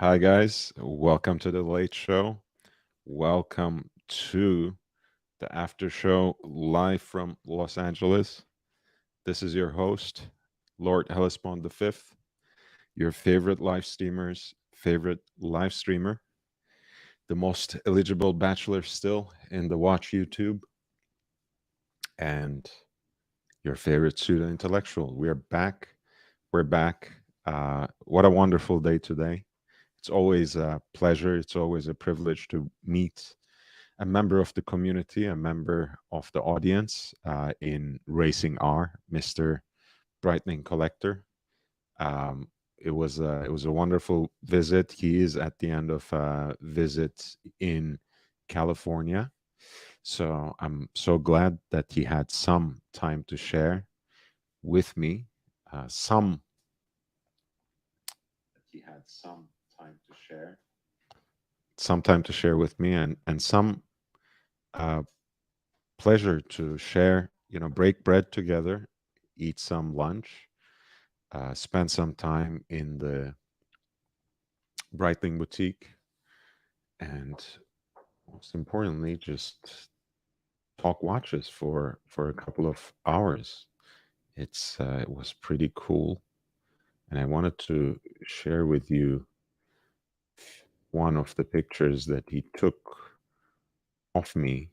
Hi, guys. Welcome to the late show. Welcome to the after show live from Los Angeles. This is your host, Lord Hellespont V, your favorite live streamer's favorite live streamer, the most eligible bachelor still in the Watch YouTube, and your favorite pseudo intellectual. We are back. We're back. What a wonderful day today. It's always a pleasure. It's always a privilege to meet a member of the community, a member of the audience in Racing R, Mr. Breitling Collector. It was a wonderful visit. He is at the end of a visit in California, so I'm so glad that he had some time to share with me. Some he had some time to share with me, and some uh, pleasure to share, break bread together, eat some lunch, spend some time in the Breitling Boutique, and most importantly, just talk watches for a couple of hours. It was pretty cool, and I wanted to share with you one of the pictures that he took of me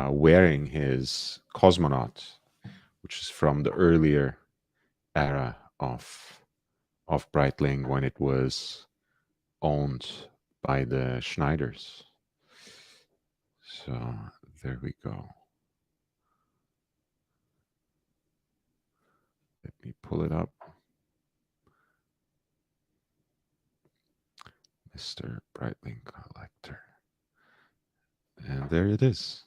wearing his cosmonaut, which is from the earlier era of Breitling when it was owned by the Schneiders. So there we go. Let me pull it up. Mr. Breitling Collector. And there it is.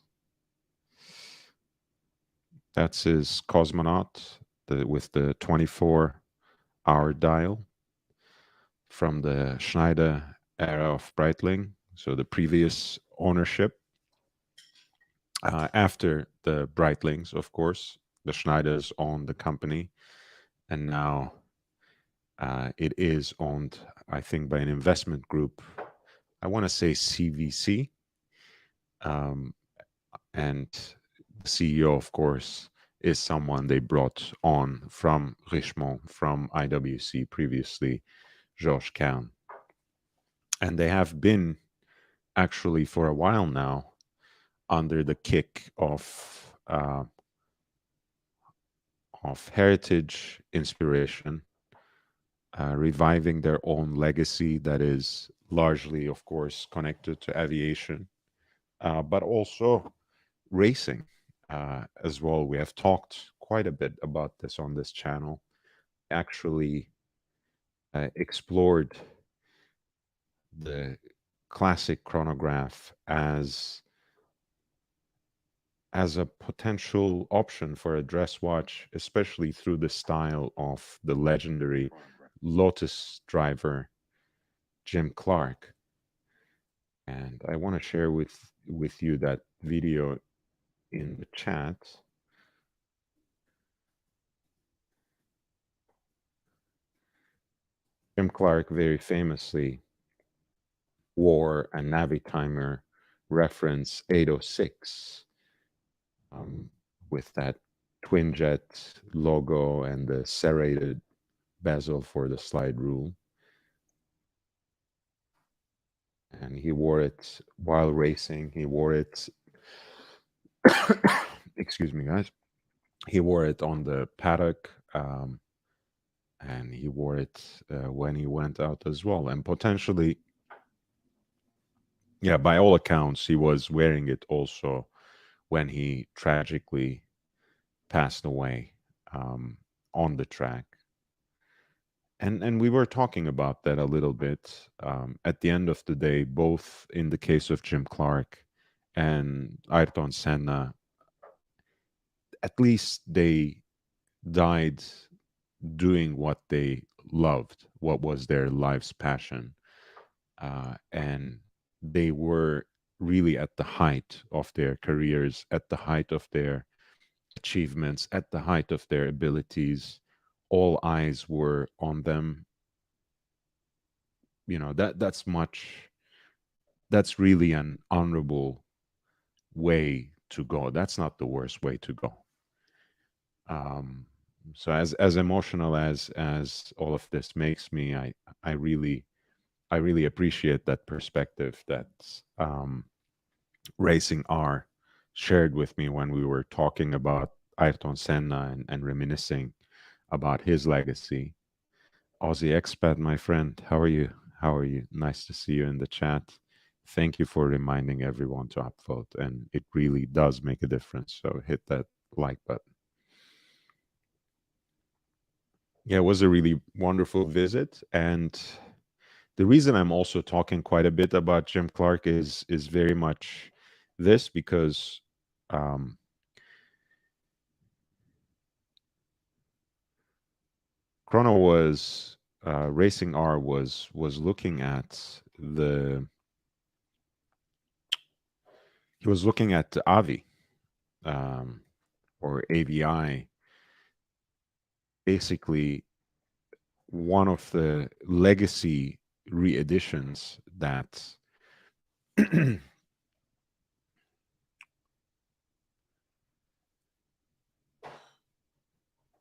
That's his cosmonaut with the 24-hour dial from the Schneider era of Breitling. So the previous ownership. After the Breitlings, of course, the Schneiders owned the company, and now it is owned, I think, by an investment group. I want to say CVC, and the CEO, of course, is someone they brought on from Richemont, from IWC previously, Georges Kern. And they have been actually for a while now under the kick of heritage inspiration, reviving their own legacy that is largely, of course, connected to aviation, but also racing as well. We have talked quite a bit about this on this channel. Actually, explored the classic chronograph as a potential option for a dress watch, especially through the style of the legendary Lotus driver Jim Clark. And I want to share with you that video in the chat. Jim Clark very famously wore a Navitimer reference 806 with that twin jet logo and the serrated bezel for the slide rule. And he wore it while racing. He wore it, excuse me, guys. He wore it on the paddock, and he wore it when he went out as well. And potentially, yeah, by all accounts, he was wearing it also when he tragically passed away on the track. And we were talking about that a little bit. At the end of the day, both in the case of Jim Clark and Ayrton Senna, at least they died doing what they loved, what was their life's passion. And they were really at the height of their careers, at the height of their achievements, at the height of their abilities. All eyes were on them. that's really an honorable way to go. That's not the worst way to go. Um, so as emotional as all of this makes me, I really I really appreciate that perspective that Racing R shared with me when we were talking about Ayrton Senna and reminiscing about his legacy. Aussie expat, my friend, how are you? How are you? Nice to see you in the chat. Thank you for reminding everyone to upvote, and it really does make a difference. So hit that like button. Yeah, it was a really wonderful visit, and the reason I'm also talking quite a bit about Jim Clark is very much this because um, Chrono was Racing R was looking at the he was looking at Avi um, or AVI, basically one of the legacy re-editions that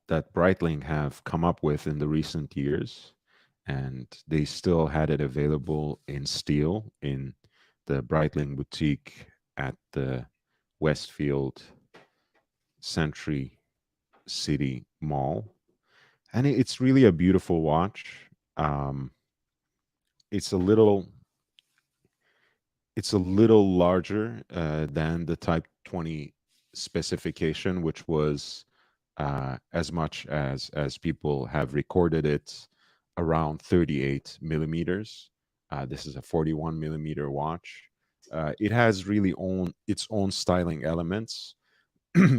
that Breitling have come up with in the recent years, and they still had it available in steel in the Breitling boutique at the Westfield Century City Mall, and it's really a beautiful watch. Um, it's a little it's a little larger than the Type 20 specification, which was as much as people have recorded it around 38 millimeters. This is a 41 millimeter watch. It has really its own styling elements,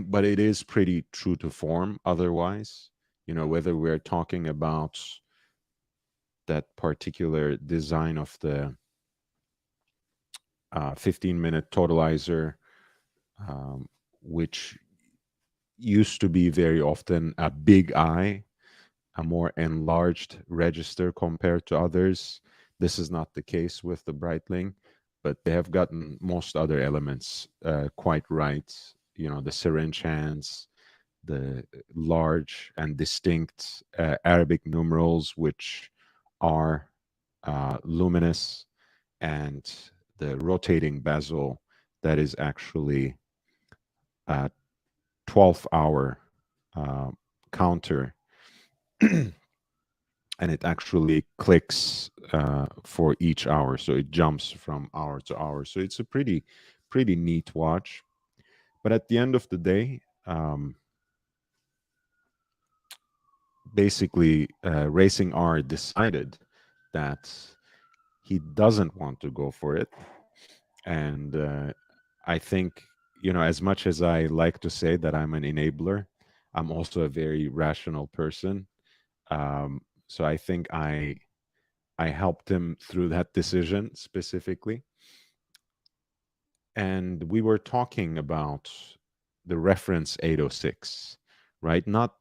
but it is pretty true to form otherwise. Whether we're talking about that particular design of the 15-minute totalizer, um, which used to be very often a big eye, a more enlarged register compared to others. This is not the case with the Breitling, but they have gotten most other elements quite right. The syringe hands, the large and distinct Arabic numerals, which are luminous, and the rotating bezel that is actually a 12-hour counter, and it actually clicks for each hour, so it jumps from hour to hour. So it's a pretty neat watch. But at the end of the day, basically, Racing R decided that he doesn't want to go for it, and I think, as much as I like to say that I'm an enabler, I'm also a very rational person. So I think I helped him through that decision specifically. And we were talking about the reference 806, right? Not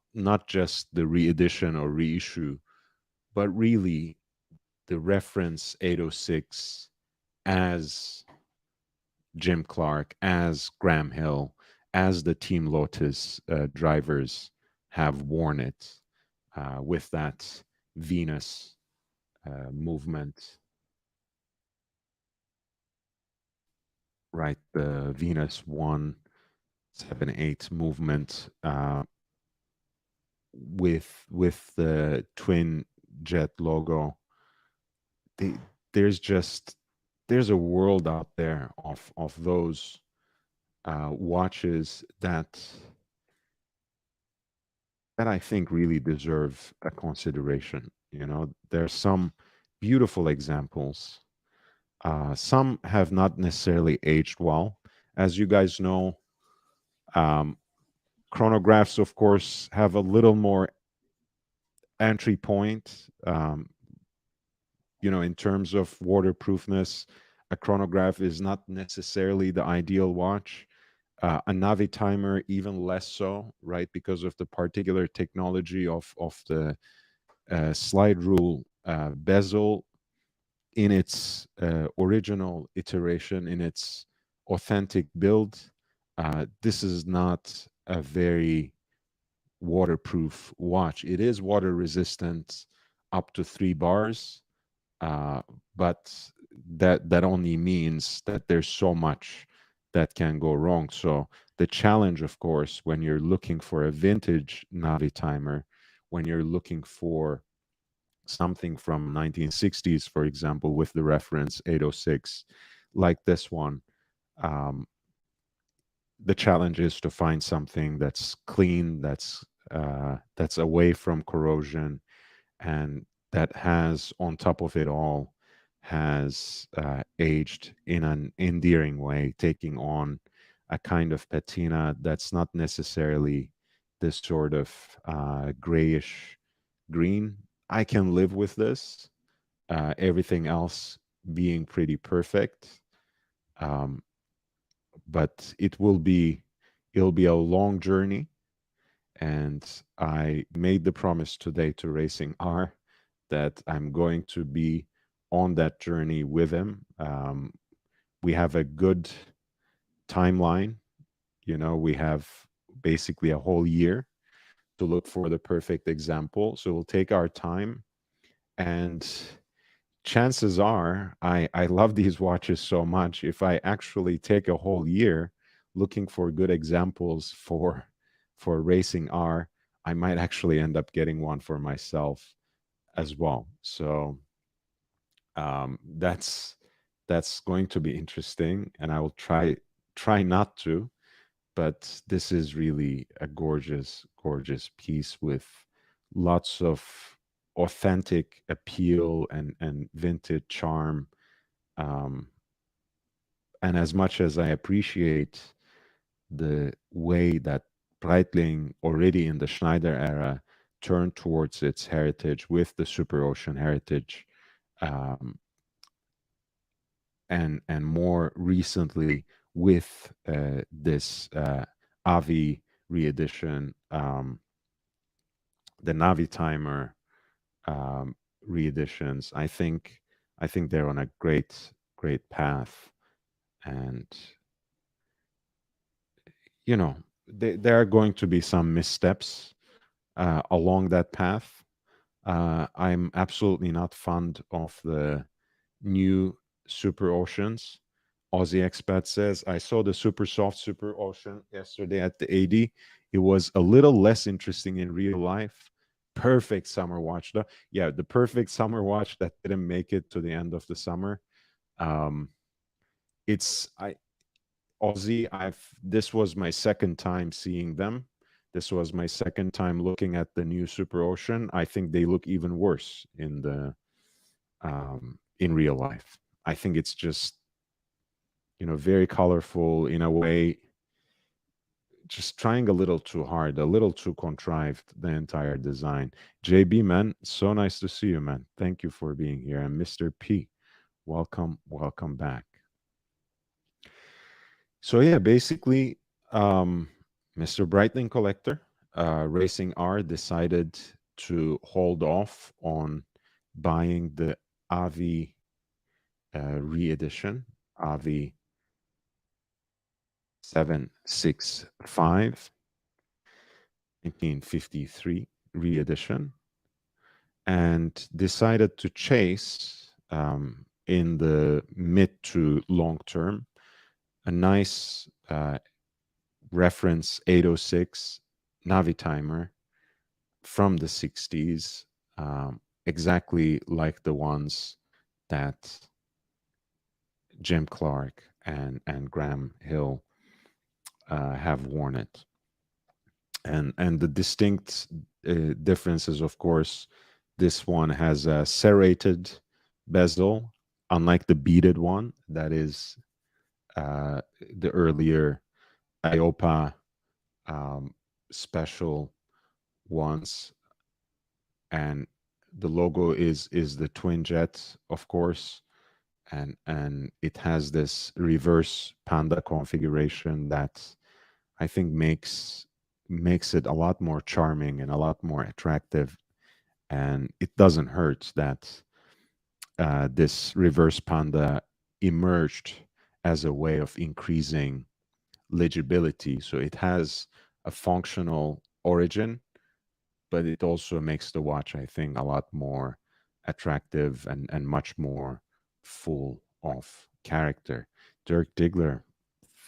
just the reedition or reissue, but really the reference 806 as Jim Clark, as Graham Hill, as the Team Lotus drivers have worn it, with that Venus movement, right? The Venus 178 movement, with the twin jet logo. They, there's just there's a world out there of those watches that I think really deserve a consideration. There's some beautiful examples. Some have not necessarily aged well. As you guys know, um, chronographs, of course, have a little more entry point. In terms of waterproofness, a chronograph is not necessarily the ideal watch. A Navi timer, even less so, right? Because of the particular technology of the slide rule bezel. in its original iteration, in its authentic build, this is not a very waterproof watch. It is water resistant up to 3 bars, uh, but that only means that there's so much that can go wrong. So the challenge, of course, when you're looking for a vintage Navi timer, when you're looking for something from 1960s, for example, with the reference 806, like this one, um, the challenge is to find something that's clean, that's away from corrosion, and that has, on top of it all, has aged in an endearing way, taking on a kind of patina that's not necessarily this sort of grayish green. I can live with this. Everything else being pretty perfect, um, but it'll be a long journey. And I made the promise today to Racing R that I'm going to be on that journey with him. We have a good timeline. You know, we have basically a whole year to look for the perfect example. So we'll take our time. And chances are, I love these watches so much. If I actually take a whole year looking for good examples for Racing R, I might actually end up getting one for myself as well. So that's going to be interesting, and I will try not to. But this is really a gorgeous piece with lots of authentic appeal and vintage charm. Um, and as much as I appreciate the way that Breitling already in the Schneider era turned towards its heritage with the super ocean heritage, um, and more recently with this Avi reedition, the Navi timer reeditions. I think they're on a great path, and you know there are going to be some missteps along that path. I'm absolutely not fond of the new super oceans. Aussie expat says, I saw the super soft super ocean yesterday at the AD. It was a little less interesting in real life. Perfect summer watch though. Yeah, the perfect summer watch that didn't make it to the end of the summer. Um, it's I Aussie, I've this was my second time seeing them. This was my second time looking at the new Super Ocean. I think they look even worse in real life. I think it's just, you know, very colorful in a way, just trying a little too hard, a little too contrived, the entire design. JB, man, so nice to see you, man. Thank you for being here. And Mr. P, welcome back. So yeah, basically, um, Mr. Breitling Collector, Racing R decided to hold off on buying the Avi re-edition, Avi 765 1953 re-edition, and decided to chase in the mid to long term a nice reference 806 Navi timer from the 60s, exactly like the ones that Jim Clark and Graham Hill have worn it. And the distinct differences, of course, this one has a serrated bezel, unlike the beaded one that is the earlier IOPA special ones, and the logo is the twin jet, of course, and it has this reverse panda configuration that I think makes it a lot more charming and a lot more attractive, and it doesn't hurt that this reverse panda emerged as a way of increasing legibility. So it has a functional origin, but it also makes the watch, I think, a lot more attractive and much more full of character. Dirk Diggler,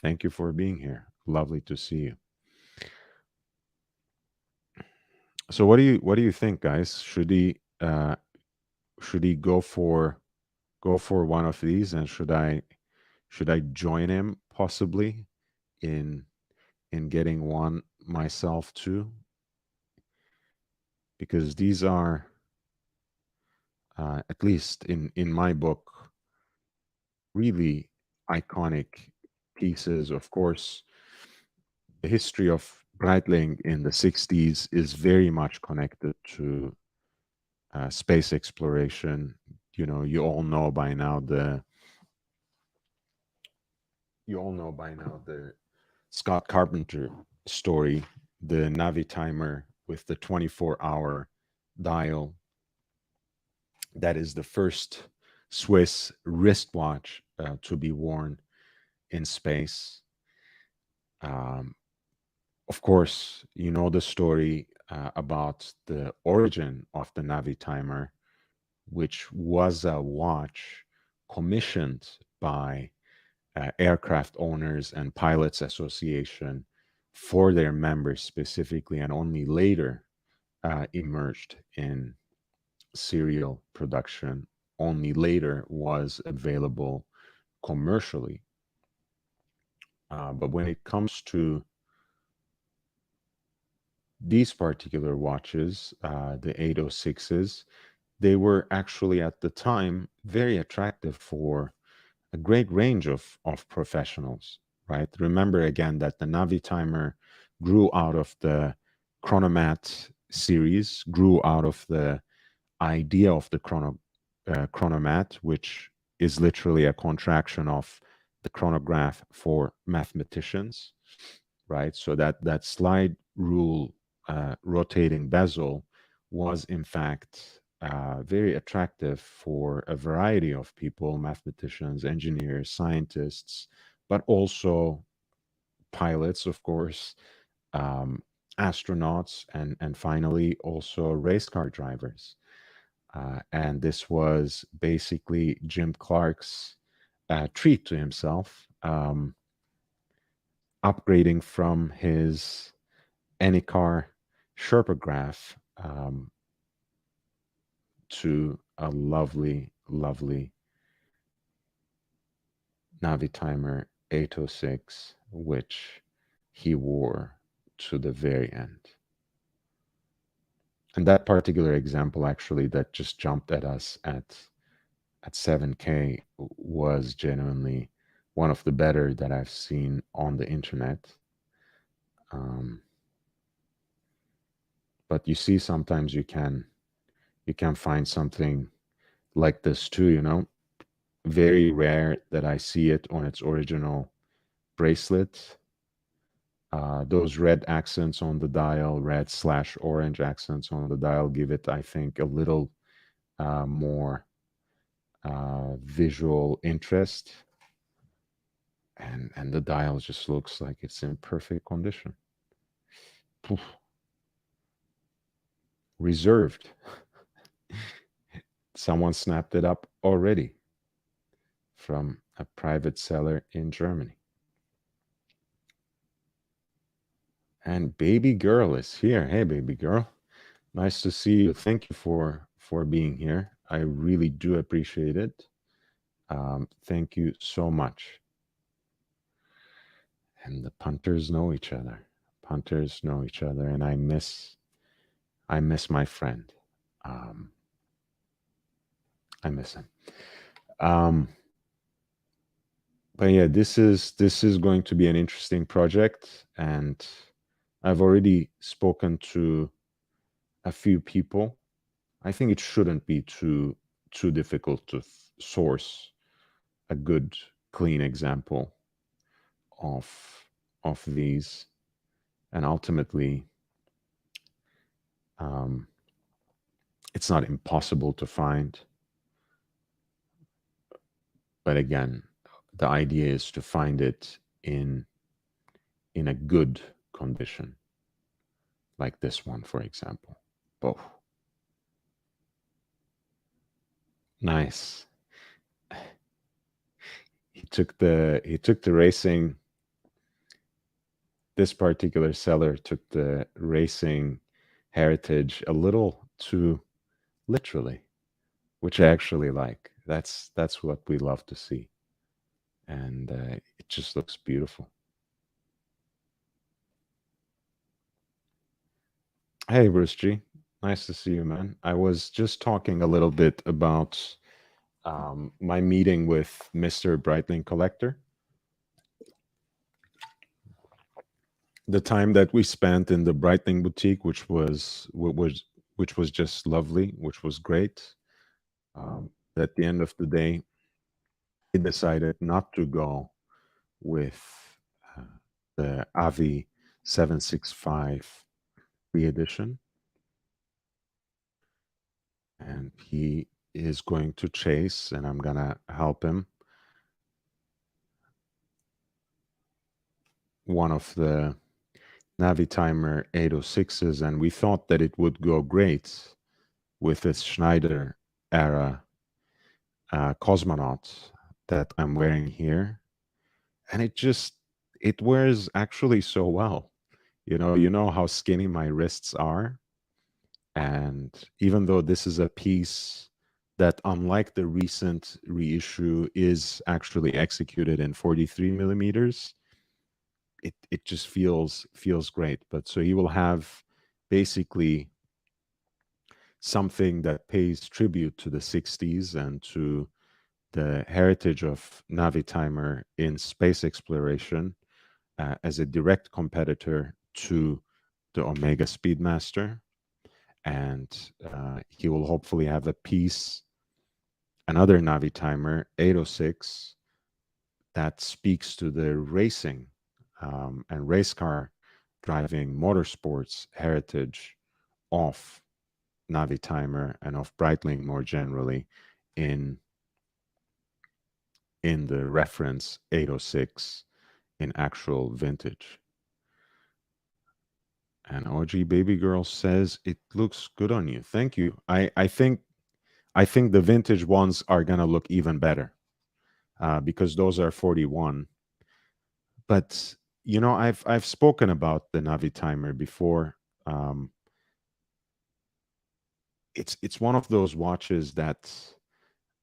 thank you for being here. Lovely to see you. So what do you think, guys? Should he go for one of these, and should I join him possibly in getting one myself too? Because these are, at least in my book, really iconic pieces. Of course, the history of Breitling in the 60s is very much connected to space exploration. You all know by now the Scott Carpenter story, the Navi timer with the 24-hour dial. That is the first Swiss wristwatch to be worn in space. Um, of course, you know the story about the origin of the Navi timer, which was a watch commissioned by Aircraft Owners and Pilots Association for their members specifically, and only later emerged in serial production. Only later was available commercially. But when it comes to these particular watches, the 806s, they were actually at the time very attractive for a great range of professionals, right? Remember again that the Navi timer grew out of the Chronomat series, grew out of the idea of the Chronomat, which is literally a contraction of the chronograph for mathematicians, right? So that slide rule rotating bezel was in fact very attractive for a variety of people, mathematicians, engineers, scientists, but also pilots, of course, um, astronauts, and finally also race car drivers. And this was basically Jim Clark's treat to himself, upgrading from his Anycar Sherpograph to a lovely, lovely Navitimer 806, which he wore to the very end. And that particular example, actually, that just jumped at us at 7K was genuinely one of the better that I've seen on the internet. But you see, sometimes you can find something like this too. Very rare that I see it on its original bracelet. Those red accents on the dial, red/orange accents on the dial, give it, I think, a little more visual interest. And the dial just looks like it's in perfect condition. Poof. Reserved. Someone snapped it up already from a private seller in Germany. And baby girl is here. Hey, baby girl. Nice to see you. Thank you for being here. I really do appreciate it. Thank you so much. And the punters know each other. Punters know each other, and I miss my friend. I miss him. But yeah, this is going to be an interesting project, and I've already spoken to a few people. I think it shouldn't be too difficult to source a good, clean example of these, and ultimately, it's not impossible to find. But again, the idea is to find it in a good condition, like this one, for example. Oh, nice. He took the racing. This particular seller took the racing heritage a little too literally, which I actually like. That's what we love to see, and it just looks beautiful. Hey, Bruce G, nice to see you, man. I was just talking a little bit about my meeting with Mr. Breitling Collector, the time that we spent in the Breitling boutique, which was just lovely, which was great. At the end of the day, he decided not to go with uh, the Avi 765 re-edition, and he is going to chase, and I'm gonna help him, one of the Navitimer 806s, and we thought that it would go great with this Schneider era cosmonaut that I'm wearing here, and it wears actually so well. You know how skinny my wrists are, and even though this is a piece that, unlike the recent reissue, is actually executed in 43 millimeters, it just feels great. But so you will have basically something that pays tribute to the 60s and to the heritage of Navitimer in space exploration, as a direct competitor to the Omega Speedmaster. And he will hopefully have a piece, another Navitimer 806, that speaks to the racing and race car driving motorsports heritage of Navitimer and of Breitling more generally in the reference 806 in actual vintage. And OG Baby Girl says it looks good on you. Thank you. I think the vintage ones are gonna look even better, because those are 41. But I've spoken about the Navitimer before. Um, it's one of those watches that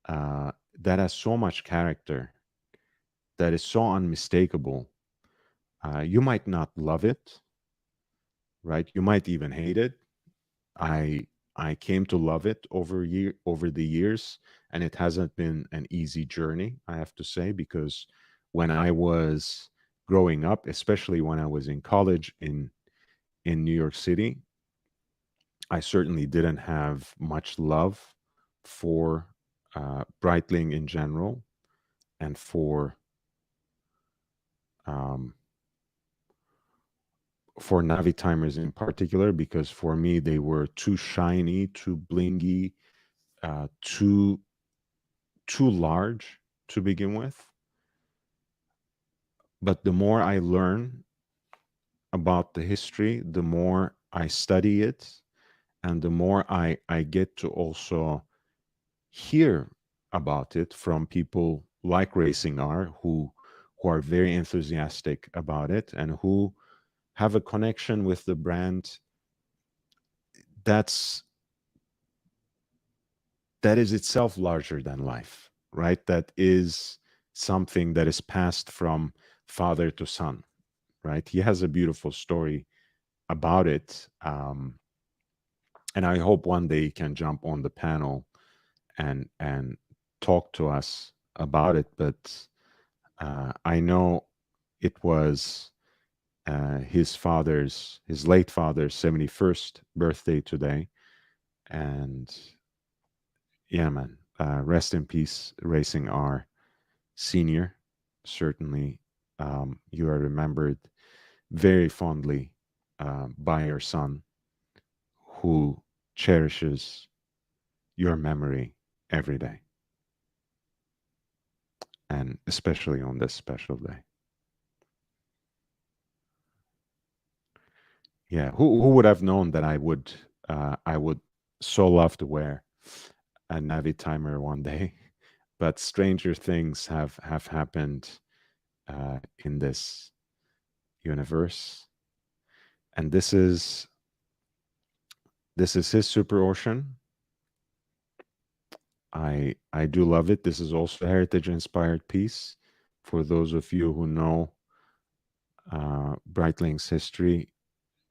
has so much character, that is so unmistakable. You might not love it, right? You might even hate it. I I came to love it over the years, and it hasn't been an easy journey, I have to say, because when I was growing up, especially when I was in college in New York City, I certainly didn't have much love for Breitling in general, and um, for Navitimers in particular, because for me they were too shiny, too blingy, too large to begin with. But the more I learn about the history, the more I study it, and the more I get to also hear about it from people like Racing R, who are very enthusiastic about it and who have a connection with the brand that's that is itself larger than life, right? That is something that is passed from father to son, right? He has a beautiful story about it. And I hope one day he can jump on the panel and talk to us about it. But I know it was his late father's 71st birthday today. And yeah, man, rest in peace, Racing R Senior. Certainly, you are remembered very fondly by your son, who cherishes your memory every day. and especially on this special day. Yeah, who would have known that I would so love to wear a Navi timer one day, but stranger things have happened in this universe, and this is his Super Ocean. I do love it. This is also a heritage inspired piece. For those of you who know Breitling's history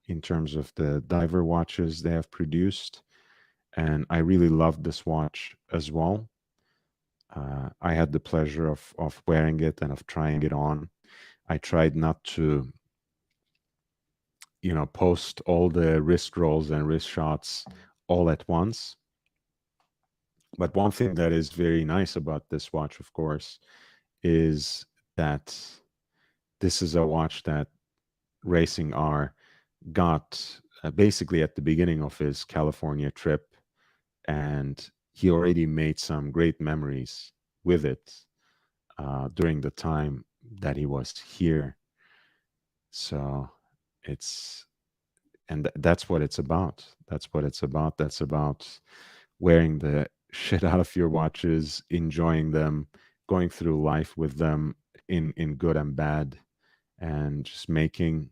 in terms of the diver watches they have produced, and I really loved this watch as well. I had the pleasure of wearing it and of trying it on. I tried not to, post all the wrist rolls and wrist shots all at once. But one thing that is very nice about this watch, of course, is that this is a watch that Racing R got basically at the beginning of his California trip, and he already made some great memories with it during the time that he was here. So it's that's what it's about. That's what it's about. That's about wearing the shit out of your watches, enjoying them, going through life with them in good and bad, and just making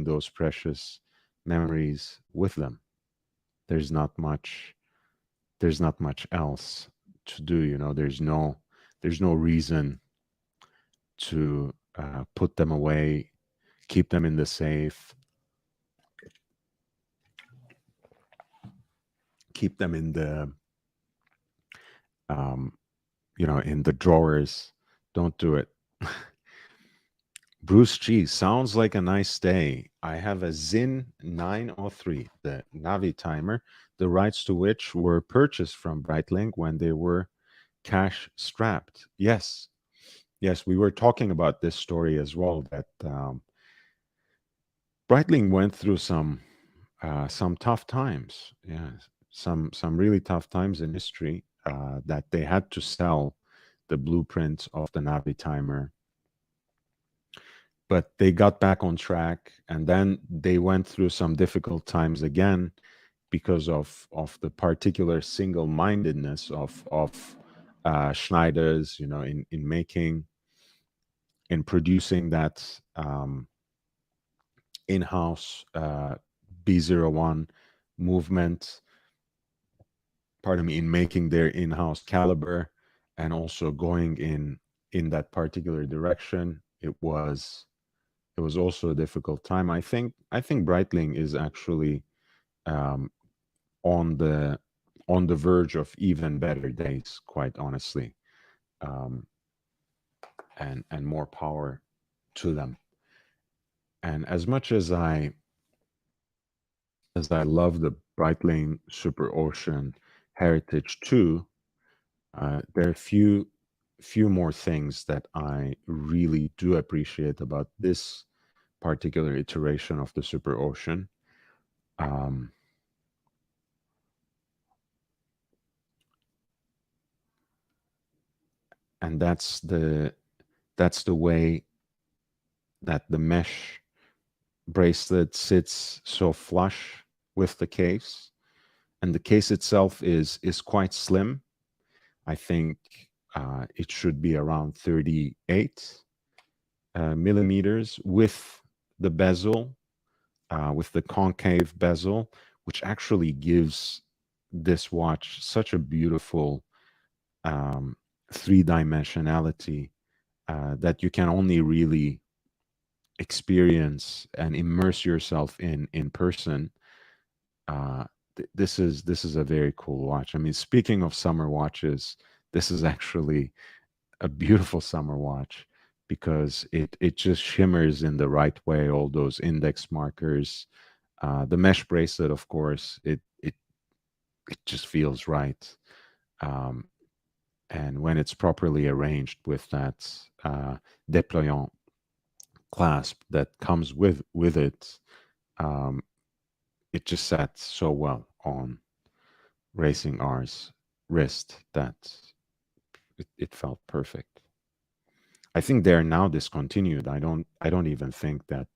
those precious memories with them. There's not much there's not much else to do, there's no reason to put them away, keep them in the safe, keep them in the um, in the drawers. Don't do it. Bruce G, sounds like a nice day. I have a Zin 903, the Navi timer, the rights to which were purchased from Breitling when they were cash strapped. Yes, yes, we were talking about this story as well, that Breitling went through some tough times. Yeah, some really tough times in history, that they had to sell the blueprint of the Navi timer, but they got back on track, and then they went through some difficult times again because of the particular single-mindedness of Schneider's, in producing that in-house B01 movement, pardon me, in making their in-house caliber, and also going in that particular direction. It was also a difficult time. I think Breitling is actually um, on the verge of even better days, quite honestly, um, and more power to them. And as much as I love the Breitling Super Ocean Heritage too, there are few more things that I really do appreciate about this particular iteration of the Super Ocean. Um, and that's the way that the mesh bracelet sits so flush with the case, and the case itself is quite slim. I think it should be around 38 millimeters, with the bezel, with the concave bezel, which actually gives this watch such a beautiful um, three-dimensionality that you can only really experience and immerse yourself in person. This is a very cool watch. I mean, speaking of summer watches, this is actually a beautiful summer watch because it just shimmers in the right way. All those index markers, the mesh bracelet, of course, it just feels right. Um, and when it's properly arranged with that déployant clasp that comes with it, um, it just sat so well on Racing R's wrist that it felt perfect. I think they're now discontinued. I don't even think that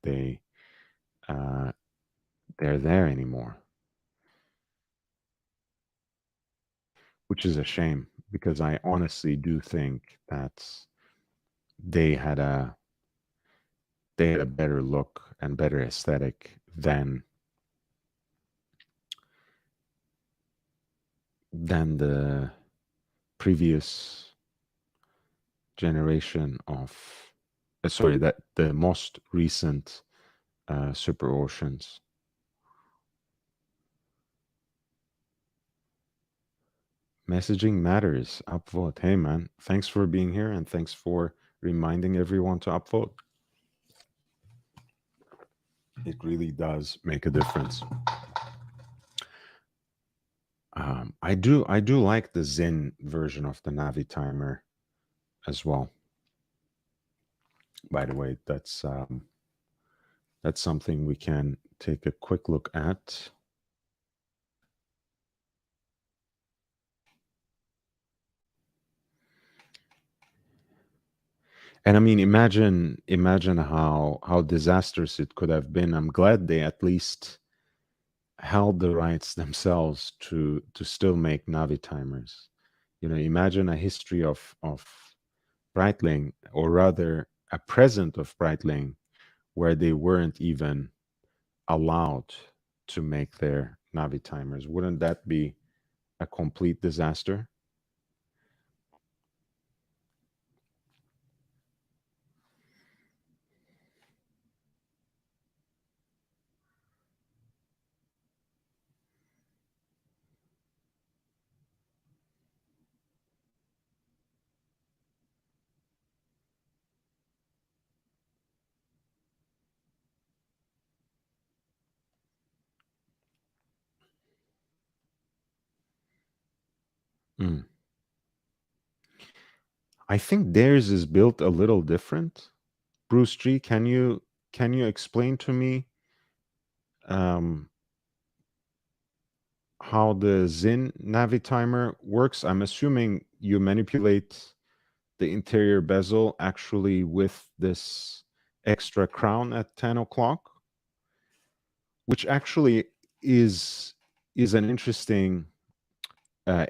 uh, they're there anymore, which is a shame because I honestly do think that they had a better look and better aesthetic than the previous generation of sorry, that the most recent super oceans. Messaging matters. Upvote. Hey man, thanks for being here and thanks for reminding everyone to upvote. It really does make a difference. I do like the Zin version of the Navi timer as well. By the way, that's something we can take a quick look at. And I mean, imagine how disastrous it could have been. I'm glad they at least held the rights themselves to still make Navi timers. You know, imagine a history of Breitling, or rather a present of Breitling, where they weren't even allowed to make their Navi timers. Wouldn't that be a complete disaster? Mm. I think theirs is built a little different. Bruce G, can you explain to me um, how the Zin Navi timer works? I'm assuming you manipulate the interior bezel actually with this extra crown at 10 o'clock, which actually is an interesting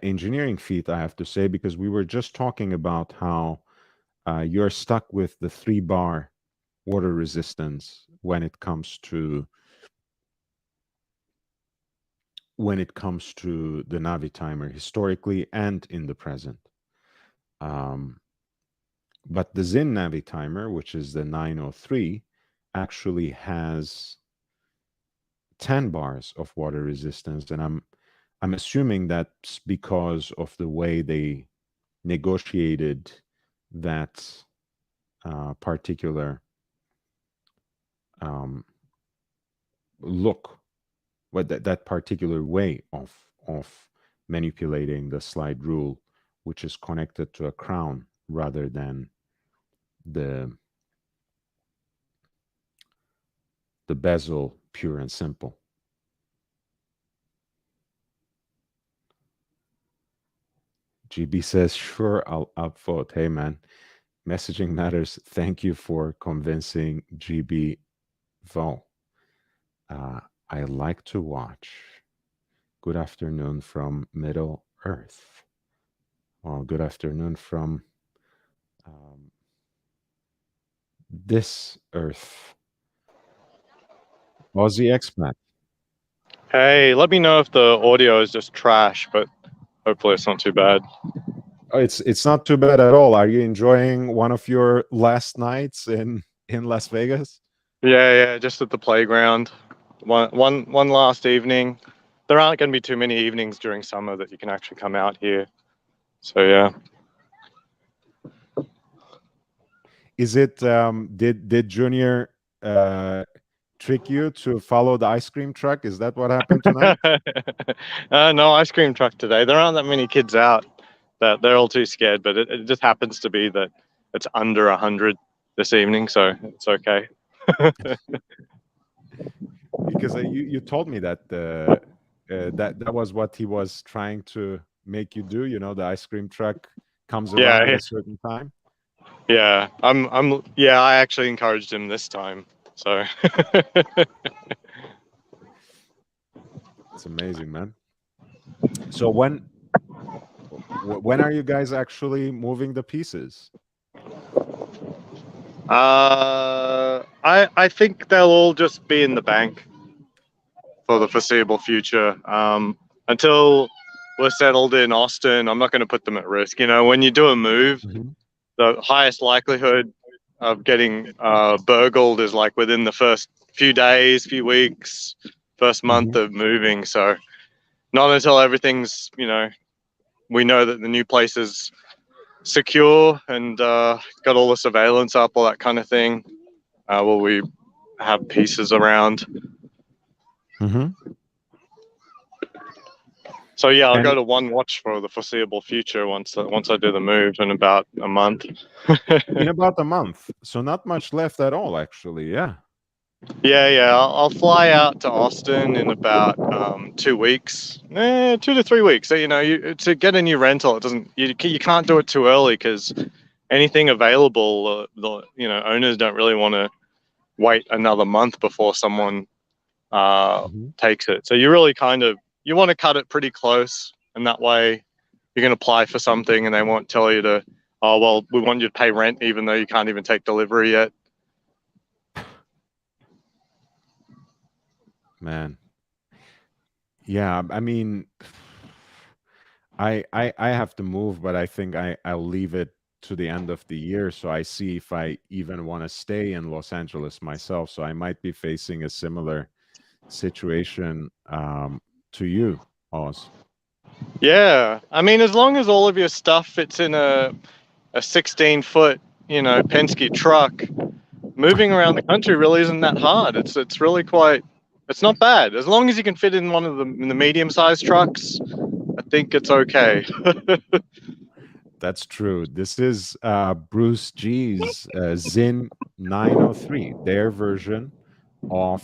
engineering feat, I have to say, because we were just talking about how you're stuck with the 3-bar water resistance when it comes to the Navi timer historically and in the present. But the Zin Navi timer, which is the 903, actually has 10 bars of water resistance, and I'm assuming that's because of the way they negotiated that particular look, what that particular way of manipulating the slide rule, which is connected to a crown rather than the bezel pure and simple. GB says, sure, I'll upvote. Hey man, messaging matters. Thank you for convincing GB Vo. I like to watch. Good afternoon from Middle Earth. Well, good afternoon from this Earth. Aussie expat. Hey, let me know if the audio is just trash, but hopefully it's not too bad. Oh, it's not too bad at all. Are you enjoying one of your last nights in Las Vegas? Yeah, just at the playground. One last evening. There aren't going to be too many evenings during summer that you can actually come out here. So yeah. Is it did Junior trick you to follow the ice cream truck? Is that what happened tonight? No ice cream truck today. There aren't that many kids out. That they're all too scared, but it just happens to be that it's under 100 this evening, so it's okay. Because you told me that that was what he was trying to make you do. You know, the ice cream truck comes around at Yeah, a certain time. Yeah, yeah, I actually encouraged him this time. So It's amazing, man. So when are you guys actually moving the pieces? I think they'll all just be in the bank for the foreseeable future. Until we're settled in Austin, I'm not going to put them at risk. You know, when you do a move, Mhm. the highest likelihood of getting burgled is like within the first few days, few weeks, first month Mhm. of moving. So not until everything's, we know that the new place is secure and got all the surveillance up, all that kind of thing, will we have pieces around. Mhm. So yeah, I'll And go to one watch for the foreseeable future once I do the move in about a month. in about a month, so not much left at all, actually. Yeah. Yeah. I'll fly out to Austin in about 2 weeks, 2 to 3 weeks. So, to get a new rental, it doesn't. You can't do it too early because anything available, the owners don't really want to wait another month before someone Mhm. takes it. So you really you want to cut it pretty close, and that way you can apply for something, and they won't tell you to, oh well, we want you to pay rent even though you can't even take delivery yet. Man. Yeah, I mean, I have to move, but I think I'll leave it to the end of the year, so I see if I even want to stay in Los Angeles myself. So I might be facing a similar situation to you, Oz. Yeah, I mean, as long as all of your stuff fits in a 16-foot, Penske truck, moving around the country really isn't that hard. It's really quite. It's not bad as long as you can fit in one of the medium-sized trucks. I think it's okay. That's true. This is Bruce G's Zin 903, their version of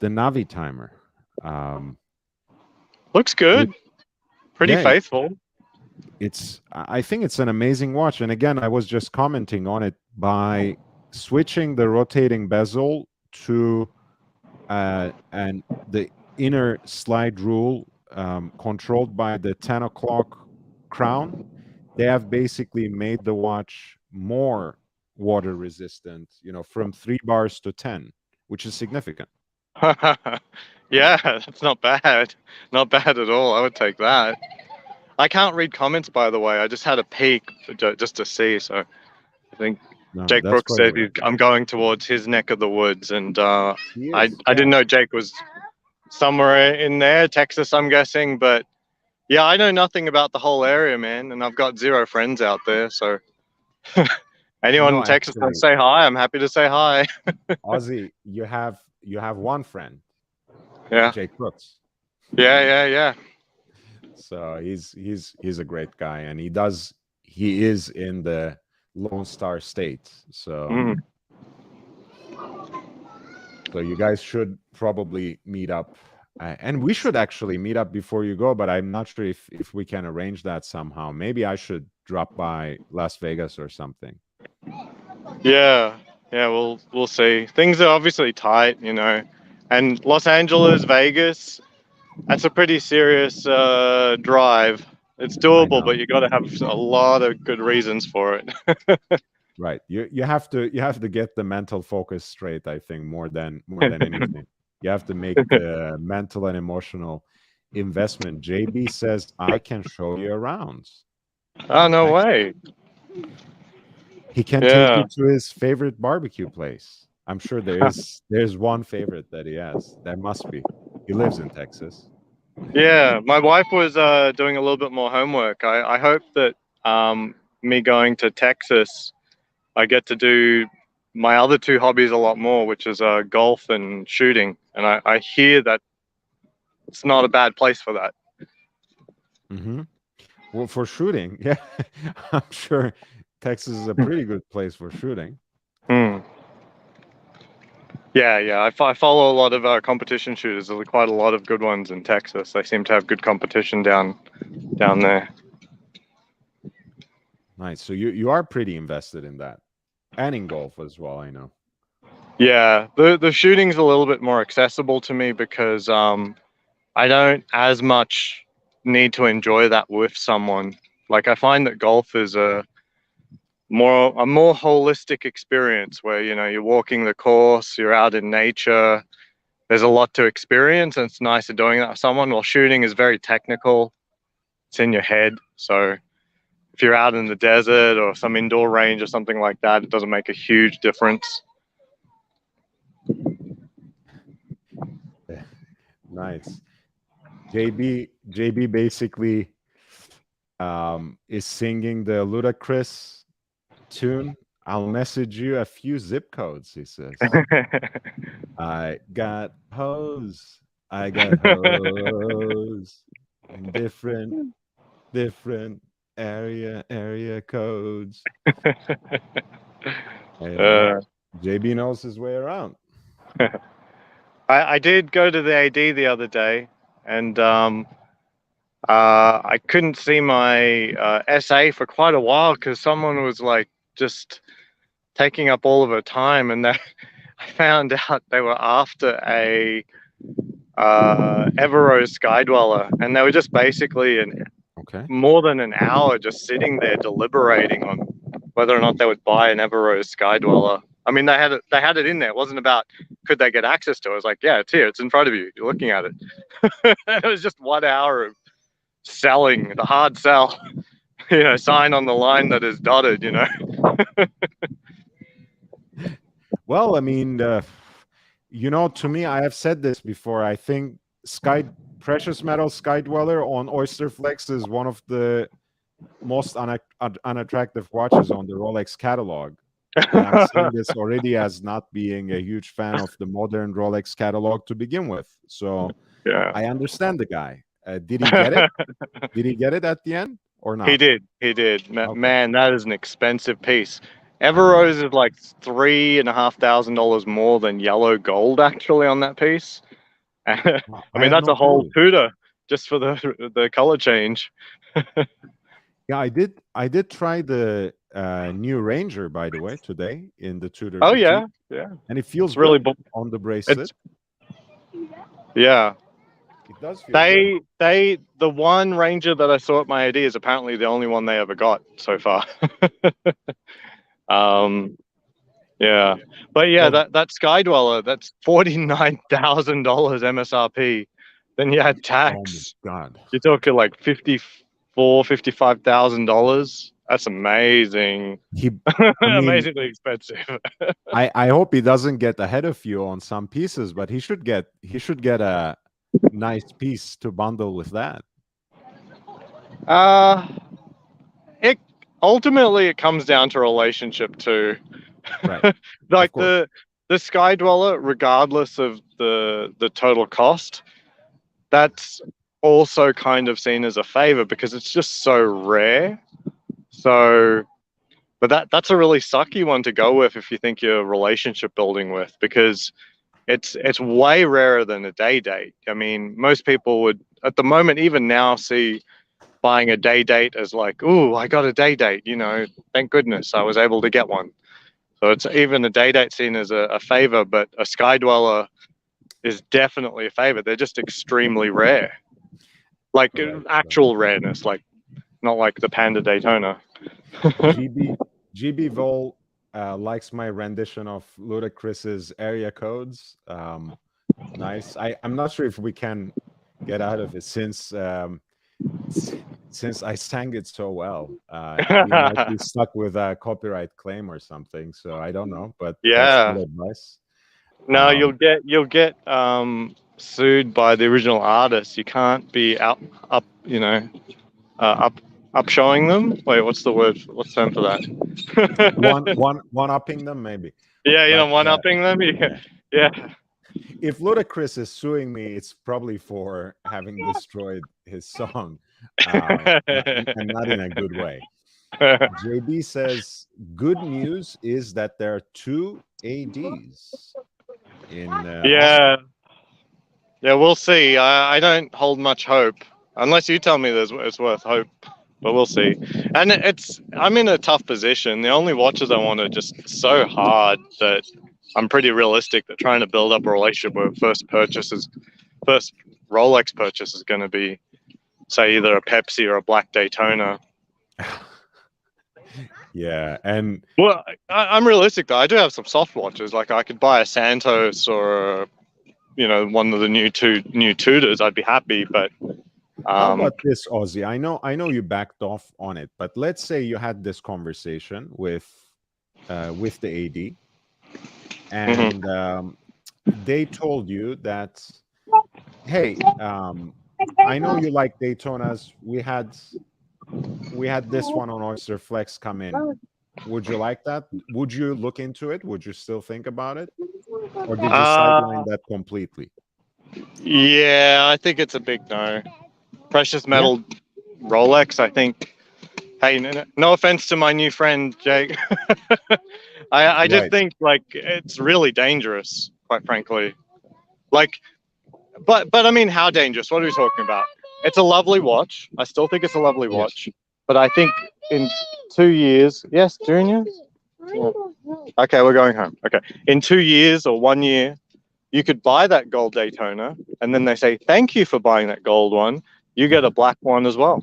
the Navi timer. Um, Looks it, good. Pretty yeah, faithful. I think it's an amazing watch. And again, I was just commenting on it by switching the rotating bezel to and the inner slide rule controlled by the 10 o'clock crown. They have basically made the watch more water resistant, from 3 bars to 10, which is significant. Yeah, that's not bad. Not bad at all. I would take that. I can't read comments, by the way. I just had a peek just to see. So I think No, Jake that's Brooks quite said all right. I'm going towards his neck of the woods, and He I is, didn't yeah. know Jake was somewhere in there, Texas, I'm guessing. But yeah, I know nothing about the whole area, man, and I've got zero friends out there. So anyone No, in Texas wants actually, to say hi, I'm happy to say hi. Ozzy, you have one friend, Yeah, Jake Brooks. yeah. So he's a great guy, and he is in the Lone Star State. So Mm. so you guys should probably meet up, and we should actually meet up before you go. But I'm not sure if we can arrange that somehow. Maybe I should drop by Las Vegas or something. Yeah, we'll see. Things are obviously tight, and Los Angeles, Vegas. That's a pretty serious drive. It's I doable, know. but you got to have a lot of good reasons for it. Right. You have to get the mental focus straight, I think, more than anything. You have to make the mental and emotional investment. JB says I can show you around Oh, in no Texas. way. He can take you Yeah. to his favorite barbecue place. I'm sure there's one favorite that he has. There must be. He lives in Texas. Yeah, my wife was doing a little bit more homework. I hope that me going to Texas, I get to do my other two hobbies a lot more, which is golf and shooting. And I hear that it's not a bad place for that. Hmm. Well, for shooting, yeah, I'm sure Texas is a pretty good place for shooting. Hmm. Yeah. I follow a lot of competition shooters. There's quite a lot of good ones in Texas. They seem to have good competition down there. Nice. So you are pretty invested in that, and in golf as well, I know. Yeah, the shooting's a little bit more accessible to me because I don't as much need to enjoy that with someone. Like I find that golf is a more holistic experience where you're walking the course, you're out in nature. There's a lot to experience, and it's nicer doing that with someone. While shooting is very technical, it's in your head. So if you're out in the desert or some indoor range or something like that, it doesn't make a huge difference. Nice. JB basically is singing the Ludacris tune. I'll message you a few zip codes, he says. I got hose. I got hose in different area codes. Hey man, uh, JB knows his way around. I did go to the AD the other day, and I couldn't see my SA for quite a while because someone was like just taking up all of her time, and I found out they were after a Everose Sky Dweller, and they were just basically Okay. more than an hour just sitting there deliberating on whether or not they would buy an Everose Sky Dweller. I mean, they had it in there. It wasn't about could they get access to it. It was like, yeah, it's here. It's in front of you. You're looking at it. It was just 1 hour of selling, the hard sell, sign on the line that is dotted. Well, I mean, to me, I have said this before. I think precious metal Sky Dweller on Oyster Flex is one of the most unattractive watches on the Rolex catalog. And I'm saying this already as not being a huge fan of the modern Rolex catalog to begin with. So Yeah. I understand the guy. Did he get it? Did he get it at the end or not? He did. Okay. Man, that is an expensive piece. Everose is like $3,500 more than yellow gold actually on that piece. I I mean, had that's no a whole clue. Tudor just for the color change. Yeah, I did try the new Ranger, by the way, today in the Tudor Oh boutique, yeah. and it feels It's really good on the bracelet. it's yeah. It does feel good. The one Ranger that I saw at my AD is apparently the only one they ever got so far. Yeah, but yeah, Well, that Sky Dweller, that's $49,000 MSRP. Then you add oh my tax, God. you're talking like $55,000. That's amazing, I mean, amazingly expensive. I hope he doesn't get ahead of you on some pieces, but he should get a nice piece to bundle with that. Uh, it ultimately it comes down to relationship too. Right. Like Of course. the Sky Dweller, regardless of the total cost, that's also kind of seen as a favor because it's just so rare. So, but that's a really sucky one to go with if you think you're relationship building with, because it's way rarer than a day date. I mean, most people would at the moment, even now, see buying a day date as like, ooh, I got a day date. Thank goodness I was able to get one. So it's even a day date seen as a favor, but a Sky Dweller is definitely a favor. They're just extremely rare, like Right. actual rareness, like not like the Panda Daytona. GB Vol likes my rendition of Ludacris's area codes. Nice. I'm not sure if we can get out of it since I sang it so well. We might be stuck with a copyright claim or something. So I don't know, but that's Yeah. good advice. No, you'll get sued by the original artist. You can't be up up showing them. Wait, what's the word? What's the term for that? one upping them maybe. Yeah, But one upping them. Yeah, yeah. yeah. If Ludacris is suing me, it's probably for having destroyed his song, and not in a good way. JB says, good news is that there are 2 ADs in Yeah, yeah. We'll see. I don't hold much hope unless you tell me it's worth hope. but we'll see. And I'm in a tough position. The only watches I want are just so hard that I'm pretty realistic that trying to build up a relationship where first Rolex purchase is going to be, say, either a Pepsi or a Black Daytona. Yeah, and Well, I'm realistic though. I do have some soft watches. Like I could buy a Santos or one of the new Tudors. I'd be happy, but how about this, Ozzy? I know you backed off on it, but let's say you had this conversation with the AD, and they told you that, hey, I know you like Daytonas. We had this one on Oyster Flex come in. Would you like that? Would you look into it? Would you still think about it? Or did you sideline that completely? Yeah, I think it's a big no. Precious metal Rolex, I think. Hey, no offense to my new friend Jake. I just think like it's really dangerous, quite frankly. Like, but I mean, how dangerous? What are we talking about? It's a lovely watch. I still think it's a lovely watch, but I think in 2 years, yes, Junior. Yeah. Okay, we're going home. Okay, in 2 years or 1 year, you could buy that gold Daytona, and then they say thank you for buying that gold one. You get a black one as well.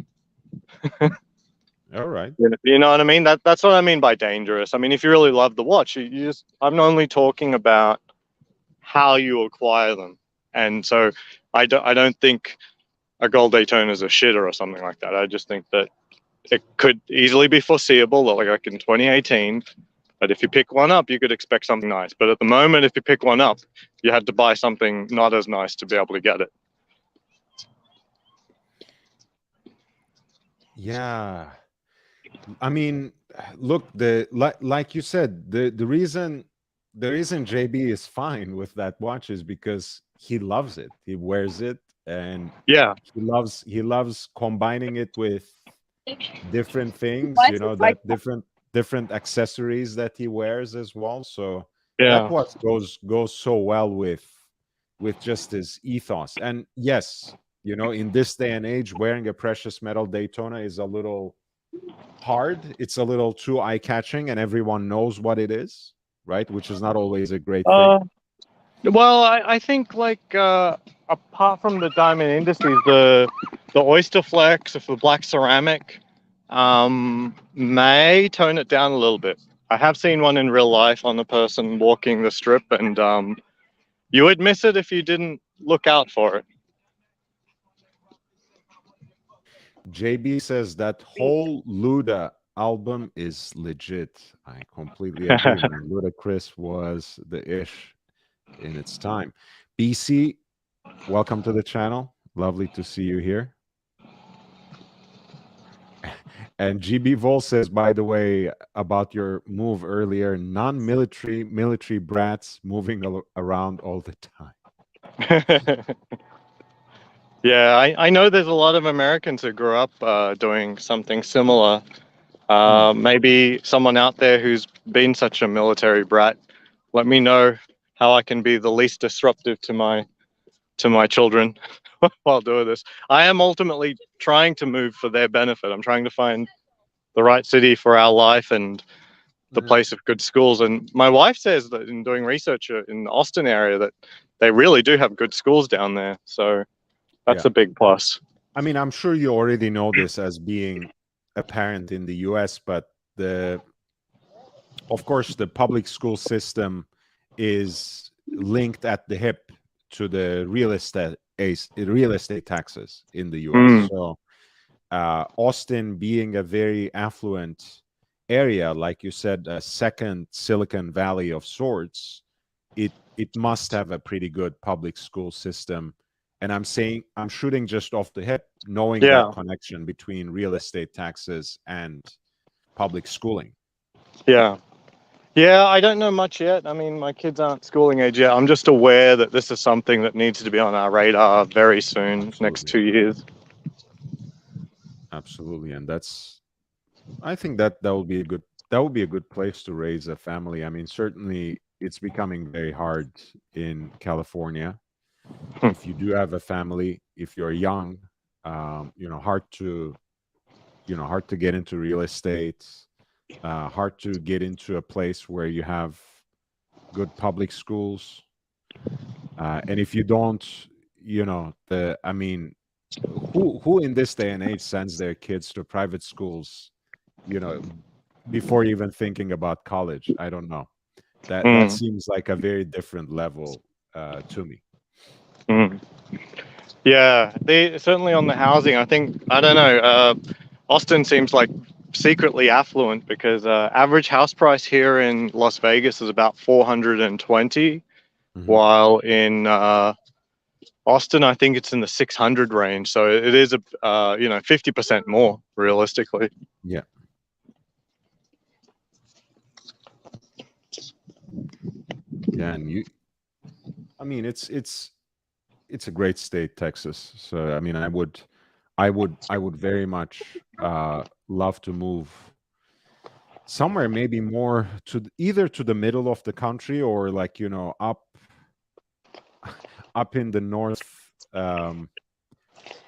All right. You know what I mean? That's what I mean by dangerous. I mean, if you really love the watch, I'm only talking about how you acquire them. And so I don't think a gold Daytona is a shitter or something like that. I just think that it could easily be foreseeable, like in 2018. But if you pick one up, you could expect something nice. But at the moment, if you pick one up, you had to buy something not as nice to be able to get it. Yeah. I mean, look, like you said, the reason JB is fine with that watch is because he loves it. He wears it, and yeah, he loves combining it with different things. You know, that different accessories that he wears as well. So that watch goes so well with just his ethos. And yes, in this day and age, wearing a precious metal Daytona is a little hard. It's a little too eye-catching, and everyone knows what it is, right? Which is not always a great thing. Well, I think like apart from the diamond industries, the oyster flex of the black ceramic may tone it down a little bit. I have seen one in real life on a person walking the strip, and you would miss it if you didn't look out for it. JB says that whole Luda album is legit. I completely agree, man. Ludacris was the ish in its time. BC, welcome to the channel. Lovely to see you here. And GB Vol says, by the way, about your move earlier, military brats moving around all the time. Yeah, I know there's a lot of Americans who grew up doing something similar. Maybe someone out there who's been such a military brat, let me know how I can be the least disruptive to my children while doing this. I am ultimately trying to move for their benefit. I'm trying to find the right city for our life and the place of good schools. And my wife says that in doing research in the Austin area that they really do have good schools down there. So that's a big plus. I mean, I'm sure you already know this as being a parent in the US, but of course, the public school system is linked at the hip to the real estate taxes in the US. So Austin being a very affluent area, like you said, a second Silicon Valley of sorts, it must have a pretty good public school system. And I'm shooting just off the hip, knowing that connection between real estate taxes and public schooling. Yeah, I don't know much yet. I mean, my kids aren't schooling age yet. I'm just aware that this is something that needs to be on our radar very soon, next 2 years. Absolutely, and I think that would be a good place to raise a family. I mean, certainly it's becoming very hard in California. If you do have a family, if you're young, hard to hard to get into real estate, hard to get into a place where you have good public schools. And if you don't, I mean, who in this day and age sends their kids to private schools, you know, before even thinking about college? I don't know. That Mm, seems like a very different level to me. mm. Yeah, they certainly on the housing. I don't know. Austin seems like secretly affluent because average house price here in Las Vegas is about 420, Hmm. while in Austin I think it's in the 600 range. So it is a 50% more realistically. Yeah, yeah, and I mean, it's a great state, Texas. So I mean, I would very much love to move somewhere, maybe more either to the middle of the country, or like up in the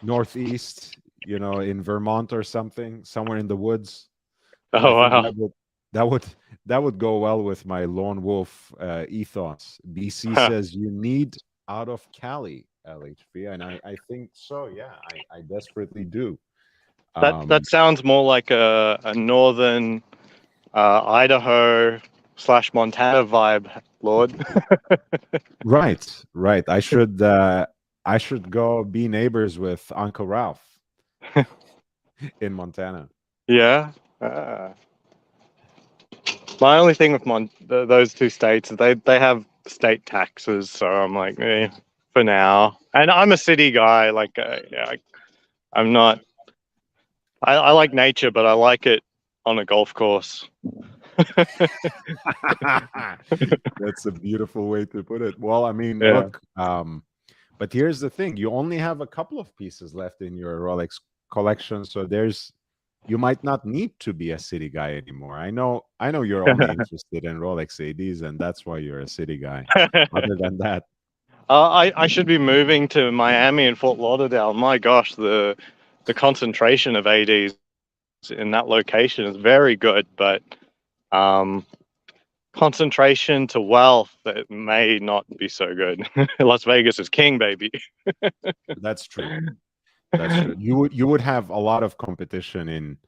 northeast, in Vermont or something, somewhere in the woods. I Oh think wow. that would go well with my lone wolf ethos. BC says you need out of Cali, LHV, and I think so. Yeah, I desperately do. That Um, sounds more like a northern Idaho / Montana vibe, Lord. right, right. I should go be neighbors with Uncle Ralph in Montana. Yeah. My only thing with those two states is they have state taxes, so I'm like, for now. And I'm a city guy. Like, yeah, I'm not. I like nature, but I like it on a golf course. That's a beautiful way to put it. Well, I mean, Yeah. look, but here's the thing: you only have a couple of pieces left in your Rolex collection, so you might not need to be a city guy anymore. I know you're only interested in Rolex ADs, and that's why you're a city guy. Other than that, I should be moving to Miami and Fort Lauderdale. My gosh, the concentration of ADs in that location is very good, but um, concentration to wealth that may not be so good. Las Vegas is king, baby. that's true. That's true. You would have a lot of competition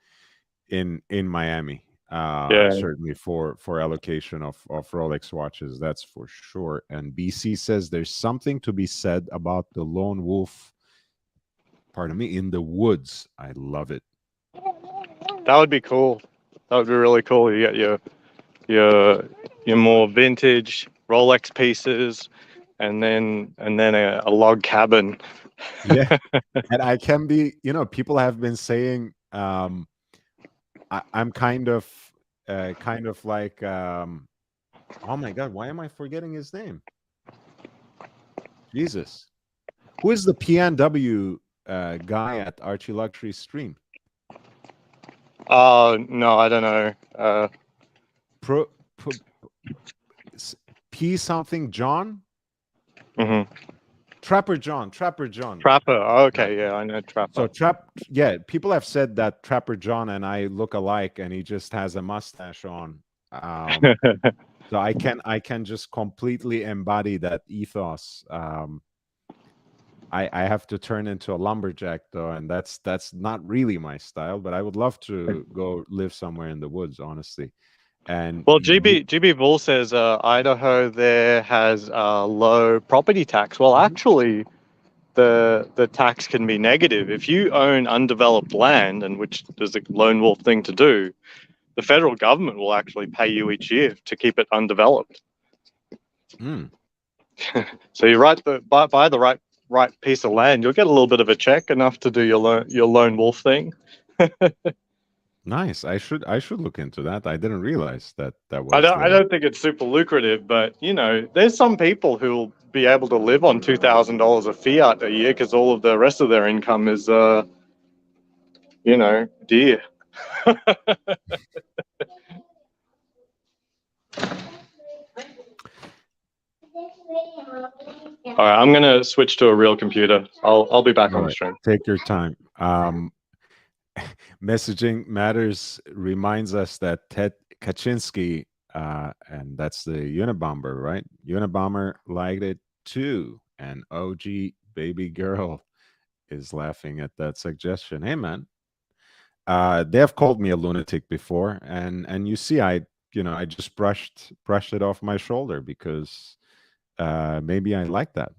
in Miami, Yeah. certainly for allocation of Rolex watches. That's for sure. And BC says there's something to be said about the lone wolf. Pardon me, in the woods. I love it. That would be cool. That would be really cool. You get your your more vintage Rolex pieces, and then a log cabin. Yeah, and I can be. People have been saying I'm kind of like oh my god, why am I forgetting his name? Jesus, who is the PNW guy at Archie Luxury Stream? Oh no, I don't know. Pro, Pro P something John? Mhm. Trapper John. Trapper John. Trapper. Oh, Uh, okay, yeah, I know so Trapper. yeah, people have said that Trapper John and I look alike, and he just has a mustache on. So I can just completely embody that ethos. I have to turn into a lumberjack though, and that's not really my style. But I would love to go live somewhere in the woods, honestly. And Well, GB Bull says Idaho there has low property tax. Well, Mhm. actually, the tax can be negative if you own undeveloped land, and which is the lone wolf thing to do. The federal government will actually pay you each year to keep it undeveloped. Mm, So you buy the right piece of land, you'll get a little bit of a check, enough to do your lone wolf thing. nice. I should look into that. I didn't realize that was I the don't think it's super lucrative, but there's some people who will be able to live on $2,000 of fiat a year because all of the rest of their income is deer. All right, I'm gonna switch to a real computer. I'll be back all on the right. stream. Take your time. Messaging Matters reminds us that Ted Kaczynski, and that's the Unabomber, right? Unabomber liked it too. And OG Baby Girl is laughing at that suggestion. Hey, man, they have called me a lunatic before, and you see, I just brushed it off my shoulder because maybe I like that.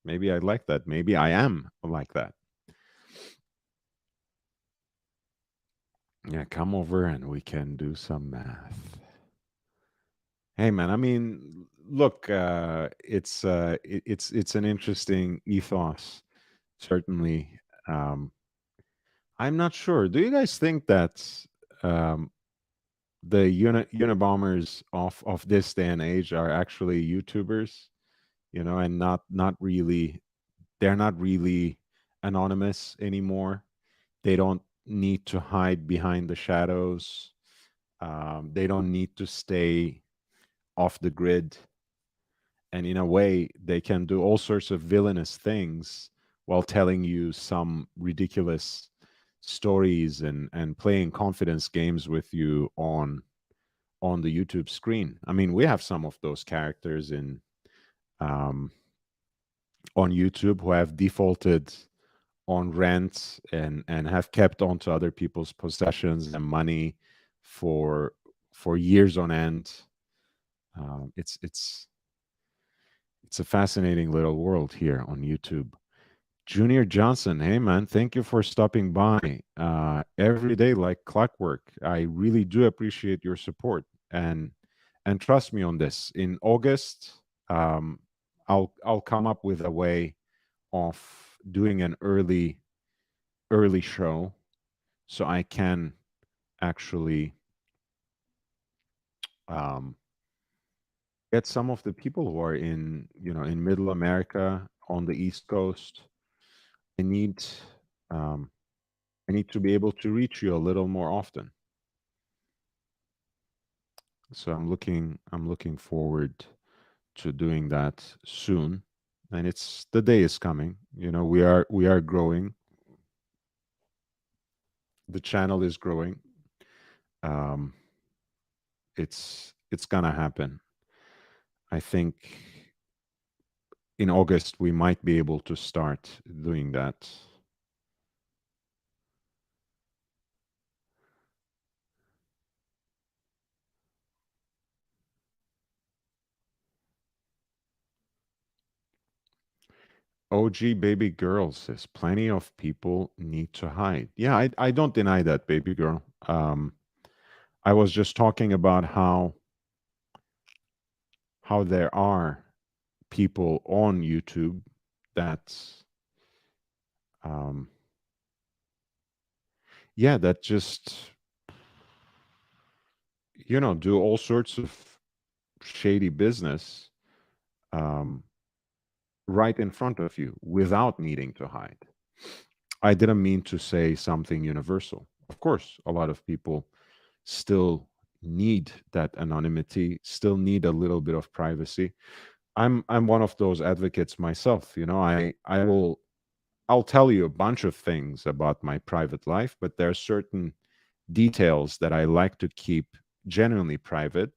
Maybe I like that. Maybe I am like that. Yeah, come over and we can do some math. Hey, man. I mean, look, it's an interesting ethos, certainly. Um, I'm not sure. Do you guys think that um, the Unabombers of this day and age are actually YouTubers? And not really. They're not really anonymous anymore. They don't need to hide behind the shadows. They don't need to stay off the grid, and in a way they can do all sorts of villainous things while telling you some ridiculous stories and playing confidence games with you on the YouTube screen. I mean, we have some of those characters in um, on YouTube who have defaulted on rent and have kept on to other people's possessions and money for years on end. It's a fascinating little world here on YouTube. Junior Johnson, hey man, thank you for stopping by. Every day like clockwork. I really do appreciate your support and trust me on this. In August, um, I'll come up with a way of doing an early show so I can actually um, get some of the people who are in Middle America on the East Coast. I need um, I need to be able to reach you a little more often. So I'm looking forward to doing that soon. And it's the day is coming. We are growing. The channel is growing. Um, it's gonna happen. I think in August we might be able to start doing that. OG baby girl says plenty of people need to hide. Yeah, I don't deny that, baby girl. I was just talking about how there are people on YouTube that um yeah, that just do all sorts of shady business um right in front of you without needing to hide. I didn't mean to say something universal. Of course, a lot of people still need that anonymity, still need a little bit of privacy. I'm one of those advocates myself. I'll tell you a bunch of things about my private life, but there are certain details that I like to keep genuinely private,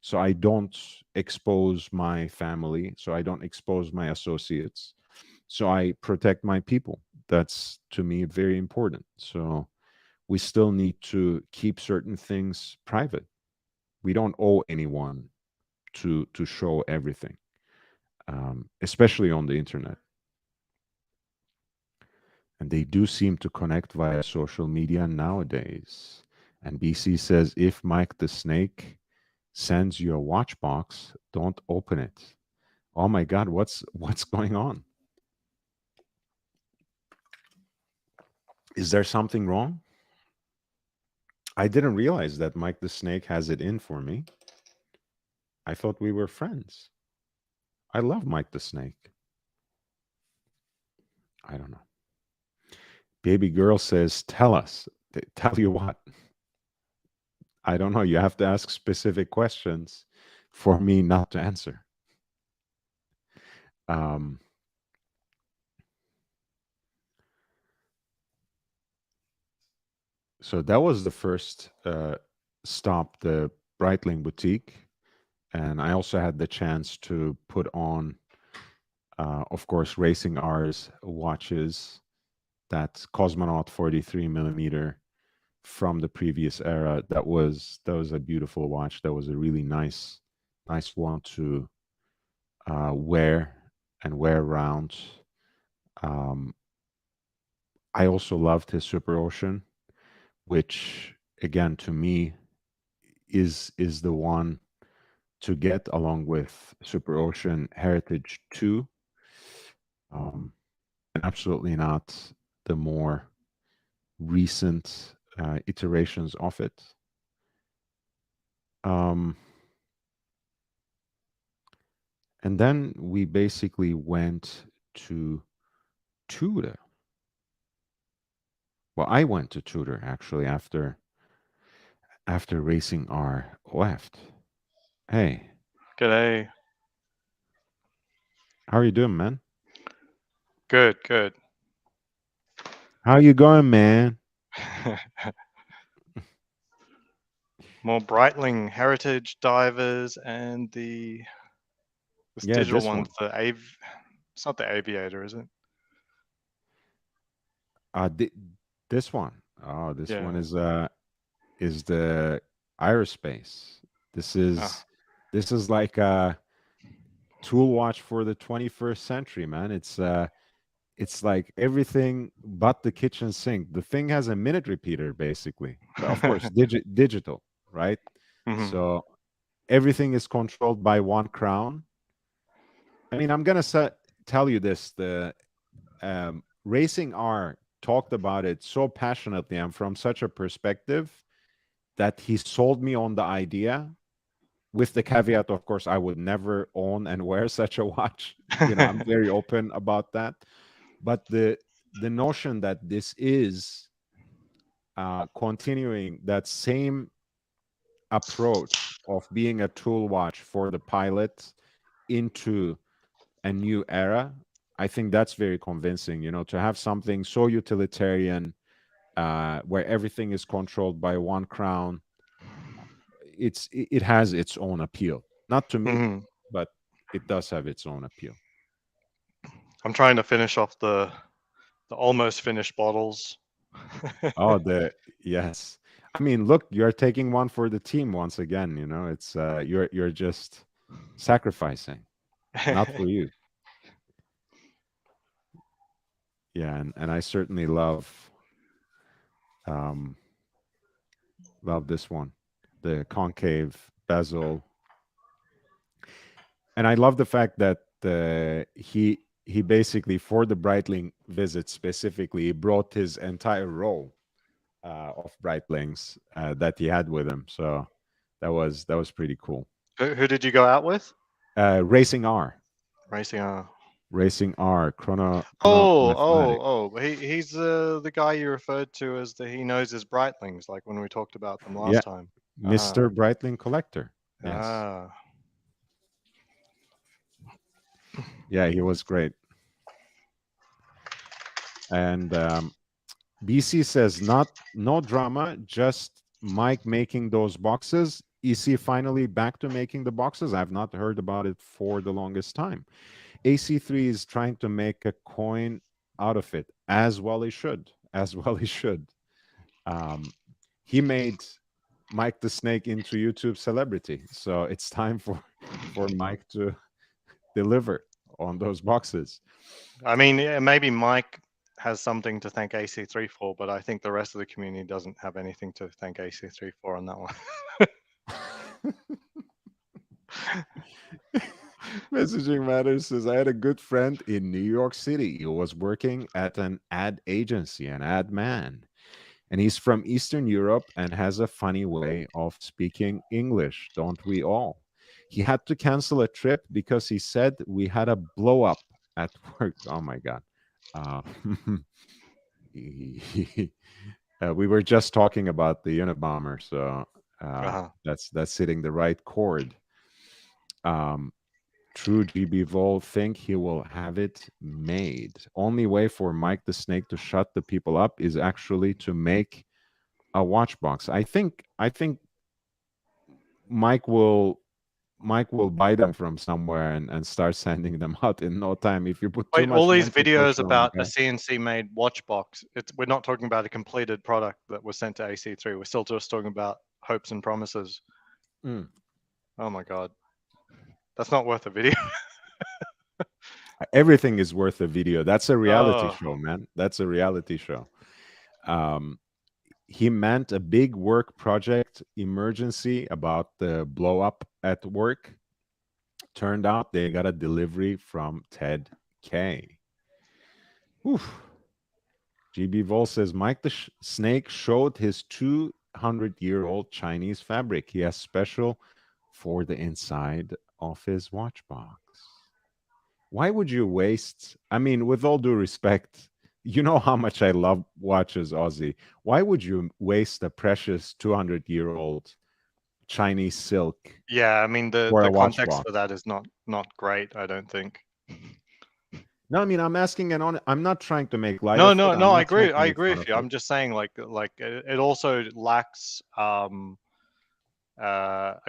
so I don't expose my family, so I don't expose my associates, so I protect my people. That's to me very important. So we still need to keep certain things private. We don't owe anyone to show everything, especially on the internet. And they do seem to connect via social media nowadays. And BC says if Mike the Snake sends you a watch box, don't open it. Oh my God, what's going on? Is there something wrong? I didn't realize that Mike the Snake has it in for me. I thought we were friends. I love Mike the Snake. I don't know. Baby girl says, tell us. Tell you what? I don't know. You have to ask specific questions for me not to answer. Um, So that was the first stop, the Breitling Boutique. And I also had the chance to put on, of course, Racing R's watches, that Cosmonaut 43 millimeter from the previous era. That was a beautiful watch. That was a really nice one to wear and wear around. Um, I also loved his Super Ocean, which again to me is the one to get along with Super Ocean Heritage 2, and absolutely not the more recent iterations of it. Um, and then we basically went to Tudor. Well, I went to Tudor actually after Racing R left. Hey, G'day. how are you doing, man? Good, good. How you going, man? More Breitling heritage divers and this Yeah, digital this one, one. it's not the aviator, is it? Th- this one. Oh, this one Yeah. is the aerospace. This Ah. is this is like a tool watch for the 21st century, man. It's like everything but the kitchen sink. The thing has a minute repeater basically, but of course digital, right? Hmm. So everything is controlled by one crown. I mean, I'm gonna tell you this: the Racing R talked about it so passionately and from such a perspective that he sold me on the idea, with the caveat, of course, I would never own and wear such a watch. I'm very open about that. But the notion that this is continuing that same approach of being a tool watch for the pilot into a new era, I think that's very convincing. To have something so utilitarian, where everything is controlled by one crown, it has its own appeal. Not to me, Hmm. but it does have its own appeal. I'm trying to finish off the almost finished bottles. Oh, the yes. I mean, look, you're taking one for the team once again. It's you're just sacrificing, not for you. Yeah, and I certainly um love this one, the concave bezel, and I love the fact that he basically, for the Breitling visit specifically, he brought his entire row of Breitlings that he had with him. So that was pretty cool. Who did you go out with? Racing R, Racing. Racing R, Oh, Mathematic. he's the guy you referred to as he knows his Breitlings, like when we talked about them Yeah, last time. Uh-huh. Mr. Breitling collector. Yes, Ah. yeah, he was great. And BC says, not no drama, just Mike making those boxes. EC finally back to making the boxes. I've not heard about it for the longest time. AC3 is trying to make a coin out of it, as well he should. As well he should. Um, he made Mike the Snake into YouTube celebrity, so it's time for Mike to deliver on those boxes. I mean, yeah, maybe Mike has something to thank AC3 for, but I think the rest of the community doesn't have anything to thank AC3 for on that one. Messaging Matters says, I had a good friend in New York City. He was working at an ad agency, an ad man. And he's from Eastern Europe and has a funny way of speaking English, don't we all? He had to cancel a trip because he said we had a blow up at work. Oh my God. Uh, we were just talking about the Unabomber, so Uh-huh. that's hitting the right chord. Um, True GB Vol think he will have it made. Only way for Mike the Snake to shut the people up is actually to make a watch box. I think Mike will Mike will buy them from somewhere and start sending them out in no time if you put too Wait, all much these mental videos pressure on about the a guy. CNC made watch box, we're not talking about a completed product that was sent to AC3. We're still just talking about hopes and promises. Mm. Oh my God. That's not worth a video. Everything is worth a video. That's a reality Oh, show, man. That's a reality show. Um, he meant a big work project emergency about the blow up at work. Turned out they got a delivery from Ted K. Oof. GB Vol says Mike the Snake showed his 200-year-old Chinese fabric. He has special for the inside of his watch box. Why would you waste? I mean, with all due respect, you know how much I love watches, Aussie. Why would you waste a precious 200-year-old Chinese silk yeah. I mean, for a the watch context box? for that is not great, I don't think. No, I mean, I'm asking an on. I'm not trying to make light No, of it. no, I'm no. I not trying agree. to I make agree fun with of you. it. I'm just saying, like it also lacks a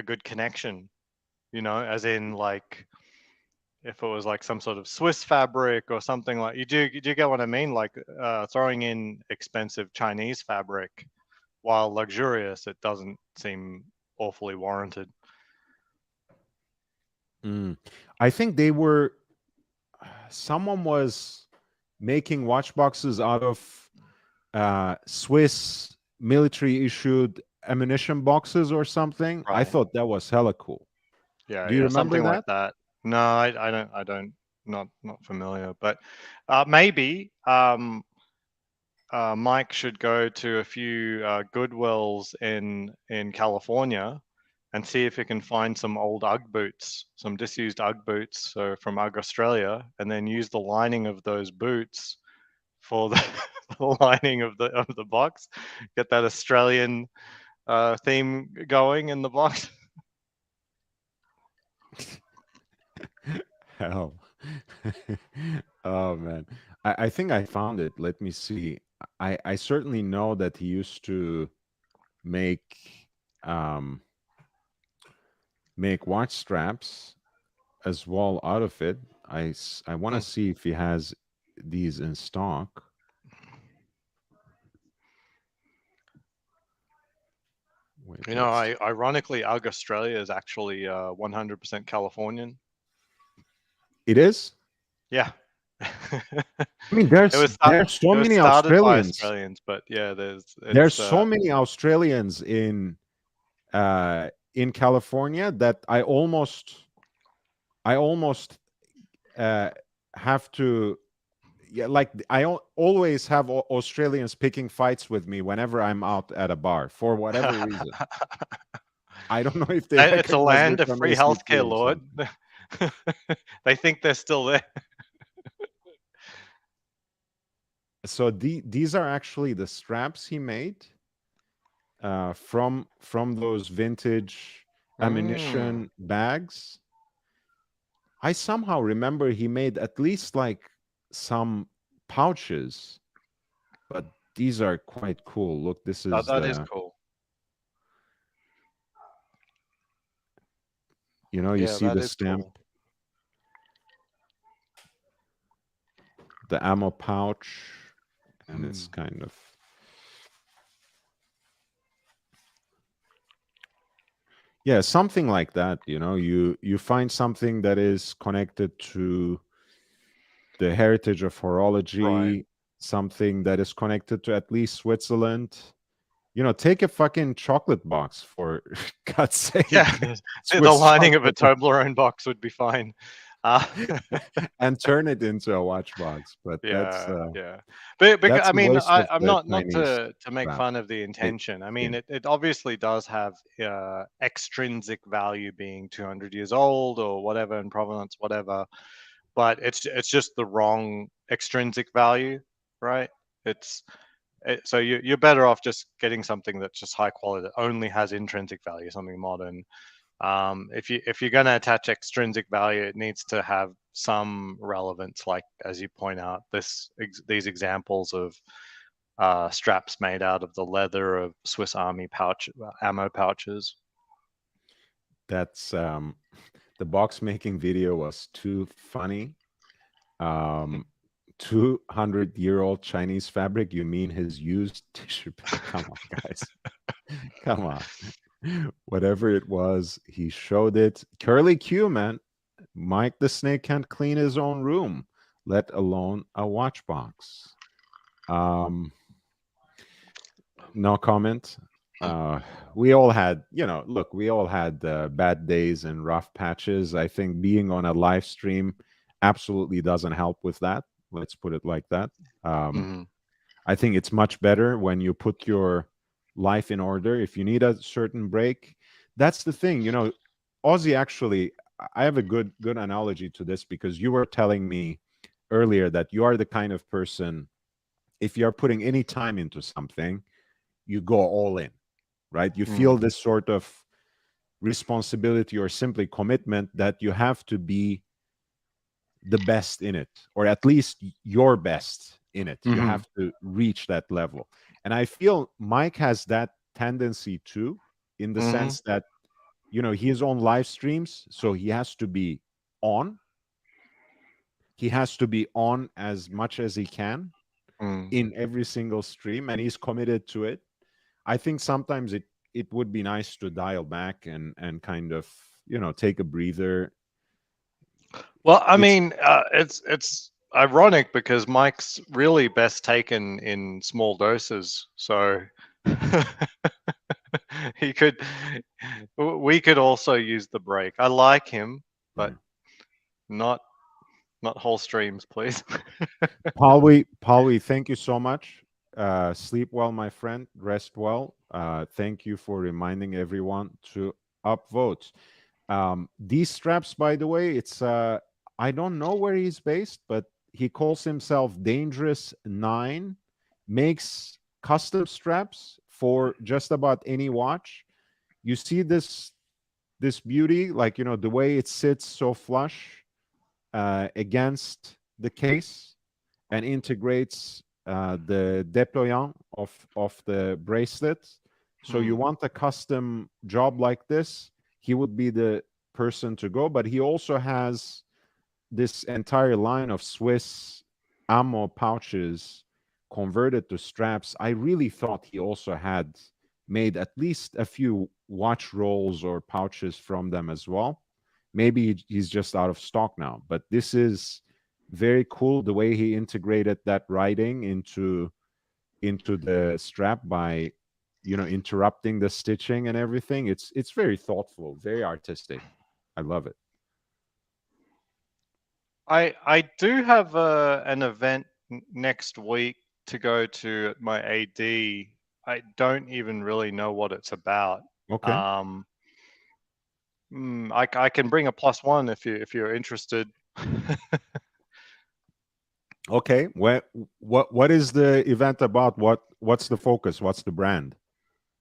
good connection. You know, as in like if it was like some sort of Swiss fabric or something like you do get what I mean? Like throwing in expensive Chinese fabric while luxurious, it doesn't seem awfully warranted. Mm. I think they were. Someone was making watch boxes out of Swiss military issued ammunition boxes or something. I Right. thought that was hella cool. Yeah, Do you yeah, remember something like that? that. No, I don't, not familiar, but maybe Mike should go to a few Goodwills in California and see if he can find some old UGG boots, some disused UGG boots, so from UGG Australia, and then use the lining of those boots for the, the lining of the box. Get that Australian theme going in the box. Hell. Oh man. I think I found it. Let me see. I certainly know that he used to make um make watch straps as well out of it. I want to Hmm. see if he has these in stock. Wait, You know, let's. ironically, UGG Australia is actually 100% Californian. It is. Yeah. I mean, It was there's so it was many started by Australians. Australians, but yeah, There's so many Australians in California that I almost uh, have to. Yeah, like always have Australians picking fights with me whenever I'm out at a bar for whatever reason. I don't know if they it's a recognize me land of from free AC3 healthcare, or Lord. something. They think they're still there. So these are actually the straps he made from those vintage Mm, ammunition bags. I somehow remember he made at least like some pouches, but these are quite cool. Look, this is that is the, cool. you Yeah, see that the is stamp, cool. the ammo pouch, and it's Mm. kind of, yeah, something like that. You find something that is connected to the heritage of Right. horology, something that is connected to at least Switzerland. Take a fucking chocolate box for God's Yeah, sake. the Swiss lining of a chocolate box, Toblerone box would be fine. Uh, and turn it into a watch box. But that's Yeah, yeah. But because that's I a mean, waste of I'm the not Chinese to make crap. fun of the It, intention. I yeah. mean, it obviously does have extrinsic value being 200 years old or whatever in provenance, whatever. But it's just the wrong extrinsic value, right? It's so you're better off just getting something that's just high quality that only has intrinsic value, something modern. If you're going to attach extrinsic value, it needs to have some relevance, like as you point out, these examples of straps made out of the leather of Swiss Army ammo pouches. That's the box making video was too funny. 200-year-old Chinese fabric. You mean his used tissue paper? Come on, guys. Come on. Whatever it was, he showed it. Curly Q, man. Mike the Snake can't clean his own room, let alone a watch box. No comment. We all had, look, we all had bad days and rough patches. I think being on a live stream absolutely doesn't help with that. Let's put it like that. I think it's much better when you put your life in order. If you need a certain break, that's the thing. Ozzy, actually, I have a good analogy to this, because you were telling me earlier that you are the kind of person, if you're putting any time into something, you go all in, right? You feel this sort of responsibility or simply commitment that you have to be the best in it, or at least your best in it. You have to reach that level. And I feel Mike has that tendency too, in the sense that, he is on live streams, so he has to be on. He has to be on as much as he can in every single stream, and he's committed to it. I think sometimes it would be nice to dial back and kind of, take a breather. Well, I mean, it's ironic because Mike's really best taken in small doses, so we could also use the break. I like him, but not whole streams, please. Paul, thank you so much. Sleep well, my friend. Rest well. Thank you for reminding everyone to upvote. These straps, by the way, it's I don't know where he's based, but he calls himself Dangerous 9, makes custom straps for just about any watch. You see this beauty, like, the way it sits so flush against the case, and integrates the déployant of the bracelet. So you want a custom job like this, he would be the person to go. But he also has this entire line of Swiss ammo pouches converted to straps. I really thought he also had made at least a few watch rolls or pouches from them as well. Maybe he's just out of stock now, but this is very cool, the way he integrated that writing into the strap by, interrupting the stitching and everything. It's very thoughtful, very artistic. I love it. I do have an event next week to go to at my AD. I don't even really know what it's about. Okay. I can bring a +1 if you're interested. Okay. What is the event about? What's the focus? What's the brand?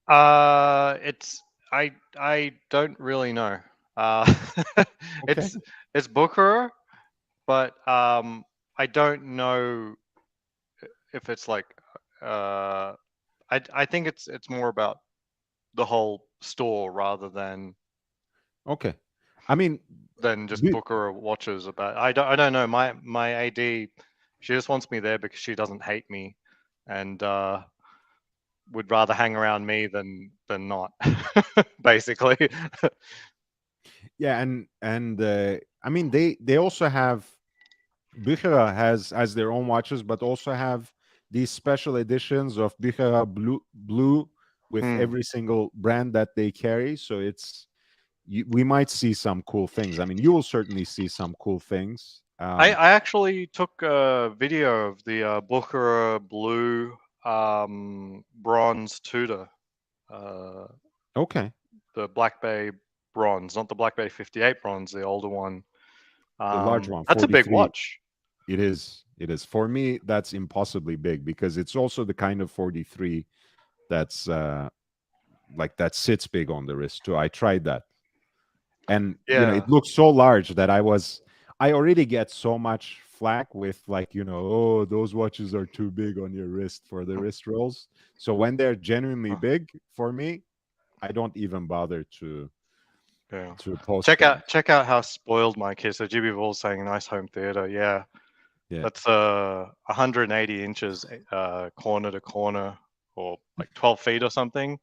It's I don't really know. Okay. It's Booker, but I don't know if it's like I think it's more about the whole store rather than Okay. I mean, than just Booker watches. About I don't know. My AD, she just wants me there because she doesn't hate me, and would rather hang around me than not, basically. yeah, and I mean, they also have, Bücherer has their own watches, but also have these special editions of Bücherer blue with every single brand that they carry. So we might see some cool things. I mean, you will certainly see some cool things. I actually took a video of the Booker blue bronze Tudor. Okay. The Black Bay bronze, not the Black Bay 58 bronze, the older one. The large one. That's 43. a big watch. It is. For me, that's impossibly big, because it's also the kind of 43 that's like that sits big on the wrist too. I tried that, and it looks so large that I was I already get so much flack with, like, oh, those watches are too big on your wrist for the wrist rolls. So when they're genuinely big for me, I don't even bother Yeah. to post them. Check out how spoiled my kids. So GB Wall's saying nice home theater. Yeah. Yeah. That's 180 inches corner to corner, or like 12 feet or something.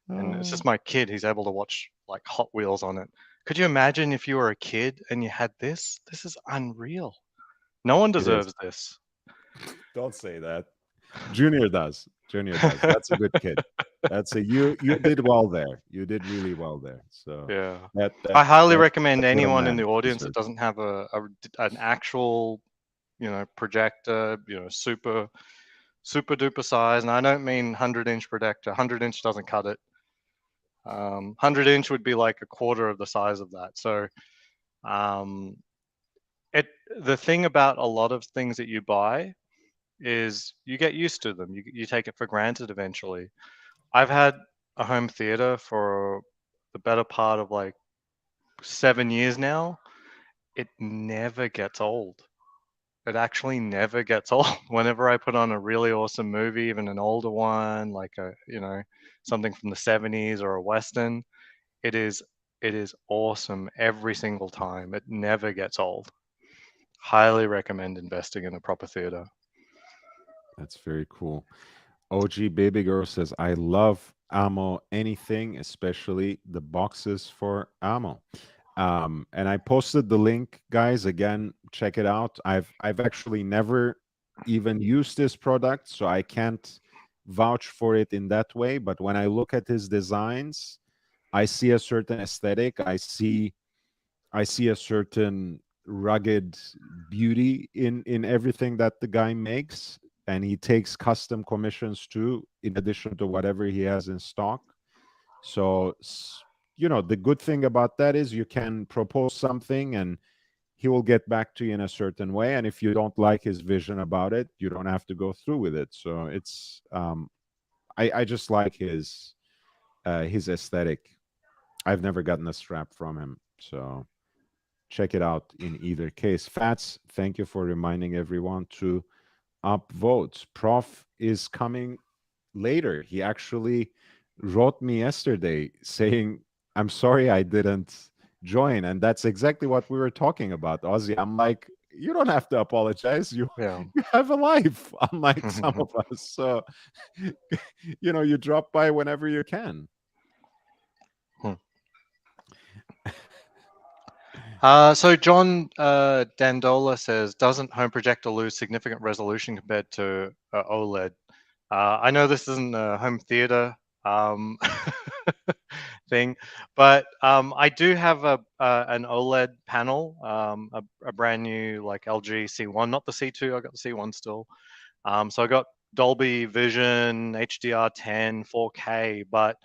And it's Oh, just my kid. He's able to watch like Hot Wheels on it. Could you imagine if you were a kid and you had this? This is unreal. No one it is. deserves this. Don't say that. Junior does. Junior does. That's a good kid. That's a you did well there. You did really well there. So Yeah. that I that highly that recommend that little anyone in the man audience that deserves. doesn't have an actual, projector, super duper size. And I don't mean 100-inch projector. 100-inch doesn't cut it. 100-inch would be like a quarter of the size of that. So um, the thing about a lot of things that you buy is you get used to them. You take it for granted eventually. I've had a home theater for the better part of like 7 years now. It never gets old. It actually never gets old. Whenever I put on a really awesome movie, even an older one, like something from the 70s or a Western, it is it is awesome every single time. It never gets old. Highly recommend investing in a proper theater. That's very cool. OG Baby Girl says, I love ammo anything, especially the boxes for ammo. And I posted the link, guys. Again, check it out. I've actually never even used this product, so I can't vouch for it in that way. But when I look at his designs, I see a certain aesthetic. I see a certain rugged beauty in everything that the guy makes, and he takes custom commissions too, in addition to whatever he has in stock. So the good thing about that is you can propose something and he will get back to you in a certain way, and if you don't like his vision about it, you don't have to go through with it. So it's I just like his aesthetic. I've never gotten a strap from him, so check it out in either case. Fats, thank you for reminding everyone to upvote. Prof is coming later. He actually wrote me yesterday saying, I'm sorry I didn't join. And that's exactly what we were talking about, Ozzy. I'm like, you don't have to apologize. You Yeah. you have a life, unlike some of us. So you drop by whenever you can. So John Dandola says, doesn't home projector lose significant resolution compared to OLED? I know this isn't a home theater um, thing, but I do have an OLED panel, a brand new like LG C1, not the C2. I got the C1 still. So I got Dolby Vision, HDR10, 4K, but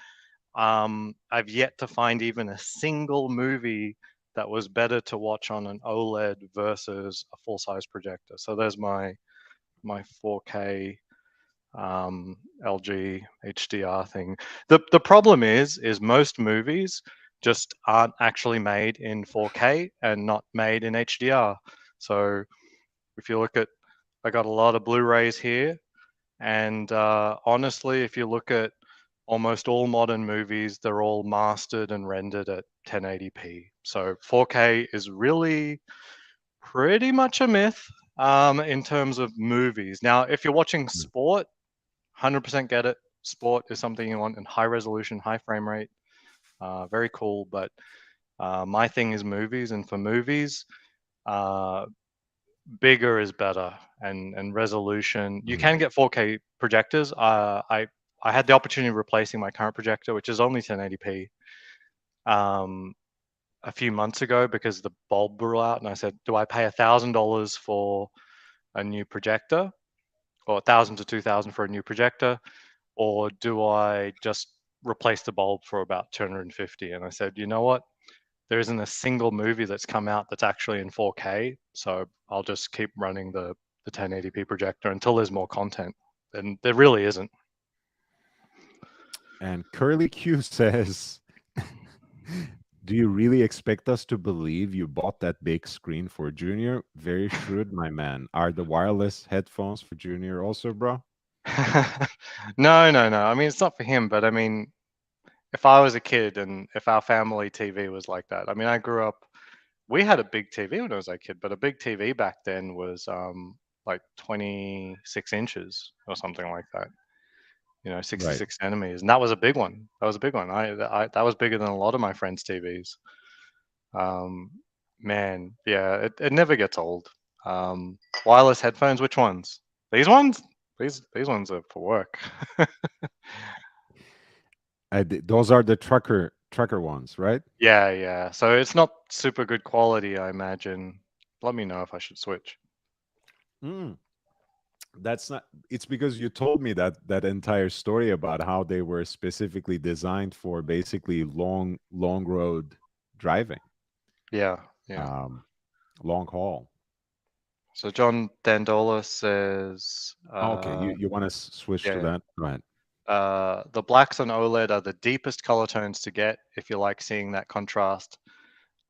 I've yet to find even a single movie that was better to watch on an OLED versus a full-size projector. So there's my 4K LG HDR thing. The problem is most movies just aren't actually made in 4K and not made in HDR. So if you look at, I got a lot of Blu-rays here, and honestly, if you look at almost all modern movies, they're all mastered and rendered at 1080p. So 4K is really pretty much a myth in terms of movies. Now, if you're watching Mm. sport, 100% get it. Sport is something you want in high resolution, high frame rate. Very cool. But my thing is movies, and for movies, uh, bigger is better, and resolution. You Mm. can get 4K projectors. I had the opportunity of replacing my current projector, which is only 1080p, um, a few months ago because the bulb blew out, and I said, "Do I pay $1,000 for a new projector, or 1,000 to 2,000 for a new projector, or do I just replace the bulb for about 250?" And I said, "You know what? There isn't a single movie that's come out that's actually in 4K, so I'll just keep running the 1080p projector until there's more content." And there really isn't. And Curly Q says, Do you really expect us to believe you bought that big screen for Junior? Very shrewd, my man. Are the wireless headphones for Junior also, bro? No, no, no. I mean, it's not for him, but I mean, if I was a kid and if our family TV was like that, I mean, I grew up, we had a big TV when I was a kid, but a big TV back then was like 26 inches or something like that, you know, Right. 66 centimeters. And that was a big one. That was a big one. That was bigger than a lot of my friends' TVs. Um, man, yeah, it never gets old. Wireless headphones, which ones? These ones? These ones are for work. Those are the trucker ones, right? Yeah, yeah. So it's not super good quality, I imagine. Let me know if I should switch. Mm, that's not. It's because you told me that entire story about how they were specifically designed for basically long road driving, Yeah, yeah. um, long haul. So John Dandola says, Okay, you want to switch to yeah, that? Go ahead. the blacks on OLED are the deepest color tones to get if you like seeing that contrast.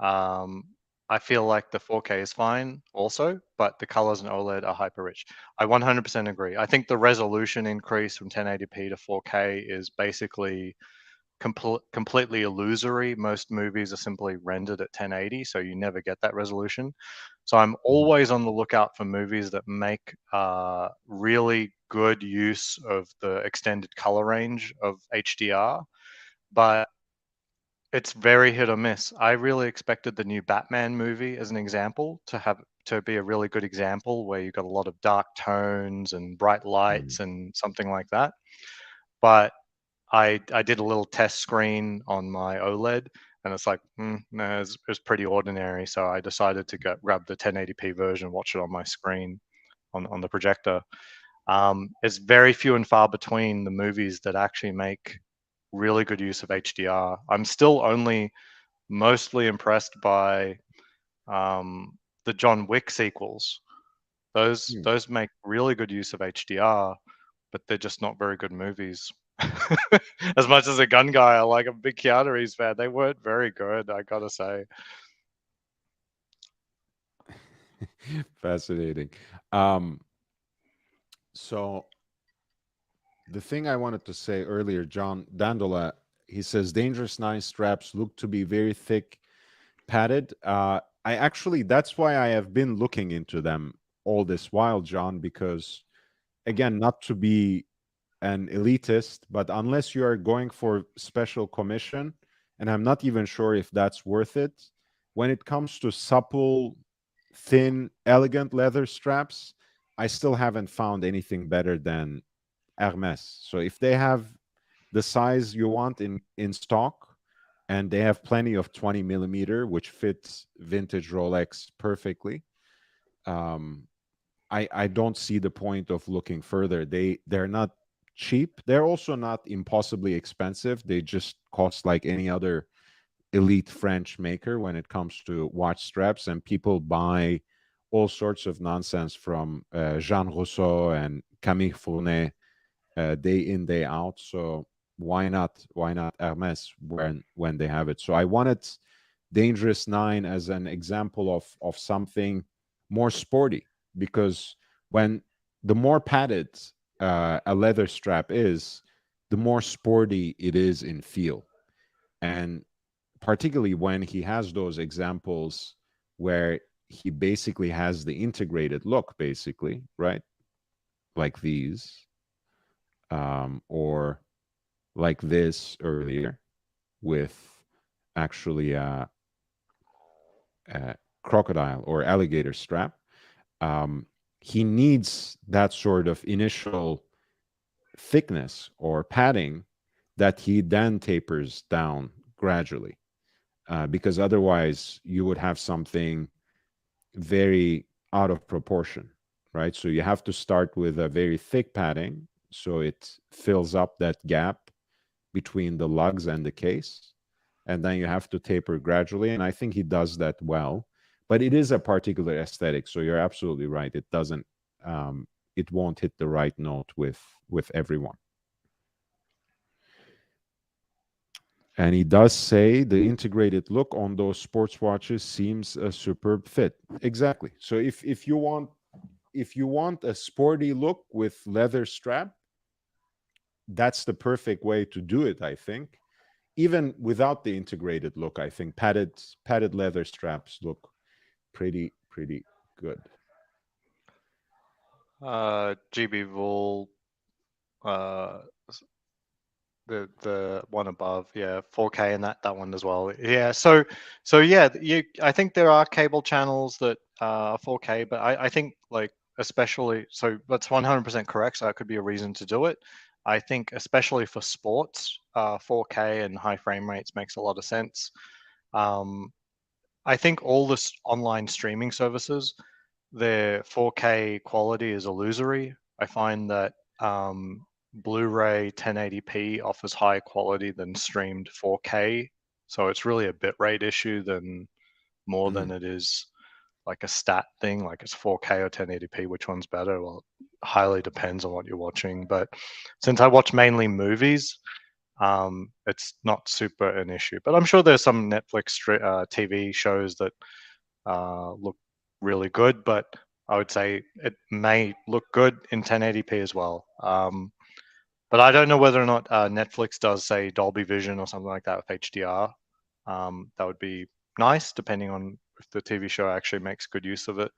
Um, I feel like the 4K is fine also, but the colors in OLED are hyper rich. I 100% agree. I think the resolution increase from 1080p to 4K is basically completely illusory. Most movies are simply rendered at 1080, so you never get that resolution. So I'm Mhm. always on the lookout for movies that make really good use of the extended color range of HDR, but it's very hit or miss. I really expected the new Batman movie, as an example, to be a really good example where you've got a lot of dark tones and bright Mm. lights and something like that. But I did a little test screen on my OLED, and it's like, no, it's pretty ordinary. So I decided to grab the 1080p version, watch it on my screen on the projector. It's very few and far between the movies that actually make really good use of HDR. I'm still only mostly impressed by the John Wick sequels. Mm. Those make really good use of HDR, but they're just not very good movies. As much as a gun guy, I like a big Keanu Reeves fan. They weren't very good, I gotta say. Fascinating. So the thing I wanted to say earlier, John Dandola, he says Dangerous Nine straps look to be very thick, padded. I actually, that's why I have been looking into them all this while, John, because again, not to be an elitist, but unless you are going for special commission, and I'm not even sure if that's worth it, when it comes to supple, thin, elegant leather straps, I still haven't found anything better than Hermes. So if they have the size you want in stock, and they have plenty of 20 millimeter, which fits vintage Rolex perfectly, um, I don't see the point of looking further. They're not cheap. They're also not impossibly expensive. They just cost like any other elite French maker when it comes to watch straps, and people buy all sorts of nonsense from Jean Rousseau and Camille Fournet day in day out. So why not Hermes when they have it? So I wanted Dangerous Nine as an example of something more sporty, because when the more padded a leather strap is, the more sporty it is in feel. And particularly when he has those examples where he basically has the integrated look, basically, right? Like these, or like this earlier with actually a crocodile or alligator strap. Um, he needs that sort of initial thickness or padding that he then tapers down gradually, because otherwise you would have something very out of proportion, right? So you have to start with a very thick padding so it fills up that gap between the lugs and the case, and then you have to taper gradually, and I think he does that well. But it is a particular aesthetic, so you're absolutely right. It doesn't it won't hit the right note with everyone. And he does say the integrated look on those sports watches seems a superb fit. Exactly. So if you want a sporty look with leather strap, that's the perfect way to do it, I think. Even without the integrated look, I think padded leather straps look pretty good. GB Wool, uh, the one above, yeah, 4K, and that one as well. Yeah, so yeah, I think there are cable channels that are 4K, but I think like especially, so that's 100% correct. So that could be a reason to do it. I think especially for sports, 4K and high frame rates makes a lot of sense. Um, I think all this online streaming services, their 4K quality is illusory. I find that Blu-ray 1080p offers higher quality than streamed 4K, so it's really a bitrate issue than more than Mm, it is like a stat thing, like it's 4K or 1080p, which one's better? Well, it highly depends on what you're watching. But since I watch mainly movies, it's not super an issue. But I'm sure there's some Netflix TV shows that look really good, but I would say it may look good in 1080p as well. But I don't know whether or not Netflix does say Dolby Vision or something like that with HDR. That would be nice, depending on if the TV show actually makes good use of it.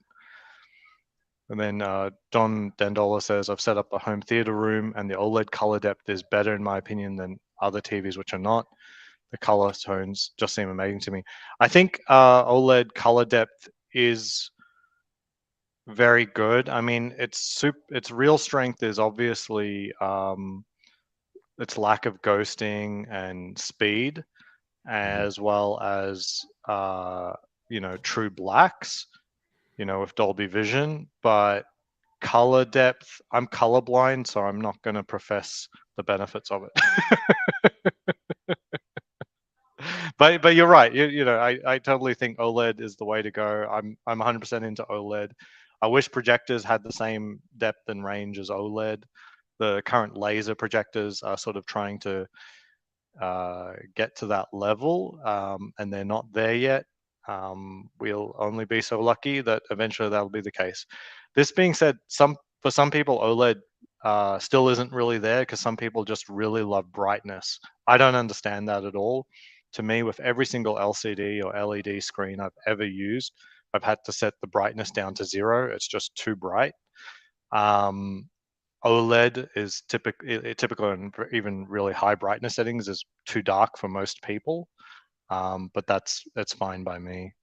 And then Don Dandola says, I've set up a home theater room and the OLED color depth is better, in my opinion, than other TVs, which are not. The color tones just seem amazing to me. I think OLED color depth is very good. I mean, its real strength is obviously its lack of ghosting and speed, mhm. as well as true blacks, with Dolby Vision. But color depth, I'm colorblind, so I'm not going to profess the benefits of it. But you're right. I totally think OLED is the way to go. I'm 100% into OLED. I wish projectors had the same depth and range as OLED. The current laser projectors are sort of trying to get to that level, and they're not there yet. We'll only be so lucky that eventually that'll be the case. This being said, for some people, OLED still isn't really there because some people just really love brightness. I don't understand that at all. To me, with every single LCD or LED screen I've ever used, I've had to set the brightness down to 0. It's just too bright. Um, OLED is typical and even really high brightness settings is too dark for most people, but that's fine by me.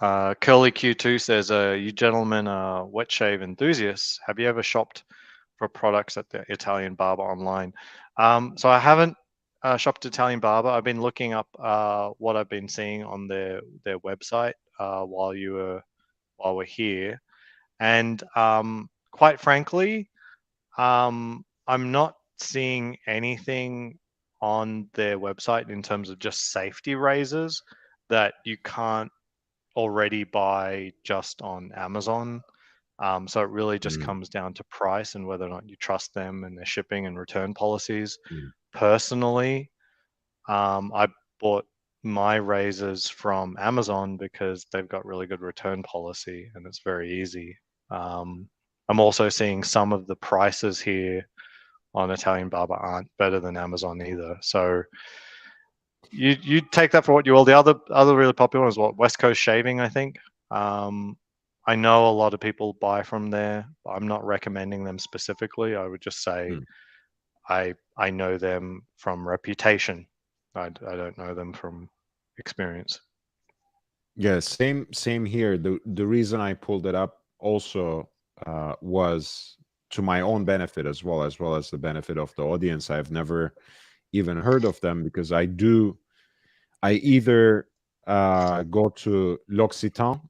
Curly Q2 says, "You gentlemen are wet shave enthusiasts. Have you ever shopped for products at the Italian barber online?" So I haven't shopped Italian barber. I've been looking up what I've been seeing on their website while we're here, and quite frankly, I'm not seeing anything on their website in terms of just safety razors that you can't already buy just on Amazon. So it really just Mm, comes down to price and whether or not you trust them and their shipping and return policies. mm. Personally, I bought my razors from Amazon because they've got really good return policy and it's very easy. Um, I'm also seeing some of the prices here on Italian Barber aren't better than Amazon either. So you take that for what you will. The other really popular one is what West Coast Shaving, I think. Um, I know a lot of people buy from there. I'm not recommending them specifically. I would just say Mm. I know them from reputation. I don't know them from experience. Yeah, same here. The reason I pulled it up also was to my own benefit as well as the benefit of the audience. I've never even heard of them because I either go to L'Occitan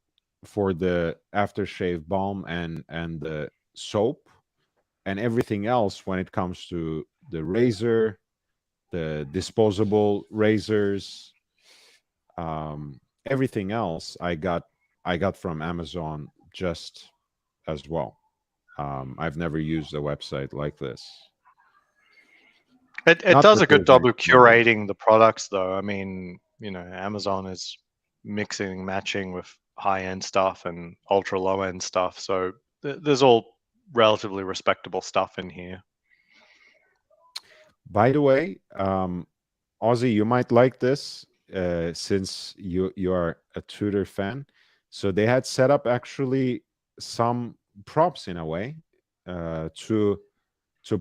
for the aftershave balm and the soap, and everything else when it comes to the razor, the disposable razors, everything else I got from Amazon just as well. I've never used a website like this. It Not does that a good those are job of expensive. curating the products, though. I mean, Amazon is mixing, matching with high end stuff and ultra low end stuff. So there's all relatively respectable stuff in here. By the way, Ozzy, you might like this since you are a Tudor fan. So they had set up actually some props in a way to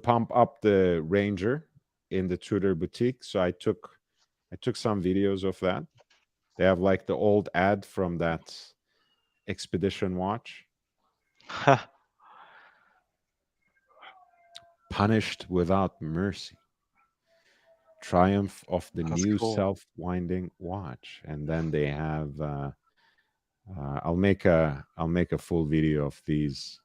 pump up the Ranger in the Tudor boutique. So I took some videos of that. They have like the old ad from that expedition watch. Punished without mercy. Triumph of the That's new cool. self-winding watch. And then they have I'll make a full video of these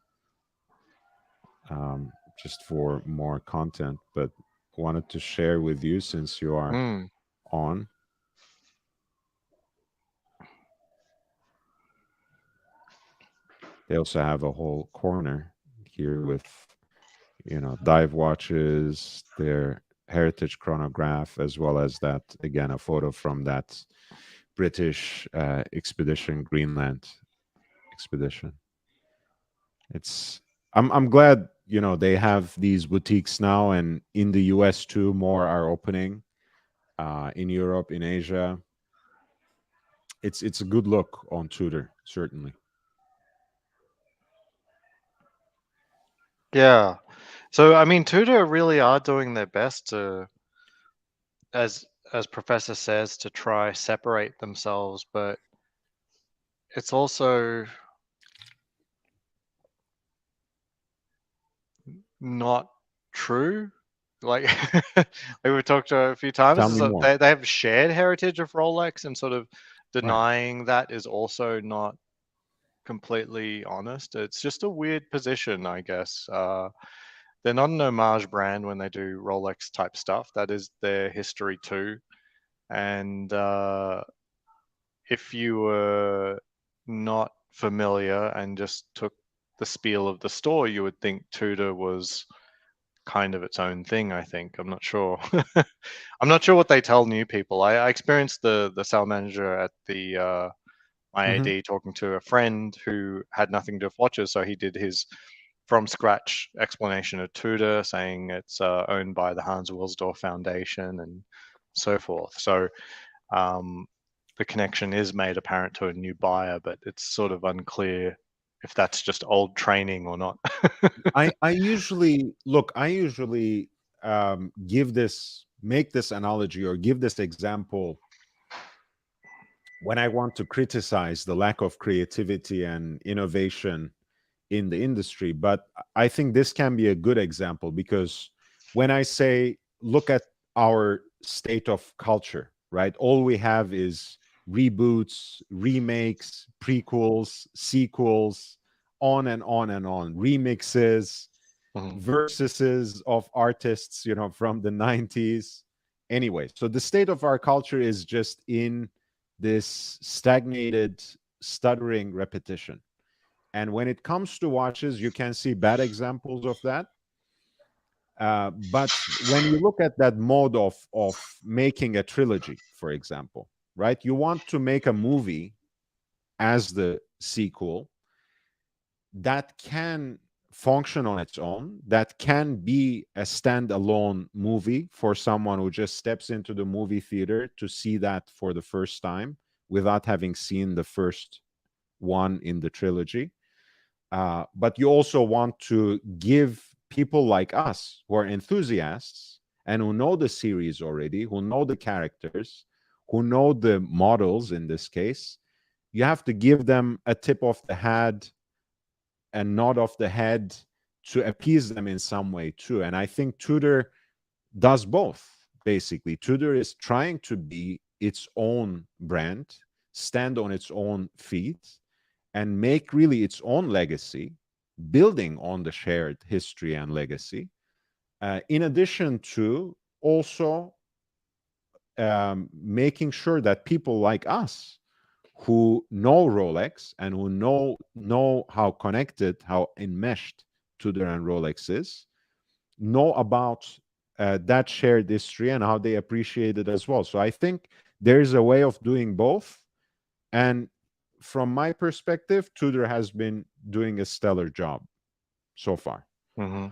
just for more content, but wanted to share with you since you are Mm. on. They also have a whole corner here with dive watches, their heritage chronograph, as well as that again a photo from that British expedition, Greenland expedition. It's I'm glad they have these boutiques now, and in the US too, more are opening. In Europe, in Asia, it's a good look on Tudor, certainly. Yeah. So I mean, Tudor really are doing their best to, as Professor says, to try separate themselves, but it's also not true. Like like we've talked a few times, Tell is me that more. they have shared heritage of Rolex, and sort of Right. denying that is also not completely honest. It's just a weird position, I guess. They're not an homage brand when they do Rolex type stuff. That is their history too. And if you were not familiar and just took the spiel of the store, you would think Tudor was kind of its own thing. I think. I'm not sure. I'm not sure what they tell new people. I experienced the sales manager at the my Hmm. AD talking to a friend who had nothing to do with watches, so he did his from scratch explanation of Tudor, saying it's owned by the Hans Wilsdorf Foundation and so forth. So um, the connection is made apparent to a new buyer, but it's sort of unclear if that's just old training or not. I usually make this analogy or give this example when I want to criticize the lack of creativity and innovation in the industry. But I think this can be a good example because when I say, look at our state of culture, right? All we have is reboots, remakes, prequels, sequels, on and on and on, remixes, Mhm. versuses of artists, from the 90s. Anyway, so the state of our culture is just in this stagnated, stuttering repetition. And when it comes to watches, you can see bad examples of that. But when you look at that mode of making a trilogy, for example, right? You want to make a movie as the sequel that can function on its own, that can be a standalone movie for someone who just steps into the movie theater to see that for the first time without having seen the first one in the trilogy. But you also want to give people like us who are enthusiasts and who know the series already, who know the characters, who know the models in this case, you have to give them a tip of the hat, a nod of the head to appease them in some way too. And I think Tudor does both. Basically, Tudor is trying to be its own brand, stand on its on feet, and make really its own legacy, building on the shared history and legacy, in addition to also making sure that people like us who know Rolex and who know how connected, how enmeshed Tudor and Rolex is, know about that shared history and how they appreciate it as well. So I think there is a way of doing both. And from my perspective, Tudor has been doing a stellar job so far. Mm-hmm.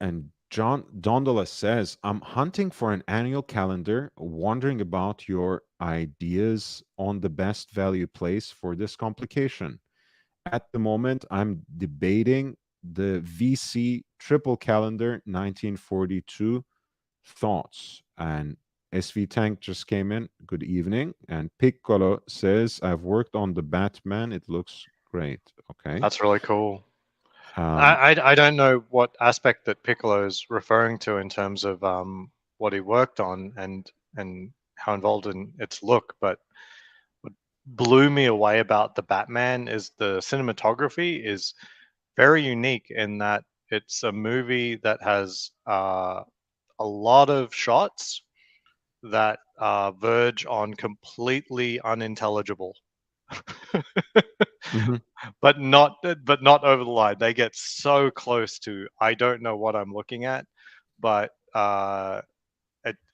And John Dondola says, I'm hunting for an annual calendar, wondering about your ideas on the best value place for this complication. At the moment, I'm debating the VC triple calendar 1942 thoughts. And SV Tank just came in. Good evening. And Piccolo says, I've worked on the Batman. It looks great. Okay. That's really cool. Um, I don't know what aspect that Piccolo's referring to in terms of what he worked on and how involved in its look, but what blew me away about the Batman is the cinematography is very unique in that it's a movie that has a lot of shots that verge on completely unintelligible. mhm. but not over the line. They get so close to I don't know what I'm looking at, but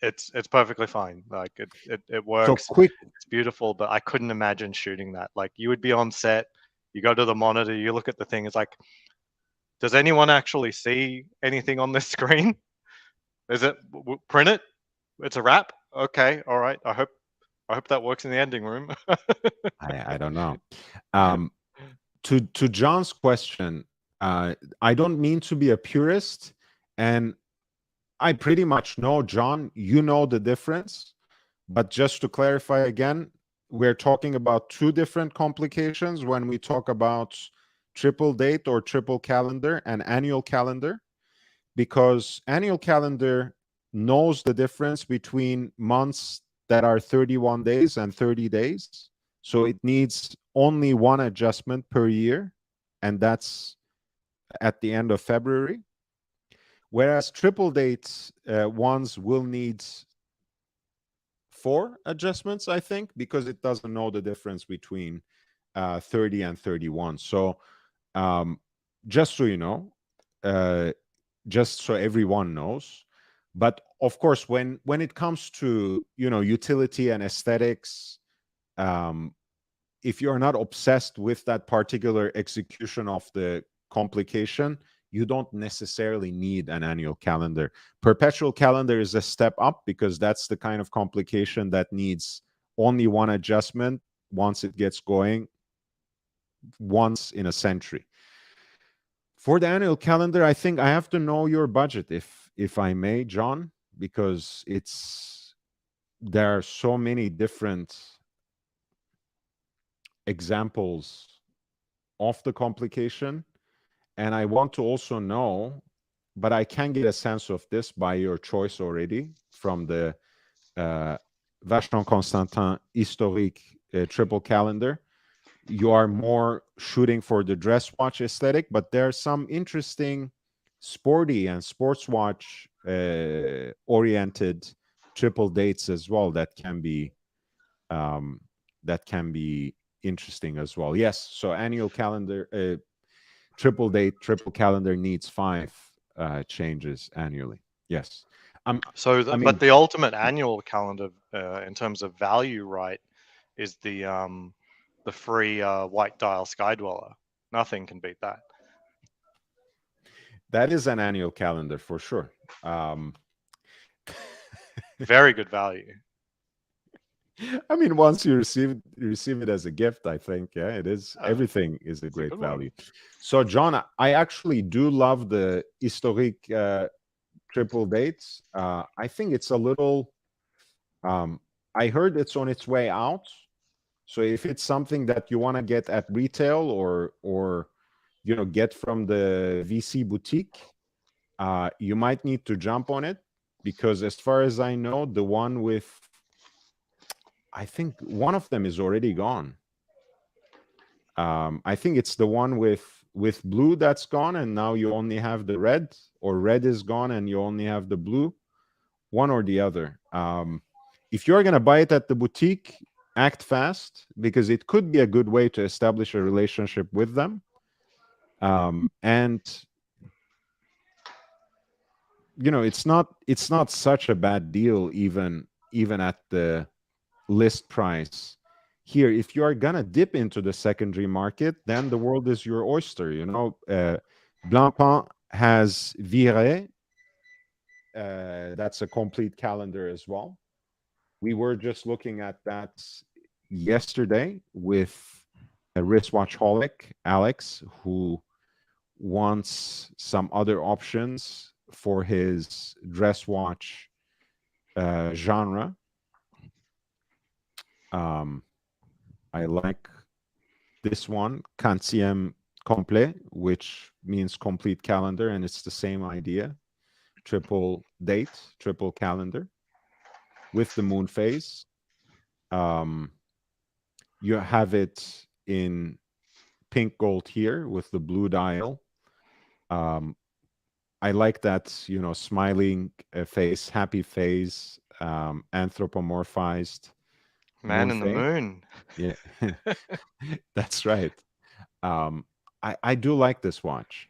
it's perfectly fine. Like it So works. quick. It's beautiful, but I couldn't imagine shooting that. Like you would be on set, you go to the monitor, you look at the thing. It's like, does anyone actually see anything on this screen? Is it print it? It's a wrap. Okay, all right. I hope that works in the ending room. I don't know. Um, to John's question, I don't mean to be a purist, and I pretty much know, John, you know the difference. But just to clarify again, we're talking about two different complications when we talk about triple date or triple calendar and annual calendar, because annual calendar knows the difference between months that are 31 days and 30 days. So it needs only one adjustment per year, and that's at the end of February. Whereas triple dates ones will need four adjustments, I think, because it doesn't know the difference between 30 and 31. So just so you know, just so everyone knows. But of course, when it comes to utility and aesthetics, if you're not obsessed with that particular execution of the complication, you don't necessarily need an annual calendar. Perpetual calendar is a step up because that's the kind of complication that needs only one adjustment once it gets going, once in a century. For the annual calendar, I think I have to know your budget, if I may, John, because there are so many different examples of the complication. And I want to also know, but I can get a sense of this by your choice already from the Vacheron Constantin historique triple calendar. You are more shooting for the dress watch aesthetic, but there are some interesting sporty and sports watch oriented triple dates as well that can be interesting as well. Yes, so annual calendar, triple date, triple calendar needs 5 changes annually. Yes. But the ultimate annual calendar, in terms of value, right, is the free white dial Sky Dweller. Nothing can beat that. That is an annual calendar for sure. Very good value. I mean, once you receive it as a gift, I think, yeah, it is. Everything is a great value. So, John, I actually do love the historique triple dates. I think it's a little. I heard it's on its way out. So, if it's something that you want to get at retail or get from the VC boutique, you might need to jump on it, because as far as I know, the one with, I think one of them is already gone. I think it's the one with blue that's gone, and now you only have the red, or red is gone and you only have the blue. One or the other. If you're going to buy it at the boutique, act fast, because it could be a good way to establish a relationship with them. And it's not such a bad deal, even at the list price. Here, if you are gonna dip into the secondary market, then the world is your oyster. Blancpain has Viré. That's a complete calendar as well. We were just looking at that yesterday with a wristwatchholic, Alex, who wants some other options for his dress watch genre. Um, I like this one, Quantième Complet, which means complete calendar, and it's the same idea. Triple date, triple calendar with the moon phase. Um, you have it in pink gold here with the blue dial. Um, I like that, smiling face, happy face, anthropomorphized Man moon in the phase. moon. Yeah, that's right. Um, I do like this watch.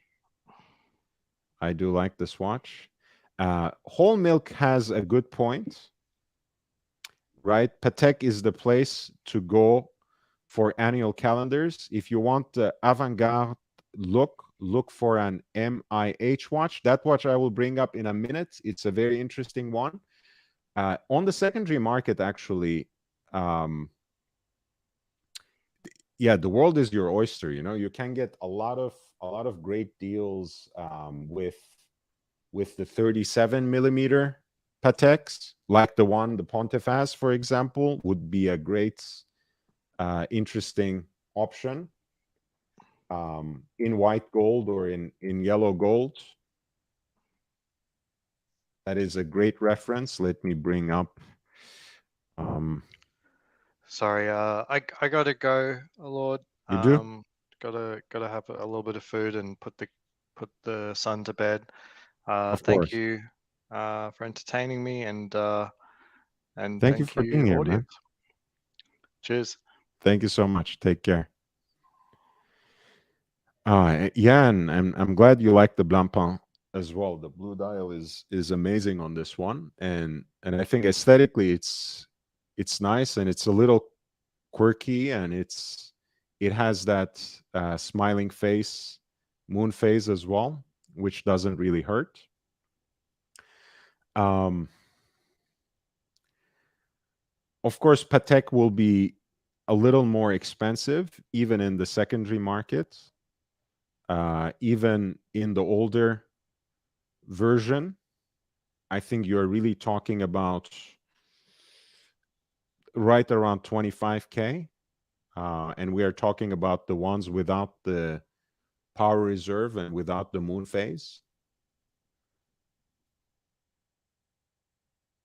I do like this watch. Whole Milk has a good point, right? Patek is the place to go for annual calendars. If you want the avant-garde look for an MIH watch. That watch I will bring up in a minute. It's a very interesting one. On the secondary market, actually, yeah, the world is your oyster. You can get a lot of great deals with the 37 millimeter Pateks, like the Pontifex, for example, would be a great, interesting option, in white gold or in yellow gold. That is a great reference. Let me bring up. Um, Sorry, I gotta go, Lord. you do, Gotta have a little bit of food and put the son to bed. of Thank course. you for entertaining me, and Thank you thank for you, being here, man. audience. Cheers. Thank you so much. Take care. Yeah, and I'm glad you like the Blancpain as well. The blue dial is amazing on this one, and I think aesthetically it's nice, and it's a little quirky, and it has that smiling face, moon phase as well, which doesn't really hurt. Um, of course, Patek will be a little more expensive, even in the secondary market, even in the older version. I think you're really talking about right around 25K. And we are talking about the ones without the power reserve and without the moon phase.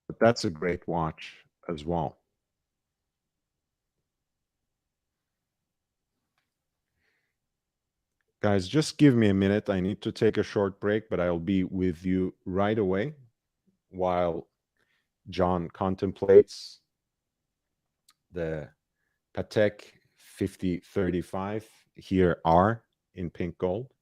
But that's a great watch as well. Guys, just give me a minute. I need to take a short break, but I'll be with you right away while John contemplates the Patek 5035 here R in pink gold.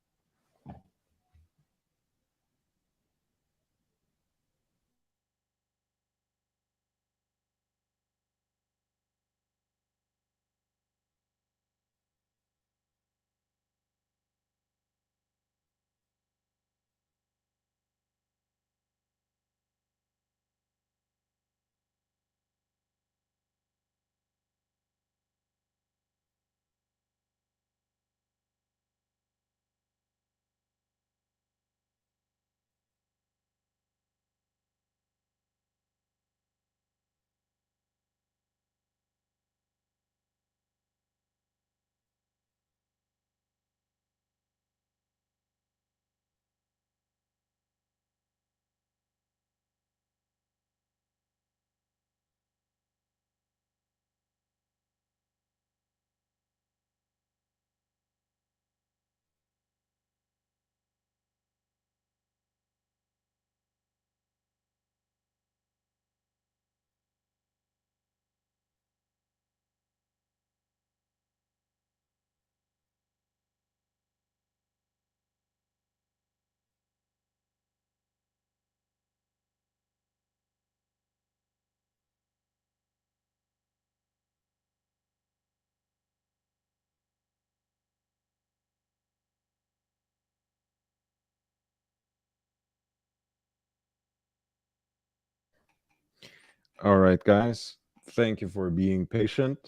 All right, guys. Thank you for being patient.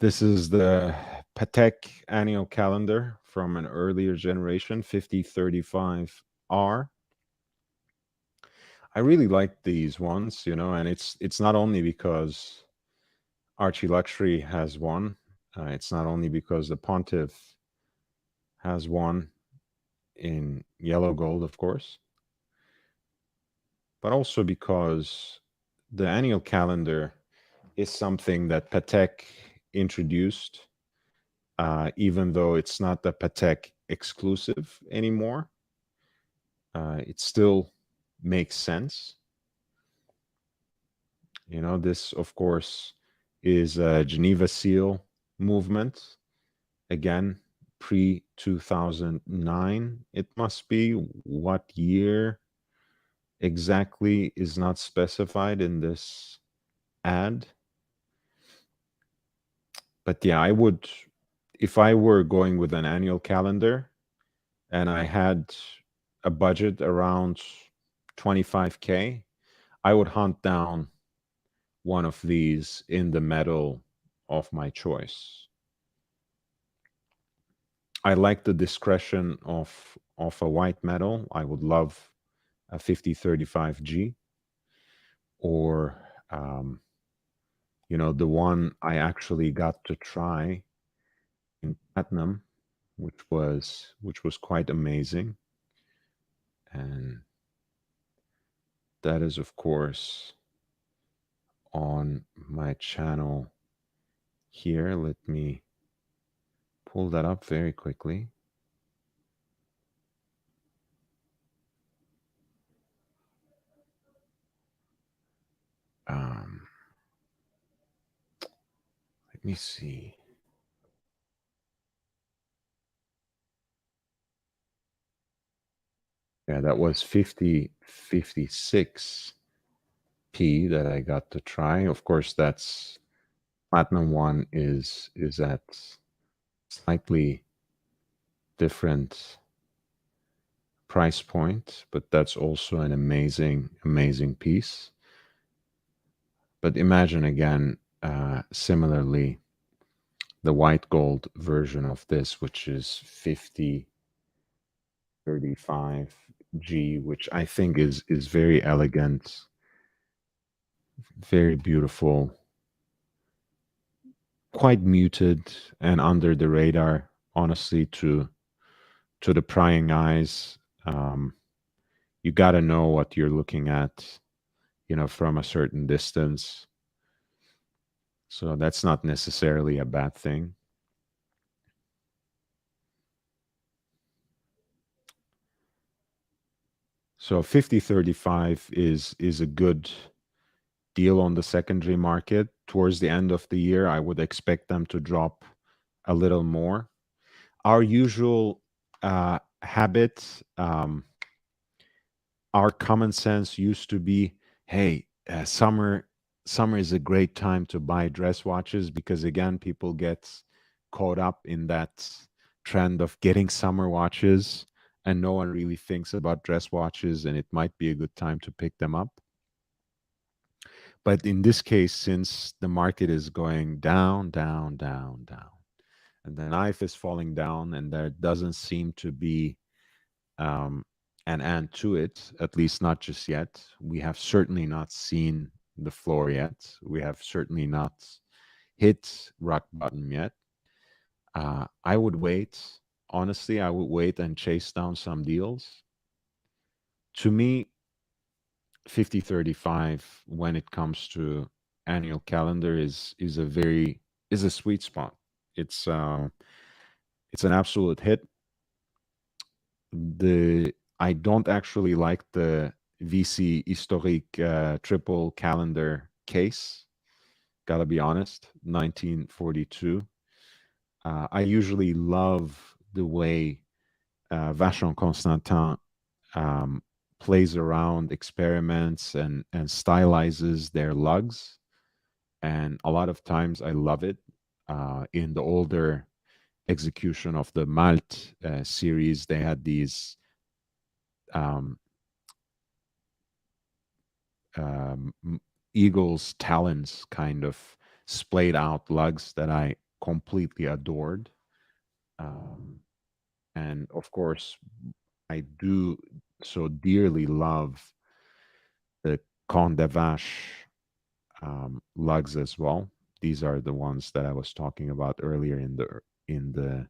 This is the Patek annual calendar from an earlier generation, 5035R. I really like these ones, and it's not only because Archie Luxury has one. It's not only because the Pontiff has one in yellow gold, of course, but also because the annual calendar is something that Patek introduced, even though it's not the Patek exclusive anymore. It still makes sense. This, of course, is a Geneva Seal movement. Again, pre 2009, it must be. What year exactly is not specified in this ad. But yeah, if I were going with an annual calendar and I had a budget around 25K, I would hunt down one of these in the metal of my choice. I like the discretion of a white metal. I would love a 5035G, or the one I actually got to try in platinum, which was quite amazing. And that is, of course, on my channel here. Let me pull that up very quickly. Let me see. Yeah, that was 5056P that I got to try. Of course, that's platinum one is at slightly different price point, but that's also an amazing piece. But imagine again, similarly, the white gold version of this, which is 5035G, which I think is very elegant, very beautiful, quite muted and under the radar, honestly, to the prying eyes. You got to know what you're looking at, from a certain distance. So that's not necessarily a bad thing. So 5035 is a good deal on the secondary market. Towards the end of the year, I would expect them to drop a little more. Our usual habit, our common sense used to be, hey, summer is a great time to buy dress watches, because again, people get caught up in that trend of getting summer watches, and no one really thinks about dress watches, and it might be a good time to pick them up. But in this case, since the market is going down, down, down, down, and the knife is falling down, and there doesn't seem to be an end to it, at least not just yet. We have certainly not seen the floor yet. We have certainly not hit rock bottom yet. I would wait. Honestly, I would wait and chase down some deals. To me, 5035, when it comes to annual calendar, is a sweet spot. It's it's an absolute hit. I don't actually like the VC Historique triple calendar case. Gotta be honest, 1942. I usually love the way Vachon Constantin plays around, experiments, and stylizes their lugs. And a lot of times I love it. In the older execution of the Malt series, they had these um, eagle's talons kind of splayed out lugs that I completely adored. Um, and of course, I do so dearly love the Conte de Vache lugs as well. These are the ones that I was talking about earlier in the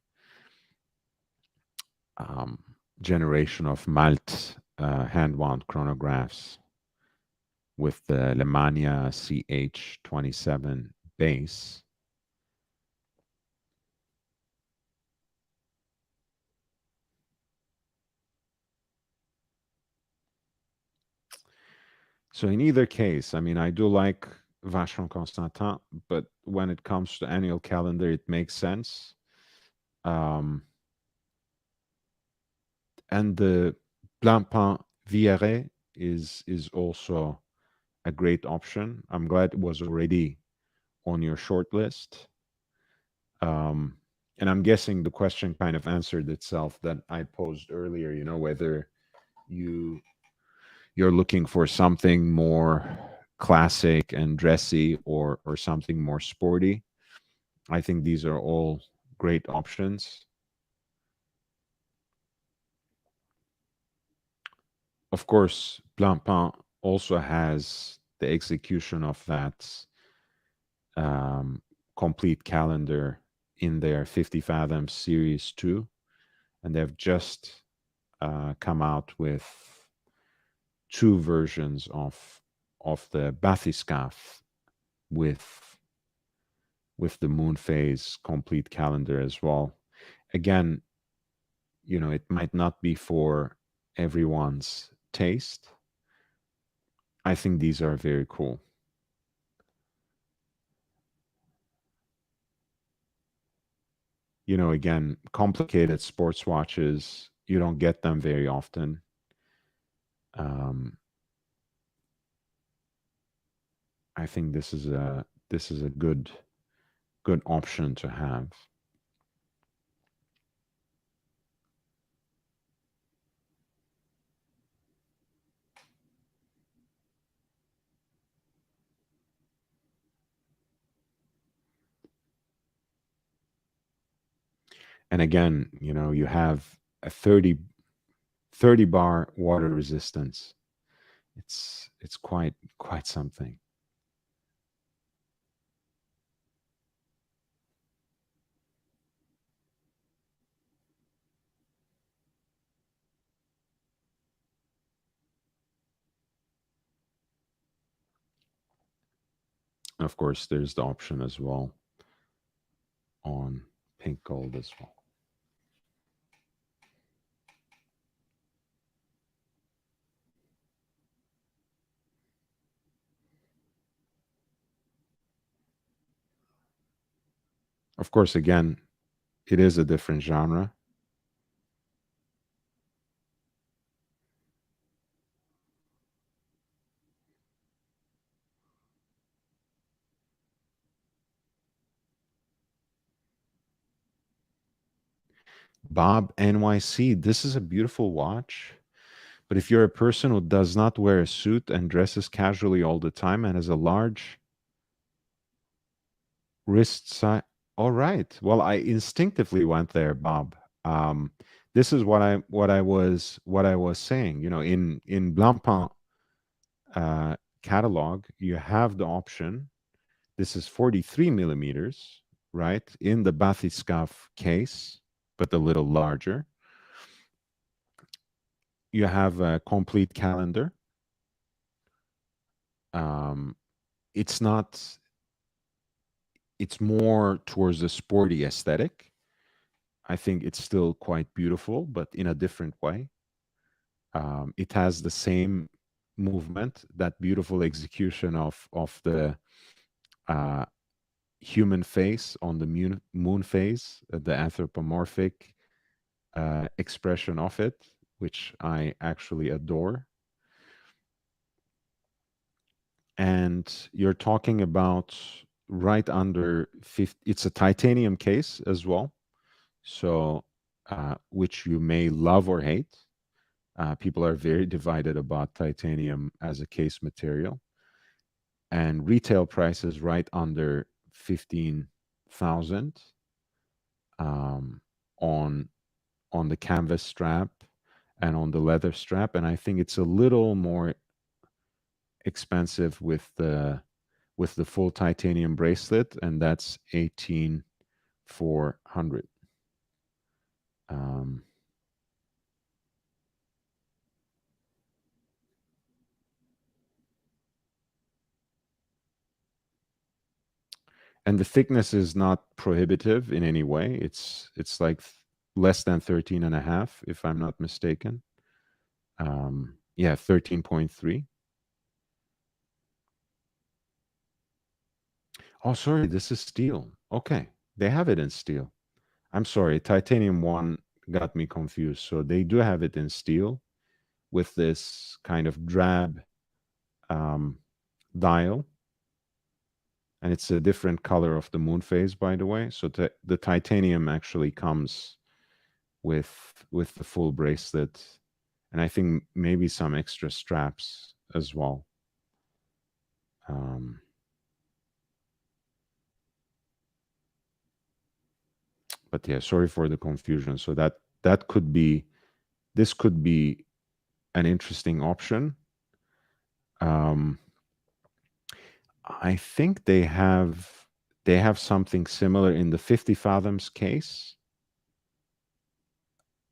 um, generation of Malt hand-wound chronographs with the Lemania CH27 base. So in either case, I mean, I do like Vacheron Constantin, but when it comes to annual calendar, it makes sense. Um, and the Blancpain Villaret is also a great option. I'm glad it was already on your short list. Um, and I'm guessing the question kind of answered itself that I posed earlier, whether you you're looking for something more classic and dressy or something more sporty. I think these are all great options. Of course, Blancpain also has the execution of that um, complete calendar in their 50 Fathom Series 2. And they've just come out with two versions of the Bathyscaphe with the moon phase complete calendar as well. Again, it might not be for everyone's taste. I think these are very cool. Again, complicated sports watches, you don't get them very often. Um, I think this is a good option to have. And again, you have a 30 bar water resistance. It's quite something. Of course, there's the option as well on pink gold as well. Of course, again, it is a different genre. Bob NYC, this is a beautiful watch. But if you're a person who does not wear a suit and dresses casually all the time and has a large wrist size, all right. Well, I instinctively went there, Bob. Um, this is what I was saying. In Blancpain catalog, you have the option. This is 43 millimeters, right, in the Bathyscaphe case, but a little larger. You have a complete calendar. Um, it's not. It's more towards the sporty aesthetic. I think it's still quite beautiful, but in a different way. It has the same movement, that beautiful execution of the uh, human face on the moon phase, the anthropomorphic expression of it, which I actually adore. And you're talking about right under 50, it's a titanium case as well. So, which you may love or hate. People are very divided about titanium as a case material, and retail prices right under 15,000 um, on the canvas strap and on the leather strap, and I think it's a little more expensive with the full titanium bracelet, and that's 18,400. Um, and the thickness is not prohibitive in any way. It's like less than 13 and a half, if I'm not mistaken. Yeah, 13.3. Oh, sorry, this is steel. Okay, they have it in steel. I'm sorry, titanium one got me confused. So they do have it in steel with this kind of drab um, dial, and it's a different color of the moon phase, by the way. So the titanium actually comes with the full bracelet, and I think maybe some extra straps as well. Um, but yeah, sorry for the confusion. So that could be, this could be an interesting option. Um, I think they have something similar in the 50 fathoms case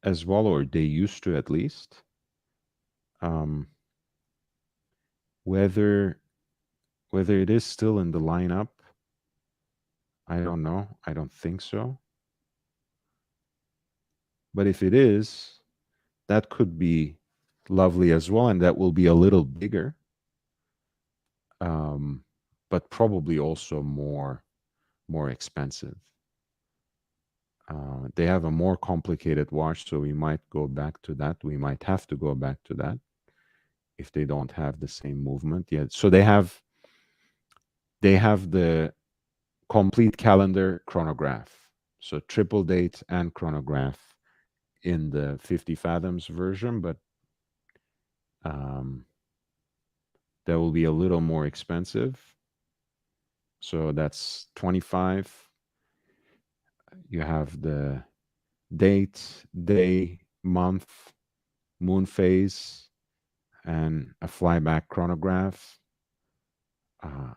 as well, or they used to at least. Um, whether it is still in the lineup, I don't know. I don't think so. But if it is, that could be lovely as well, and that will be a little bigger, um, but probably also more expensive. They have a more complicated watch, so we might go back to that. We might have to go back to that if they don't have the same movement yet. So they have the complete calendar chronograph, so triple date and chronograph in the 50 fathoms version, but um, that will be a little more expensive. So that's 25. You have the date, day, month, moon phase, and a flyback chronograph. Uh,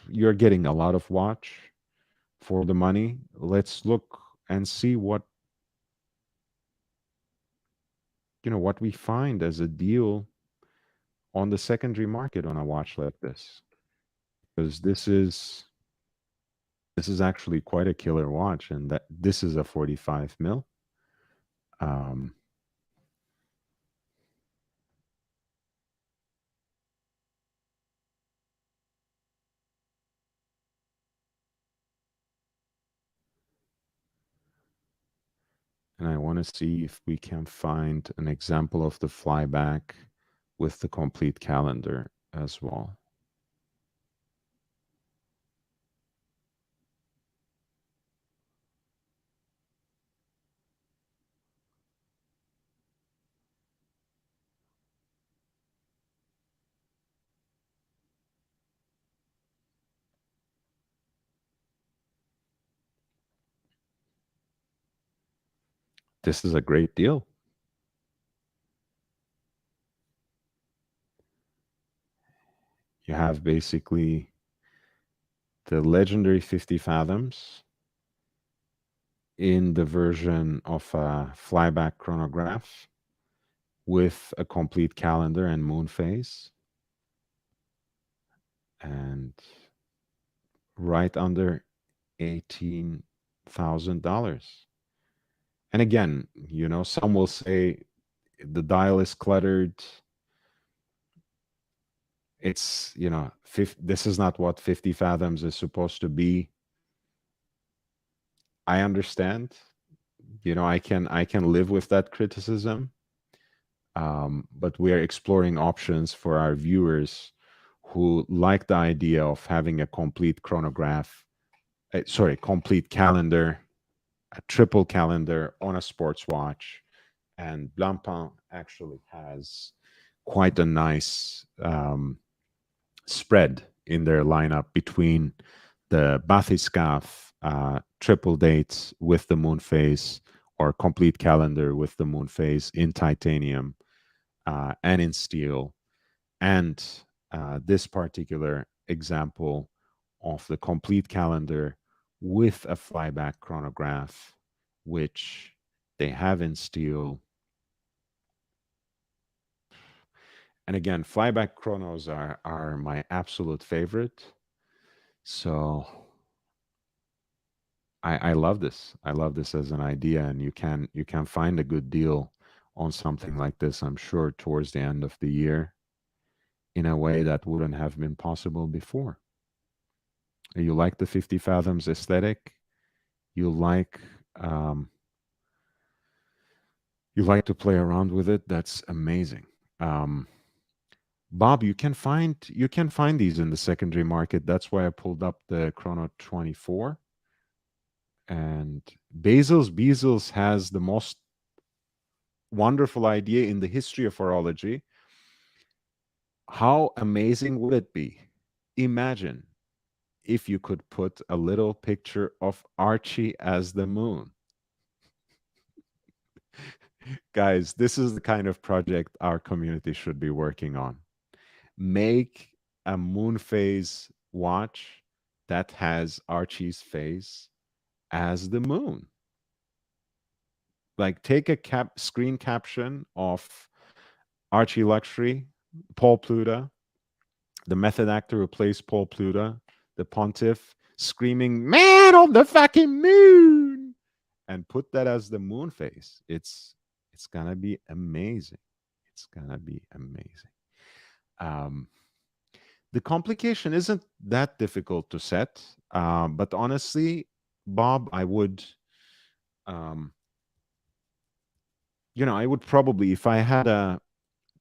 you're getting a lot of watch for the money. Let's look and see what we find as a deal on the secondary market on a watch like this, because this is actually quite a killer watch, and that this is a 45 mil. Um, and I want to see if we can find an example of the flyback with the complete calendar as well. This is a great deal. You have basically the legendary 50 fathoms in the version of a flyback chronograph with a complete calendar and moon phase, and right under $18,000. And again, some will say the dial is cluttered. It's, this is not what 50 fathoms is supposed to be. I understand. I can live with that criticism. But we are exploring options for our viewers who like the idea of having a complete chronograph, complete calendar, a triple calendar on a sports watch, and Blancpain actually has quite a nice spread in their lineup between the Bathyscaphe triple dates with the moon phase or complete calendar with the moon phase in titanium and in steel, and this particular example of the complete calendar with a flyback chronograph, which they have in steel. And again, flyback chronos are my absolute favorite. So I love this. I love this as an idea, and you can find a good deal on something like this, I'm sure, towards the end of the year in a way that wouldn't have been possible before. You like the 50 fathoms aesthetic. You like um, you like to play around with it. That's amazing. Um, Bob, you can find these in the secondary market. That's why I pulled up the Chrono 24. And Basil's Bezels has the most wonderful idea in the history of horology. How amazing would it be? Imagine if you could put a little picture of Archie as the moon. Guys, this is the kind of project our community should be working on. Make a moon phase watch that has Archie's face as the moon. Like, take a screen caption of Archie Luxury, Paul Pluta, the method actor who plays Paul Pluta, the pontiff, screaming, "Man on the fucking moon!" and put that as the moon phase. It's gonna be amazing. It's gonna be amazing. Um, the complication isn't that difficult to set, but honestly, Bob, um, I would probably, if I had a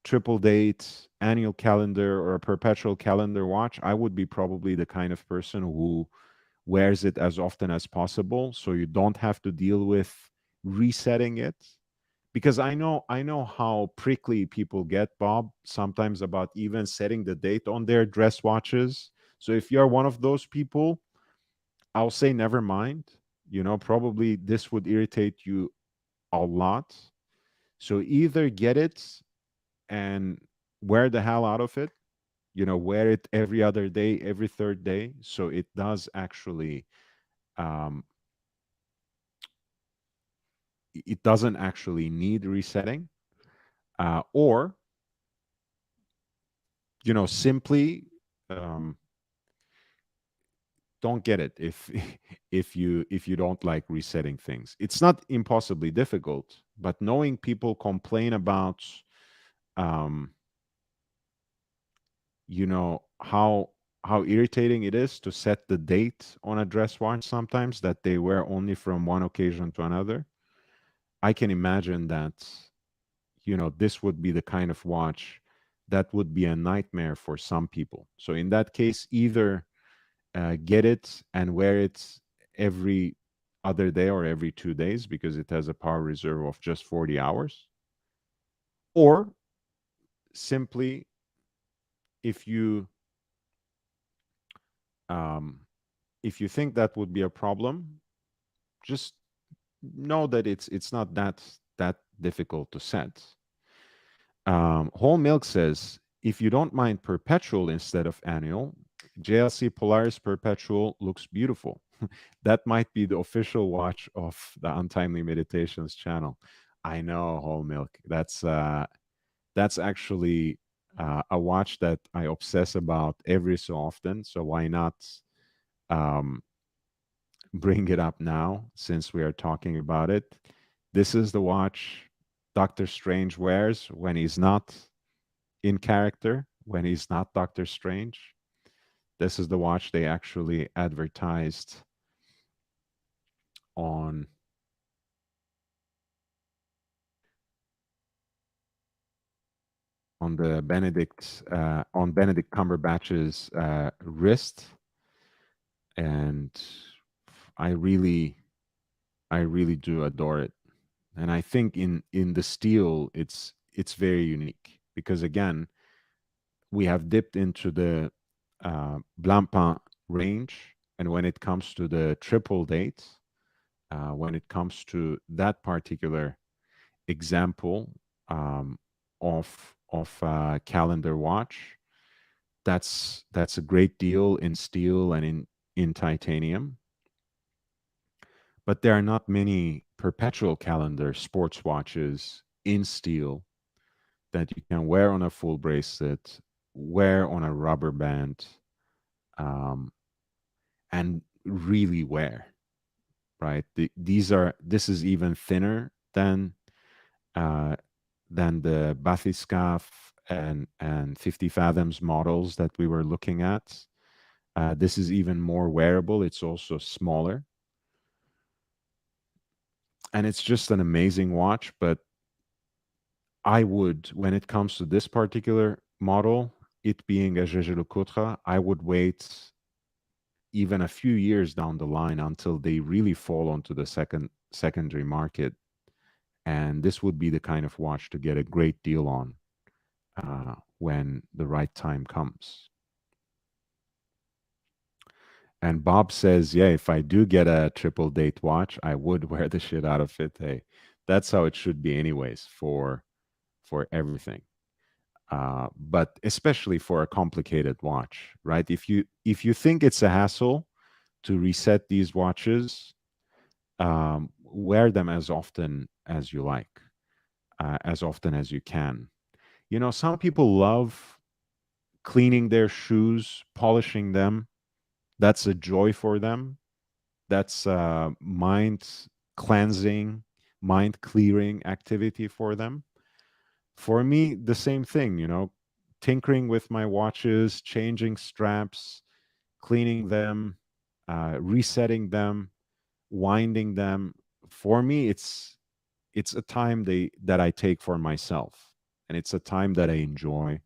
triple date annual calendar or a perpetual calendar watch, I would be probably the kind of person who wears it as often as possible, so you don't have to deal with resetting it. Because I know how prickly people get, Bob, sometimes about even setting the date on their dress watches. So if you're one of those people, I'll say never mind. Probably this would irritate you a lot. So either get it and wear the hell out of it, wear it every other day, every third day, so it does actually um, it doesn't actually need resetting, or simply um, don't get it if if you don't like resetting things. It's not impossibly difficult, but knowing people complain about um, how irritating it is to set the date on a dress watch sometimes that they wear only from one occasion to another. I can imagine that this would be the kind of watch that would be a nightmare for some people. So in that case, either get it and wear it every other day or every 2 days because it has a power reserve of just 40 hours, or simply, if you um, if you think that would be a problem, just know that it's not that difficult to set. Whole Milk says, if you don't mind perpetual instead of annual, JLC Polaris Perpetual looks beautiful. That might be the official watch of the Untimely Meditations channel. I know, Whole Milk. That's actually a watch that I obsess about every so often. So why not um, bring it up now since we are talking about it? This is the watch Doctor Strange wears when he's not in character, when he's not Doctor Strange. This is the watch they actually advertised on the Benedict Cumberbatch's wrist, and I really, I really do adore it. And I think in the steel, it's very unique because again, we have dipped into the Blancpain range, and when it comes to the triple date, when it comes to that particular example of calendar watch, that's a great deal in steel and in titanium. But there are not many perpetual calendar sports watches in steel that you can wear on a full bracelet, wear on a rubber band, um, and really wear. Right? This is even thinner uh, than the Bathyscaphe and 50 Fathoms models that we were looking at. This is even more wearable. It's also smaller, and it's just an amazing watch. But I would, when it comes to this particular model, it being a Jaeger-LeCoultre, I would wait even a few years down the line until they really fall onto the secondary market. And this would be the kind of watch to get a great deal on when the right time comes. And Bob says, yeah, if I do get a triple date watch, I would wear the shit out of it. Hey, that's how it should be anyways for everything. But especially for a complicated watch, right? If you think it's a hassle to reset these watches, wear them as often as you like, as often as you can. You know, some people love cleaning their shoes, polishing them. That's a joy for them. That's mind cleansing, mind clearing activity for them. For me, the same thing, you know, tinkering with my watches, changing straps, cleaning them, resetting them, winding them. For me, it's a time that I take for myself, and it's a time that I enjoy.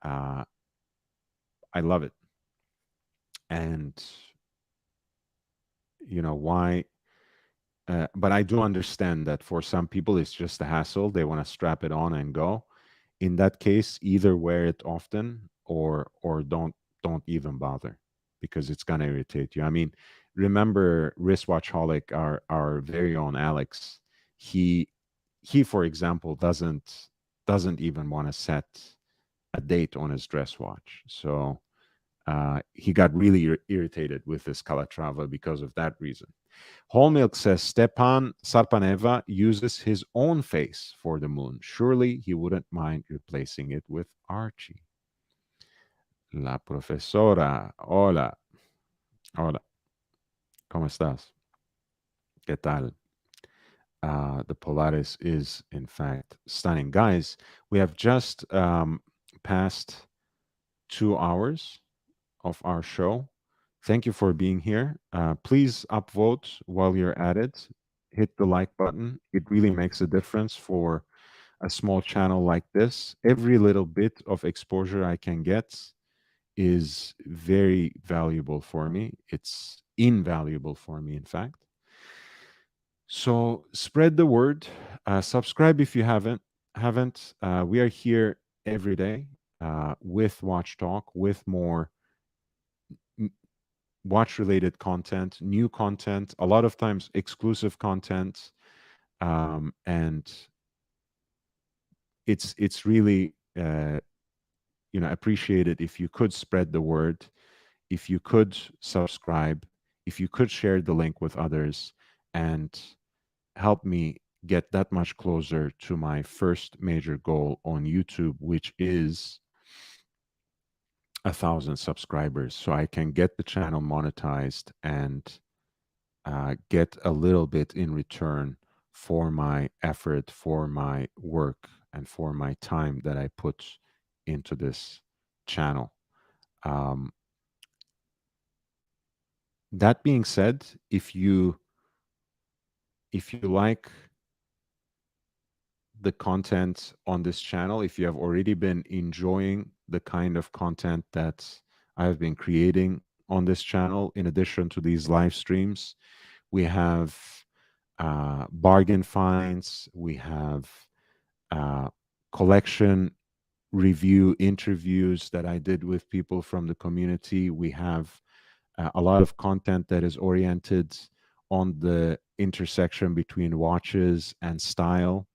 Uh, I love it, and you know why. But I do understand that for some people it's just a hassle. They want to strap it on and go. In that case, either wear it often or don't even bother because it's gonna irritate you. I mean, remember wristwatchholic, our very own Alex. He he, for example, doesn't even want to set a date on his dress watch. So he got really irritated with this Calatrava because of that reason. Whole Milk says Stepan Sarpaneva uses his own face for the moon. Surely he wouldn't mind replacing it with Archie. La profesora. Hola. Hola. ¿Cómo estás? ¿Qué tal? The Polaris is, in fact, stunning. Guys, we have just passed 2 hours of our show. Thank you for being here. Please upvote while you're at it. Hit the like button. It really makes a difference for a small channel like this. Every little bit of exposure I can get is very valuable for me. It's invaluable for me, in fact. So spread the word. Subscribe if you haven't. We are here every day with Watch Talk, with more watch related content, new content, a lot of times exclusive content, and it's really appreciated if you could spread the word, if you could subscribe, if you could share the link with others, and help me get that much closer to my first major goal on YouTube, which is 1,000 subscribers, so I can get the channel monetized and get a little bit in return for my effort, for my work, and for my time that I put into this channel. Um, that being said, if you like the content on this channel, if you have already been enjoying the kind of content that I have been creating on this channel, in addition to these live streams, we have bargain finds. We have uh, collection review interviews that I did with people from the community. We have a lot of content that is oriented on the intersection between watches and style,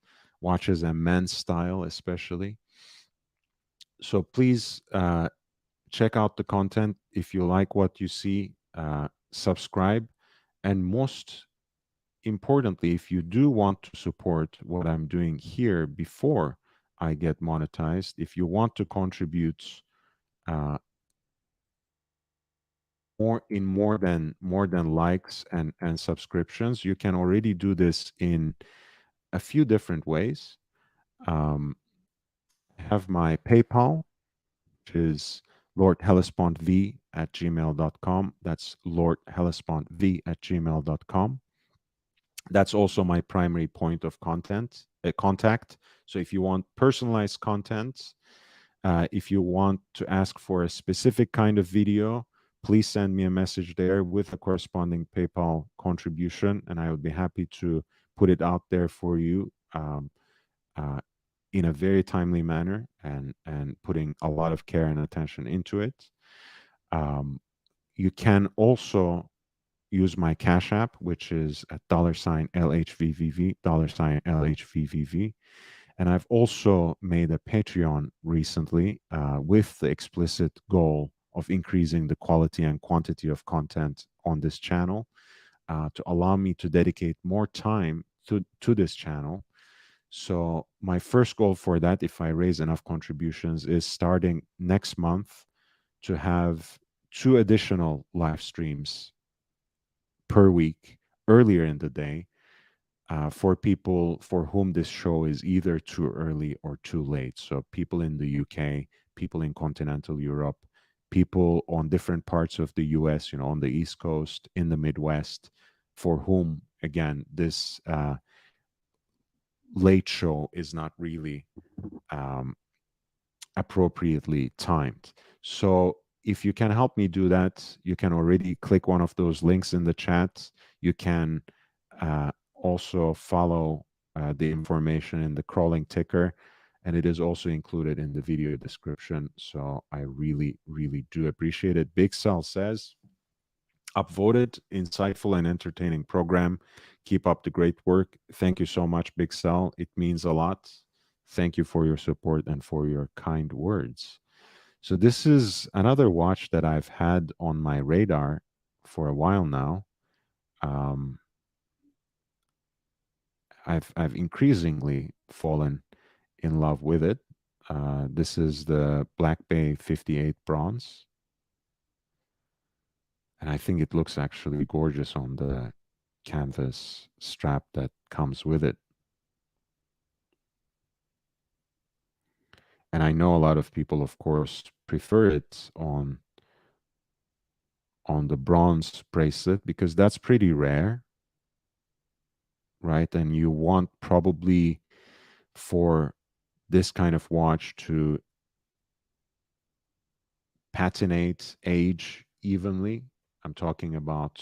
watches and men's style, especially. So please check out the content. If you like what you see, subscribe. And most importantly, if you do want to support what I'm doing here before I get monetized, if you want to contribute uh, more than likes and subscriptions, you can already do this in a few different ways. Um, I have my PayPal, which is lordhellespontv@gmail.com. That's lordhellespontv@gmail.com. That's also my primary point of contact. So if you want personalized content, if you want to ask for a specific kind of video, please send me a message there with a corresponding PayPal contribution, and I would be happy to put it out there for you uh, in a very timely manner and putting a lot of care and attention into it. Um, you can also use my Cash App, which is at $LHVVV, $LHVVV. And I've also made a Patreon recently with the explicit goal of increasing the quality and quantity of content on this channel to allow me to dedicate more time to this channel. So my first goal for that, if I raise enough contributions, is starting next month to have 2 additional live streams per week earlier in the day for people for whom this show is either too early or too late. So people in the UK, people in continental Europe, people on different parts of the US, on the East Coast, in the Midwest, for whom, again, this late show is not really um, appropriately timed. So if you can help me do that, you can already click one of those links in the chat. You can also follow the information in the crawling ticker, and it is also included in the video description. So I really, really do appreciate it. Big Sal says, upvoted, insightful, and entertaining program. Keep up the great work. Thank you so much, Big Sal. It means a lot. Thank you for your support and for your kind words. So this is another watch that I've had on my radar for a while now. Um, I've increasingly fallen in love with it. This is the Black Bay 58 bronze, and I think it looks actually gorgeous on the canvas strap that comes with it. And I know a lot of people, of course, prefer it on the bronze bracelet because that's pretty rare, right? And you want probably for this kind of watch to patinate age evenly. I'm talking about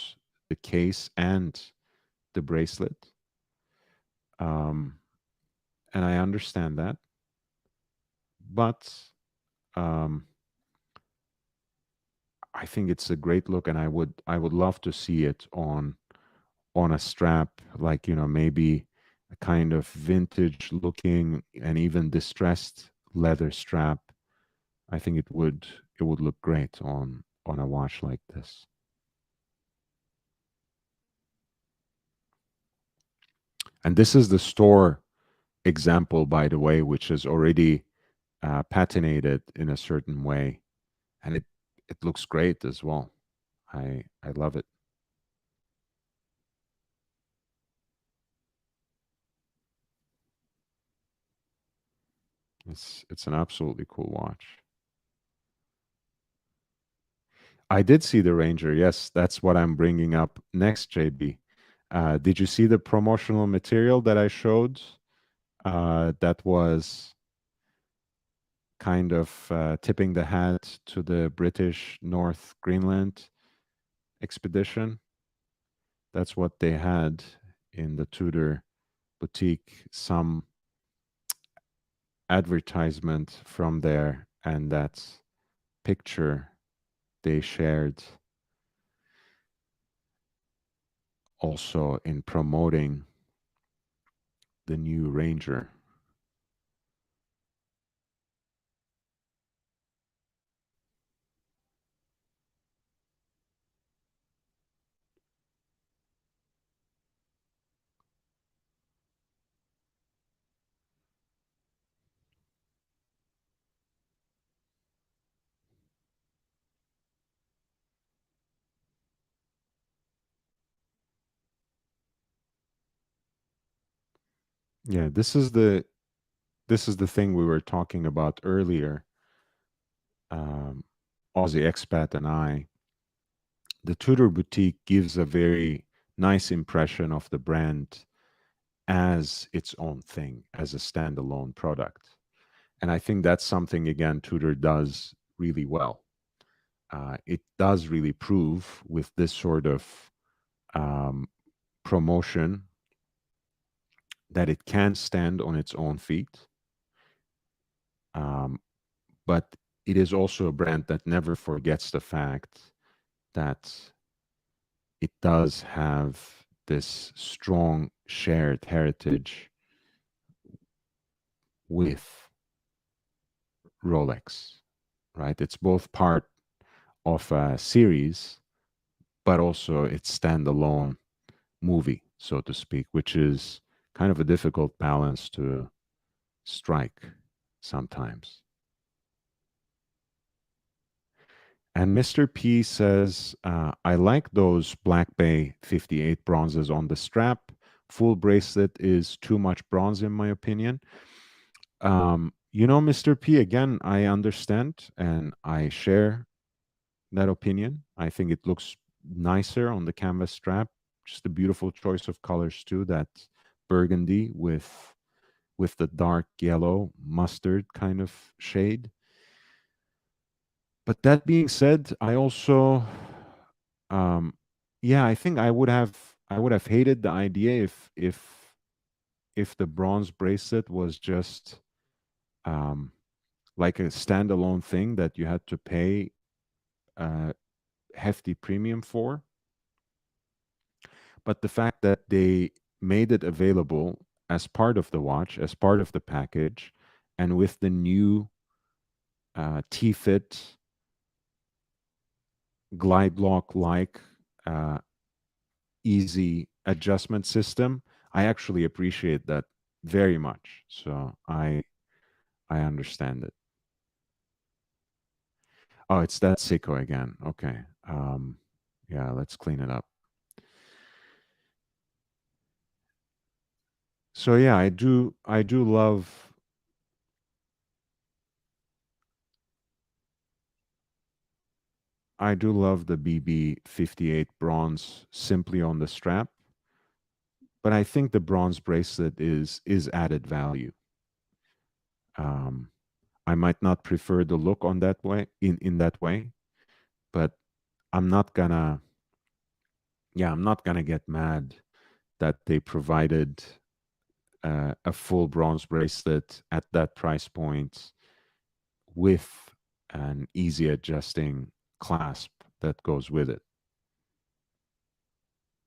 the case and the bracelet. Um, and I understand that. But um, I think it's a great look, and I would love to see it on a strap, like maybe a kind of vintage looking and even distressed leather strap. I think it would look great on a watch like this. And this is the store example, by the way, which is already patinated in a certain way, and it looks great as well. I love it. It's an absolutely cool watch. I did see the Ranger. Yes, that's what I'm bringing up next, JB. Did you see the promotional material that I showed? That was kind of tipping the hat to the British North Greenland expedition. That's what they had in the Tudor boutique some advertisement from there, and that picture they shared also in promoting the new Ranger. Yeah, this is the thing we were talking about earlier, um, Aussie expat and I. The Tudor boutique gives a very nice impression of the brand as its own thing, as a standalone product. And I think that's something, again, Tudor does really well. It does really prove with this sort of um, promotion that it can stand on its own feet. Um, but it is also a brand that never forgets the fact that it does have this strong shared heritage with Rolex, right? It's both part of a series, but also its standalone movie, so to speak, which is kind of a difficult balance to strike sometimes. And Mr. P says, I like those Black Bay 58 bronzes on the strap. Full bracelet is too much bronze, in my opinion. Mr. P, again, I understand and I share that opinion. I think it looks nicer on the canvas strap. Just a beautiful choice of colors too. That burgundy with the dark yellow mustard kind of shade. But that being said, I also, yeah, I think I would have hated the idea if the bronze bracelet was just um, like a standalone thing that you had to pay a hefty premium for. But the fact that they made it available as part of the watch, as part of the package, and with the new T-Fit glide lock like uh, easy adjustment system, I actually appreciate that very much. So I understand it. Oh, it's that Seiko again. Okay. Yeah, let's clean it up. So yeah, I do love the BB58 bronze simply on the strap, but I think the bronze bracelet is added value. Um, I might not prefer the look on that way in that way, but I'm not gonna I'm not gonna get mad that they provided a full bronze bracelet at that price point with an easy adjusting clasp that goes with it.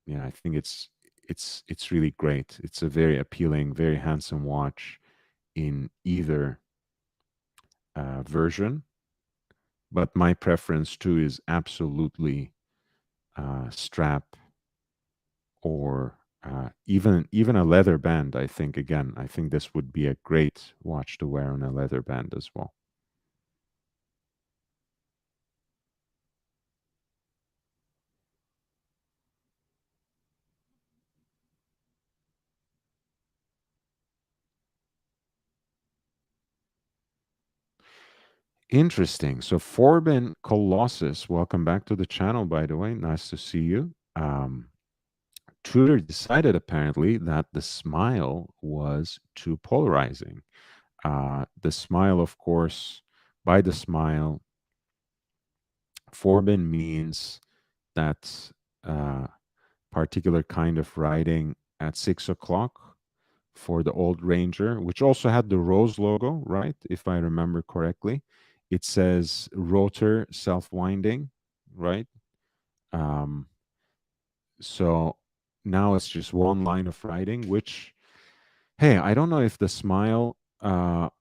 Yeah, I think it's really great. It's a very appealing, very handsome watch in either version. But my preference too is absolutely strap or even a leather band. I think again, I think this would be a great watch to wear on a leather band as well. Interesting. So Forbin Colossus, welcome back to the channel, by the way. Nice to see you. Tudor decided apparently that the smile was too polarizing. The smile, of course, by the smile, Forbin means that particular kind of writing at 6 o'clock for the old Ranger, which also had the rose logo, right? If I remember correctly, it says rotor self-winding, right? Um, so now it's just one line of writing, which, hey, I don't know if the smile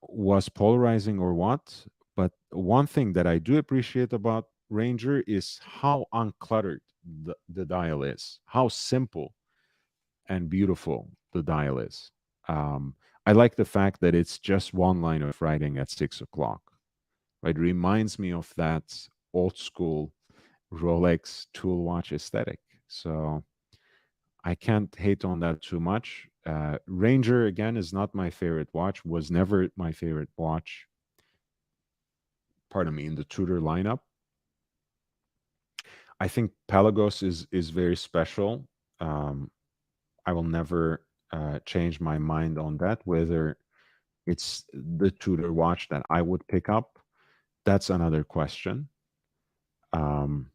was polarizing or what, but one thing that I do appreciate about Ranger is how uncluttered the dial is, how simple and beautiful the dial is. I like the fact that it's just one line of writing at 6 o'clock. Right, reminds me of that old school Rolex tool watch aesthetic. So I can't hate on that too much. Ranger again is not my favorite watch. Was never my favorite watch. Pardon me, in the Tudor lineup. I think Pelagos is very special. Um, I will never change my mind on that. Whether it's the Tudor watch that I would pick up, that's another question. Um,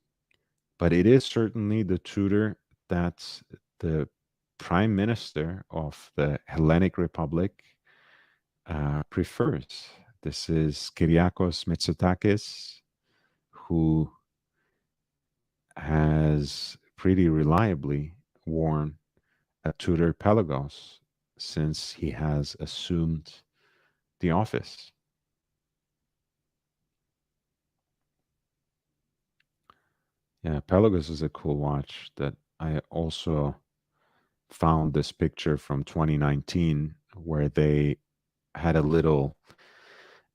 but it is certainly the Tudor that the Prime Minister of the Hellenic Republic prefers. This is Kyriakos Mitsotakis, who has pretty reliably worn a Tudor Pelagos since he has assumed the office. Yeah, Pelagos is a cool watch that I also found this picture from 2019 where they had a little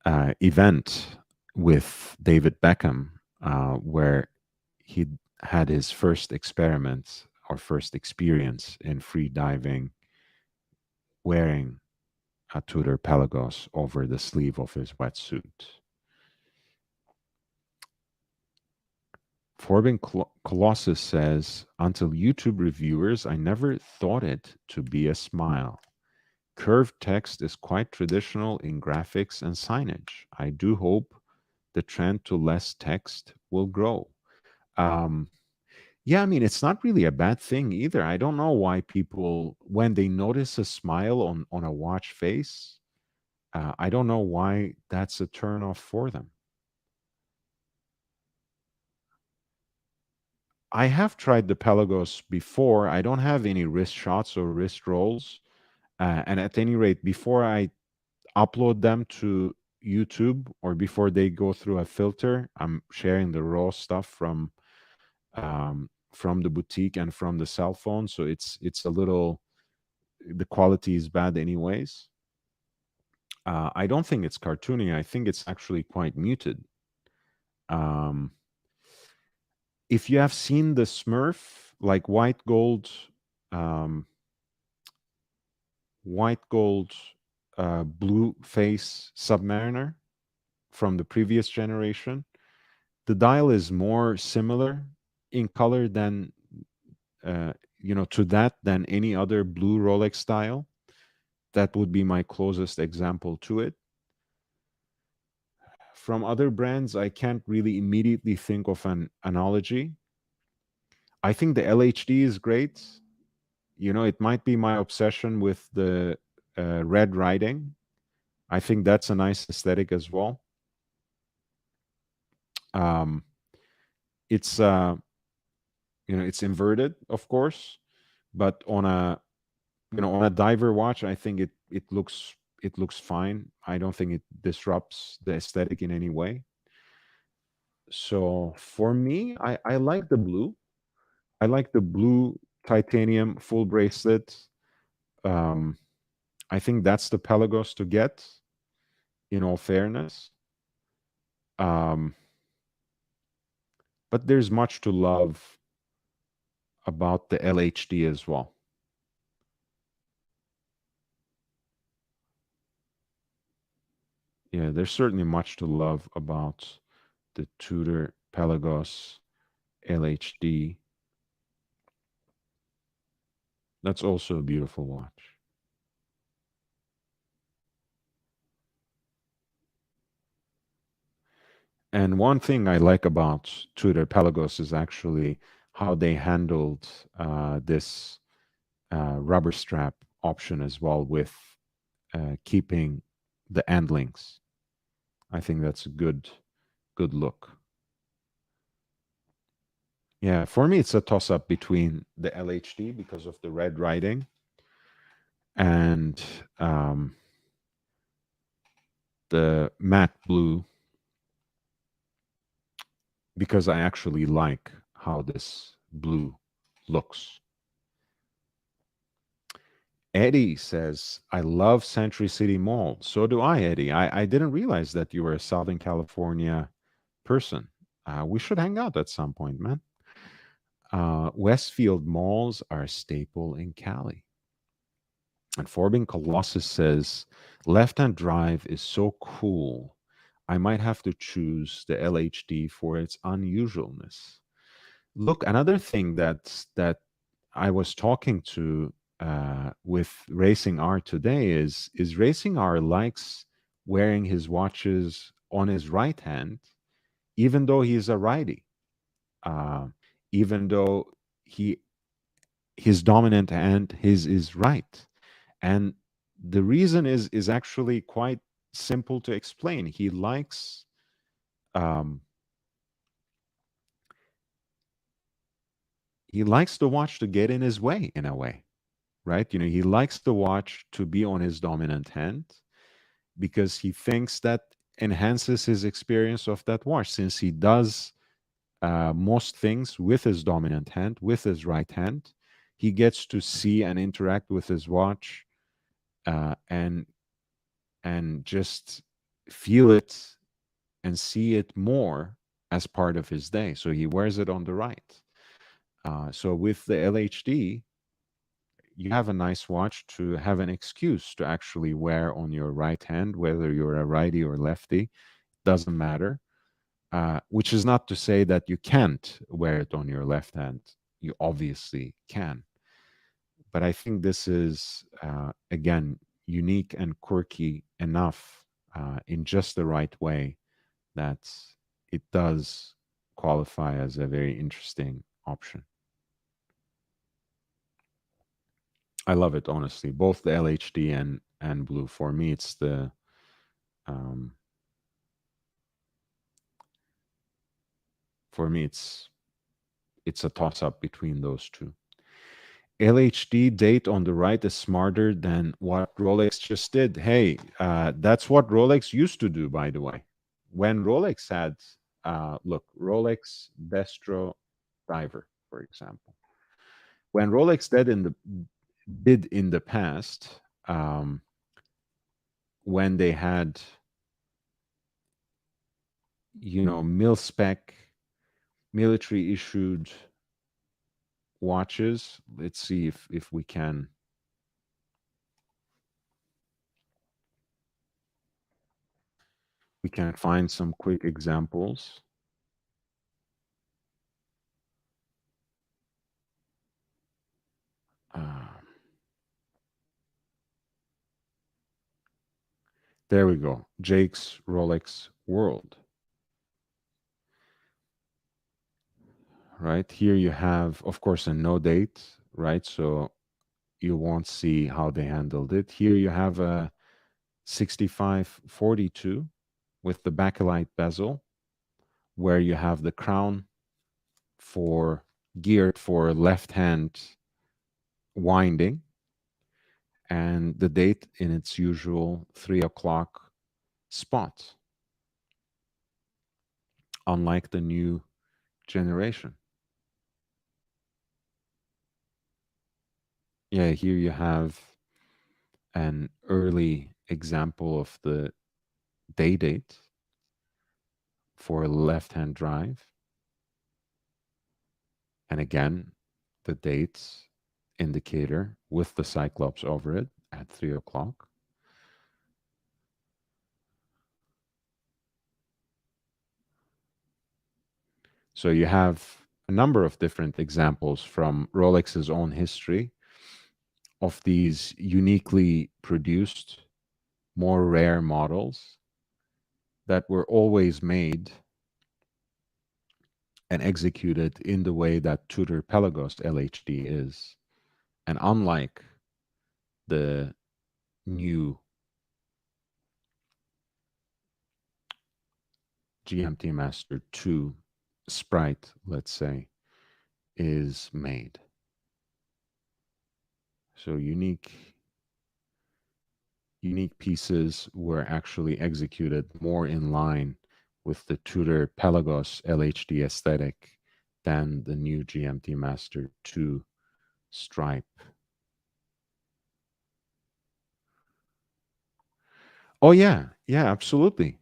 event with David Beckham where he had his first experiment or first experience in free diving wearing a Tudor Pelagos over the sleeve of his wetsuit. Forbin Colossus says, until YouTube reviewers, I never thought it to be a smile. Curved text is quite traditional in graphics and signage. I do hope the trend to less text will grow. Um, yeah, I mean, it's not really a bad thing either. I don't know why people, when they notice a smile on a watch face, I don't know why that's a turnoff for them. I have tried the Pelagos before. I don't have any wrist shots or wrist rolls. And at any rate, before I upload them to YouTube or before they go through a filter, I'm sharing the raw stuff from the boutique and from the cell phone. So it's a little, the quality is bad anyways. I don't think it's cartoony. I think it's actually quite muted. Um, if you have seen the Smurf, like um, white gold, blue face Submariner from the previous generation, the dial is more similar in color than to that than any other blue Rolex dial. That would be my closest example to it. From other brands, I can't really immediately think of an analogy. I think the LHD is great. It might be my obsession with the red writing. I think that's a nice aesthetic as well. Um, it's it's inverted, of course, but on a diver watch, I think it looks fine. I don't think it disrupts the aesthetic in any way. So for me, I like the blue. I like the blue titanium full bracelet. Um, I think that's the Pelagos to get, in all fairness. Um, but there's much to love about the LHD as well. Yeah, there's certainly much to love about the Tudor Pelagos LHD. That's also a beautiful watch. And one thing I like about Tudor Pelagos is actually how they handled this rubber strap option as well, with keeping the end links. I think that's a good look. Yeah, for me, it's a toss up between the LHD because of the red writing and the matte blue, because I actually like how this blue looks. Eddie says, I love Century City Mall. So do I, Eddie. I didn't realize that you were a Southern California person. We should hang out at some point, man. Westfield malls are a staple in Cali. And Forbin Colossus says, left hand drive is so cool. I might have to choose the LHD for its unusualness. Look, another thing that I was talking to with Racing R today is Racing R likes wearing his watches on his right hand, even though he's a righty, uh, even though he his dominant hand his is right, and the reason is actually quite simple to explain. Um, he likes the watch to get in his way in a way, right? You know, he likes the watch to be on his dominant hand because he thinks that enhances his experience of that watch, since he does most things with his dominant hand, with his right hand. He gets to see and interact with his watch, uh, and just feel it and see it more as part of his day. So he wears it on the right. So with the LHD, you have a nice watch to have an excuse to actually wear on your right hand, whether you're a righty or lefty, doesn't matter. Which is not to say that you can't wear it on your left hand. You obviously can. But I think this is, again, unique and quirky enough in just the right way that it does qualify as a very interesting option. I love it, honestly. Both the LHD and blue. For me, it's the um, for me it's a toss up between those two. LHD date on the right is smarter than what Rolex just did. Hey, that's what Rolex used to do, by the way. When Rolex had, look, Rolex Destro Diver, for example. When Rolex did in the past, when they had, mil spec, military issued watches. Let's see if we can find some quick examples. There we go. Jake's Rolex World. Right here you have, of course, a no date, right? So you won't see how they handled it. Here you have a 6542 with the bakelite bezel, where you have the crown geared for left hand winding, and the date in its usual 3 o'clock spot, unlike the new generation. Yeah, here you have an early example of the day date for left-hand drive. And again, the dates indicator with the Cyclops over it at 3 o'clock. So you have a number of different examples from Rolex's own history of these uniquely produced, more rare models that were always made and executed in the way that Tudor Pelagos LHD is. And unlike the new GMT Master 2 Sprite, let's say, is made. So unique pieces were actually executed more in line with the Tudor Pelagos LHD aesthetic than the new GMT Master 2 Stripe. Oh yeah, yeah, absolutely.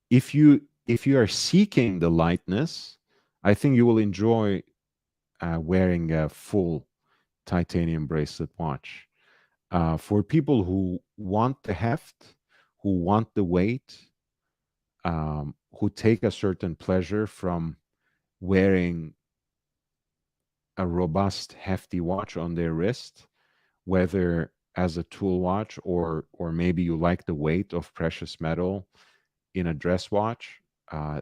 If you are seeking the lightness, I think you will enjoy wearing a full titanium bracelet watch. For people who want the heft, who want the weight, who take a certain pleasure from wearing a robust, hefty watch on their wrist, whether as a tool watch or maybe you like the weight of precious metal in a dress watch,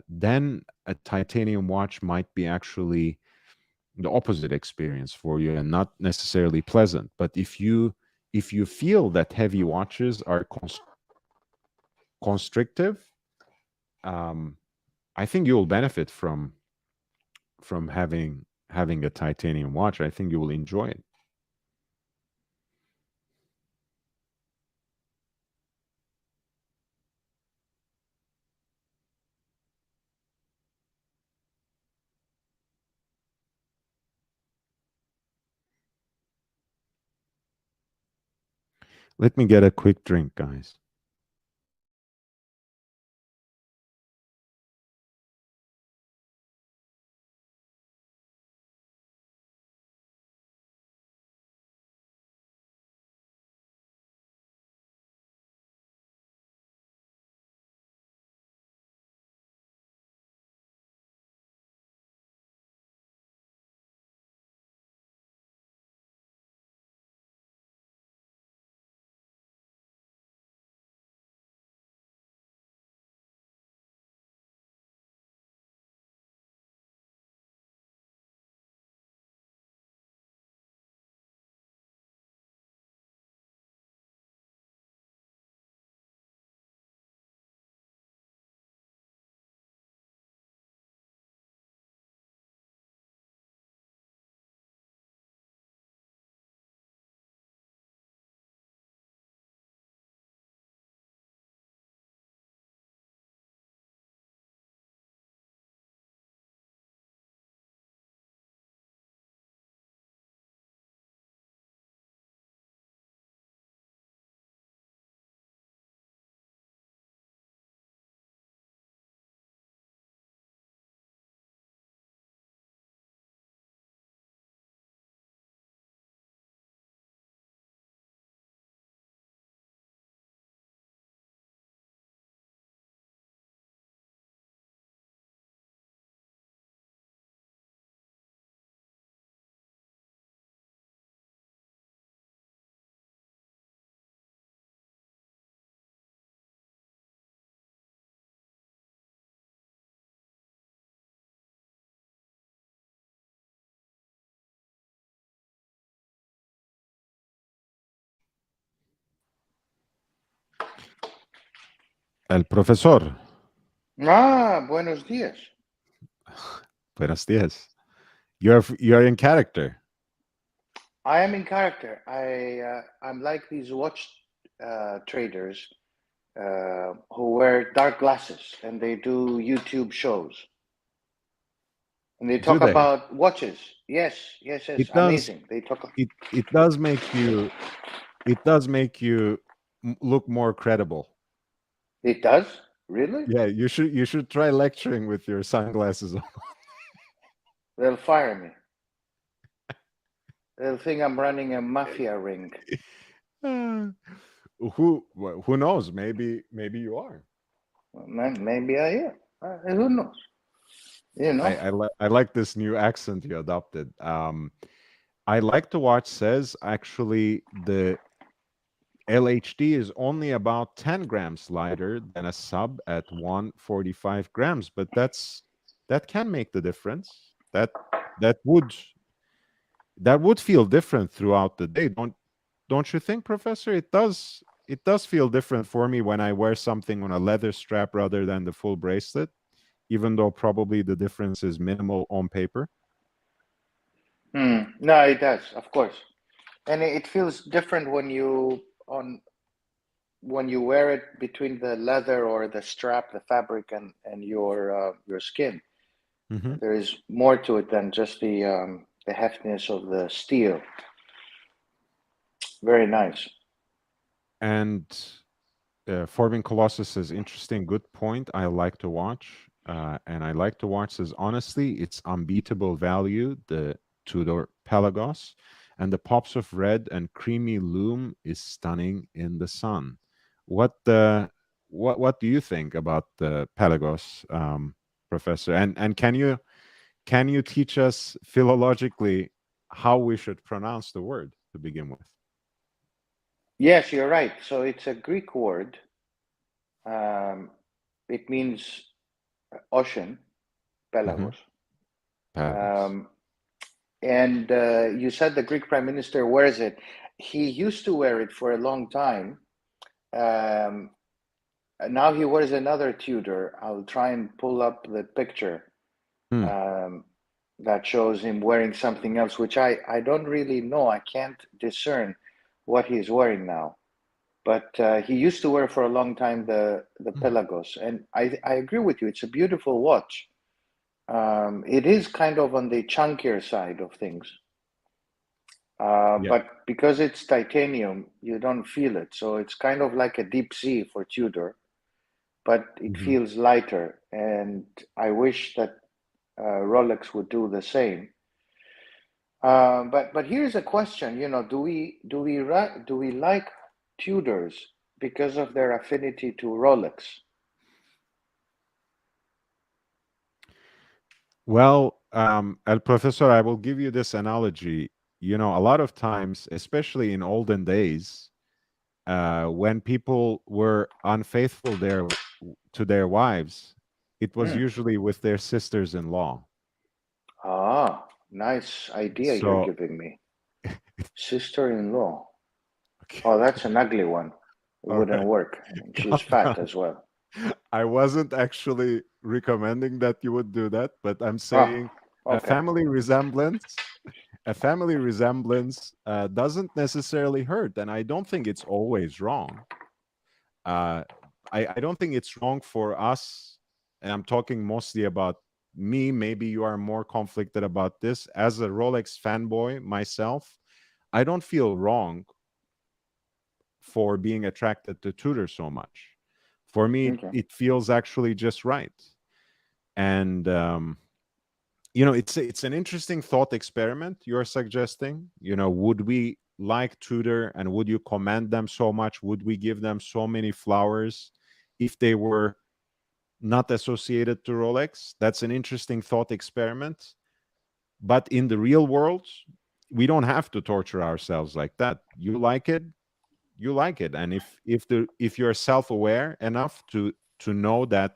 then a titanium watch might be actually the opposite experience for you and not necessarily pleasant. But if you feel that heavy watches are constrictive, um, I think you will benefit from having a titanium watch. I think you will enjoy it. Let me get a quick drink, guys. El profesor. Ah, buenos días. Buenos dias. You're in character. I am in character. I'm like these watch traders who wear dark glasses and they do YouTube shows. And they Do talk they? about watches. Yes, yes, yes. It does. Amazing. They talk. It does make you. It does make you look more credible. It does? Really? Yeah, you should try lecturing with your sunglasses on. They'll fire me. They'll think I'm running a mafia ring. Who knows? Maybe you are. Maybe I am. Who knows? You know. I like this new accent you adopted. I like to watch says actually the LHD is only about 10 grams lighter than a sub at 145 grams, but that can make the difference. That would that would feel different throughout the day. Don't you think, Professor? It does feel different for me when I wear something on a leather strap rather than the full bracelet, even though probably the difference is minimal on paper. No, it does, of course, and it feels different when you wear it between the leather or the strap, the fabric, and your skin. Mm-hmm. There is more to it than just the heftiness of the steel. Very nice. And Forbin Colossus says, interesting, good point. I like to watch. And I like to watch says, honestly, it's unbeatable value, the Tudor Pelagos. And the pops of red and creamy loom is stunning in the sun. What do you think about the Pelagos, Professor? And can you teach us philologically how we should pronounce the word to begin with? Yes, you're right. So it's a Greek word. It means ocean, Pelagos. Pelagos. And you said the Greek prime minister wears it. He used to wear it for a long time. Now he wears another Tudor. I'll try and pull up the picture that shows him wearing something else, which I don't really know. I can't discern what he's wearing now. But he used to wear for a long time the Pelagos. And I agree with you. It's a beautiful watch. It is kind of on the chunkier side of things. Yeah. But because it's titanium, you don't feel it. So it's kind of like a deep sea for Tudor, but it feels lighter. And I wish that Rolex would do the same. But here's a question. You know, do we like Tudors because of their affinity to Rolex? Well, El Professor, I will give you this analogy. You know, a lot of times, especially in olden days, when people were unfaithful to their wives, it was usually with their sisters-in-law. Ah, nice idea you're So, giving me. Sister-in-law. okay, Oh, that's an ugly one. It all wouldn't right, work. And calm she's fat down. as well. I wasn't actually recommending that you would do that, but I'm Oh, saying a okay. family resemblance doesn't necessarily hurt, and I don't think it's always wrong. uh, I don't think it's wrong for us, and I'm talking mostly about me. Maybe you are more conflicted about this. As a Rolex fanboy myself, I don't feel wrong for being attracted to Tudor so much. For me, Okay. it feels actually just right. And you know, it's an interesting thought experiment you're suggesting. You know, would we like Tudor, and would you commend them so much? Would we give them so many flowers if they were not associated to Rolex? That's an interesting thought experiment. But in the real world, we don't have to torture ourselves like that. You like it, you like it. And if you're self-aware enough to know that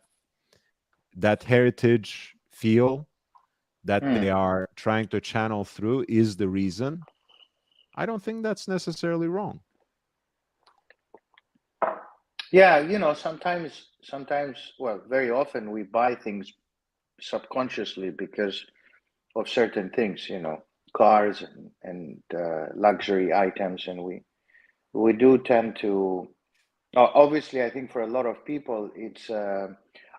heritage feel that they are trying to channel through is the reason, I don't think that's necessarily wrong. Yeah, you know, sometimes, well, very often we buy things subconsciously because of certain things, you know, cars and luxury items, and we do tend to. Obviously, I think for a lot of people,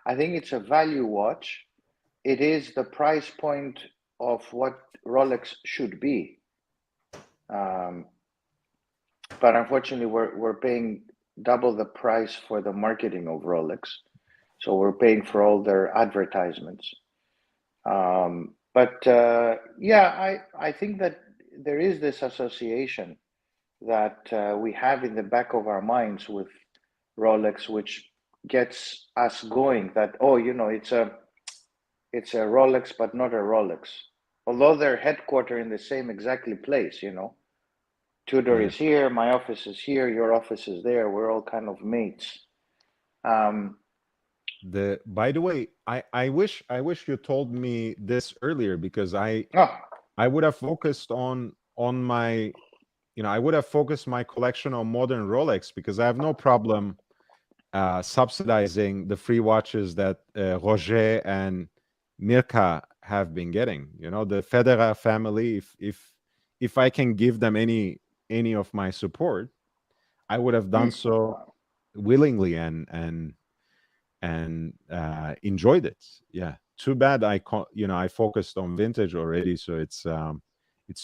I think it's a value watch. It is the price point of what Rolex should be. But unfortunately, we're paying double the price for the marketing of Rolex. So we're paying for all their advertisements. But yeah, I think that there is this association that we have in the back of our minds with Rolex, which gets us going. That, oh, you know, it's a Rolex, but not a Rolex. Although they're headquartered in the same exactly place, you know. Tudor Yeah. is here, my office is here, your office is there. We're all kind of mates. By the way, I wish you told me this earlier, because Oh, I would have focused on my, I would have focused my collection on modern Rolex, because I have no problem subsidizing the free watches that Roger and Mirka have been getting. The Federer family. If I can give them any of my support, I would have done so willingly and enjoyed it. Yeah. Too bad I focused on vintage already, so it's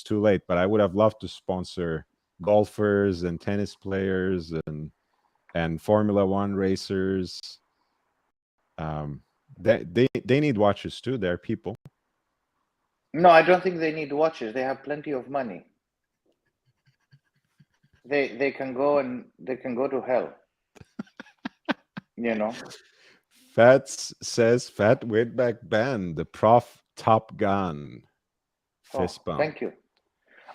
too late. But I would have loved to sponsor golfers and tennis players and Formula One racers. They need watches too. They're people. No, I don't think they need watches. They have plenty of money. They can go to hell. Fats says Fat Weightback Band, the Prof Top Gun. Fist bump. Thank you.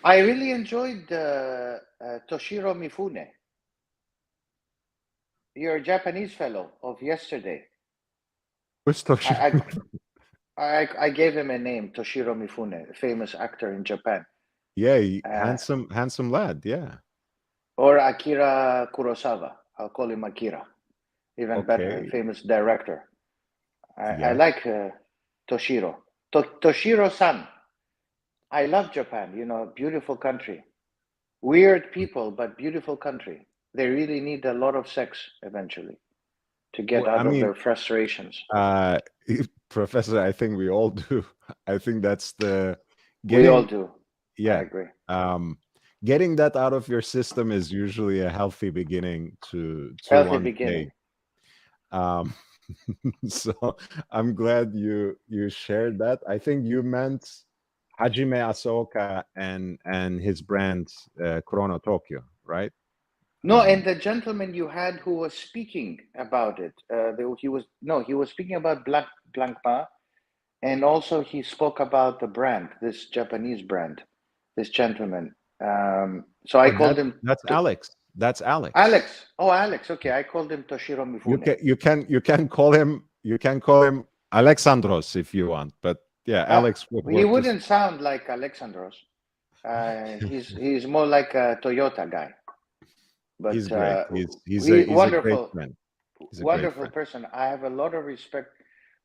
I really enjoyed Toshiro Mifune, your Japanese fellow of yesterday. Which Toshiro? I gave him a name, Toshiro Mifune, a famous actor in Japan. Yeah, handsome lad. Yeah. Or Akira Kurosawa. I'll call him Akira. Even better, a famous director. I like Toshiro. Toshiro-san. I love Japan, beautiful country. Weird people, but beautiful country. They really need a lot of sex eventually to get out of their frustrations. Professor, I think we all do. I think that's we all do. Yeah. I agree. Getting that out of your system is usually a healthy beginning to healthy beginning. So I'm glad you shared that. I think you meant Hajime Asoka and his brand Chrono Tokyo, right? No, and the gentleman you had who was speaking about it, he was speaking about Blancpain, and also he spoke about the brand, this Japanese brand, this gentleman. So I called him. That's Alex. That's Alex. Alex. Oh, Alex. Okay, I called him Toshiro Mifune. You can call him Alexandros if you want, but yeah, Alex would work. He wouldn't sound like Alexandros. He's more like a Toyota guy. But he's great. He's a wonderful, great friend. Wonderful person. I have a lot of respect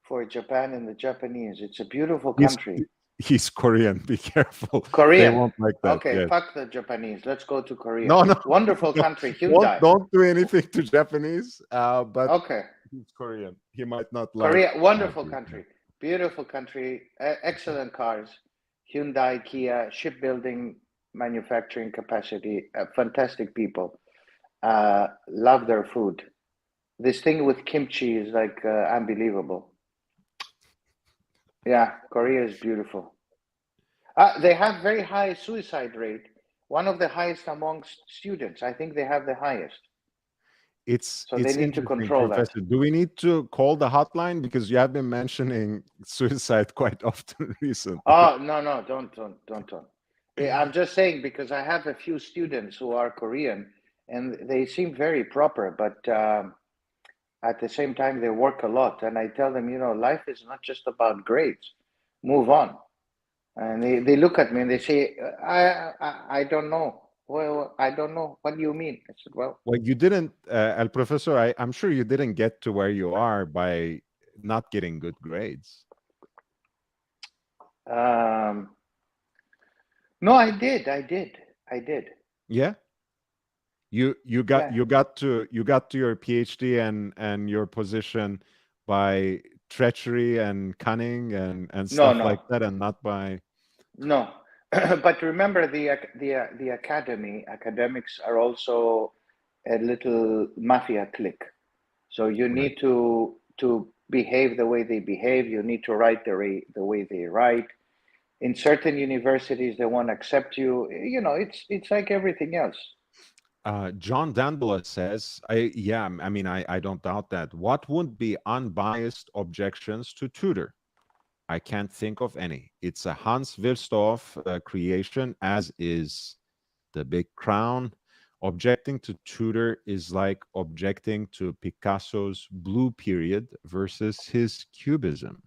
for Japan and the Japanese. It's a beautiful country. He's Korean. Be careful. Korean. They won't like that. Okay, yes. Fuck the Japanese. Let's go to Korea. No. Wonderful country. Hyundai. Don't do anything to Japanese. But okay. He's Korean. He might not like Korea. Wonderful country. Beautiful country. Excellent cars. Hyundai, Kia, shipbuilding, manufacturing capacity. Fantastic people. Love their food. This thing with kimchi is like unbelievable. Yeah, Korea is beautiful. They have very high suicide rate. One of the highest amongst students. I think they have the highest. So they need to control Professor. that. Do we need to call the hotline, because you have been mentioning suicide quite often recently? Oh no, don't. I'm just saying, because I have a few students who are Korean and they seem very proper, but at the same time they work a lot. And I tell them, life is not just about grades. Move on. And they look at me and they say, I don't know. Well, I don't know. What do you mean? I said, well, you didn't, El Professor, I'm sure you didn't get to where you are by not getting good grades. No, I did. Yeah. You got to your PhD and your position by treachery and cunning and stuff like that, and not by. No, but remember the academics are also a little mafia clique. So you need to behave the way they behave. You need to write the way they write. In certain universities, they won't accept you. It's like everything else. John Dandola says, I don't doubt that. What would be unbiased objections to Tudor? I can't think of any. It's a Hans Wilsdorf creation, as is the Big Crown. Objecting to Tudor is like objecting to Picasso's Blue Period versus his Cubism.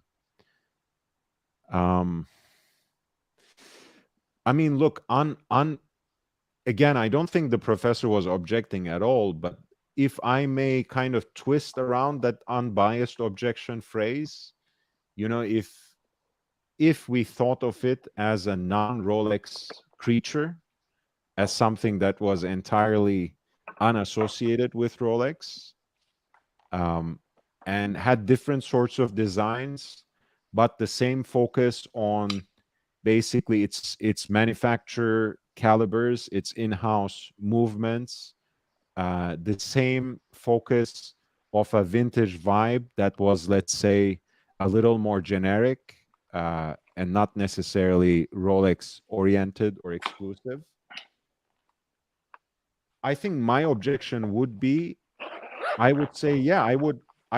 I mean, look, again, I don't think the professor was objecting at all, but if I may kind of twist around that unbiased objection phrase, if we thought of it as a non-Rolex creature, as something that was entirely unassociated with Rolex, and had different sorts of designs, but the same focus on basically its manufacturer calibers, its in-house movements, the same focus of a vintage vibe that was, let's say, a little more generic, and not necessarily Rolex oriented or exclusive. I think my objection would be, I would say, yeah, I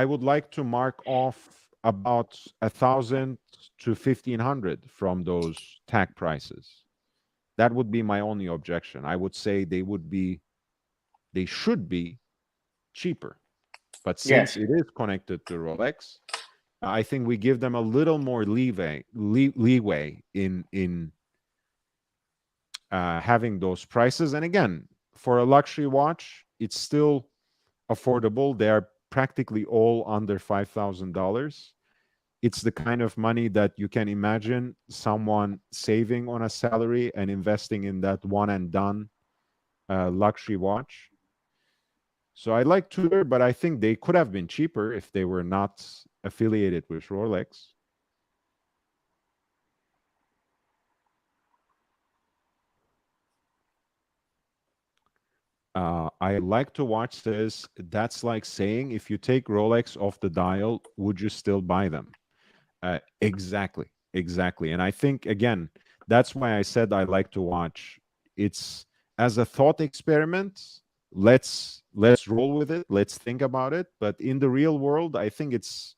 would like to mark off about 1,000 to 1,500 from those tag prices. That would be my only objection. I would say they should be cheaper. But since Yes. it is connected to Rolex, I think we give them a little more leeway in having those prices. And again, for a luxury watch, it's still affordable. They are practically all under $5,000. It's the kind of money that you can imagine someone saving on a salary and investing in that one and done luxury watch. So I like Tudor, but I think they could have been cheaper if they were not affiliated with Rolex. I like to watch says, that's like saying, if you take Rolex off the dial, would you still buy them? Exactly. And I think, again, that's why I said I like to watch. It's as a thought experiment. Let's roll with it. Let's think about it. But in the real world, I think it's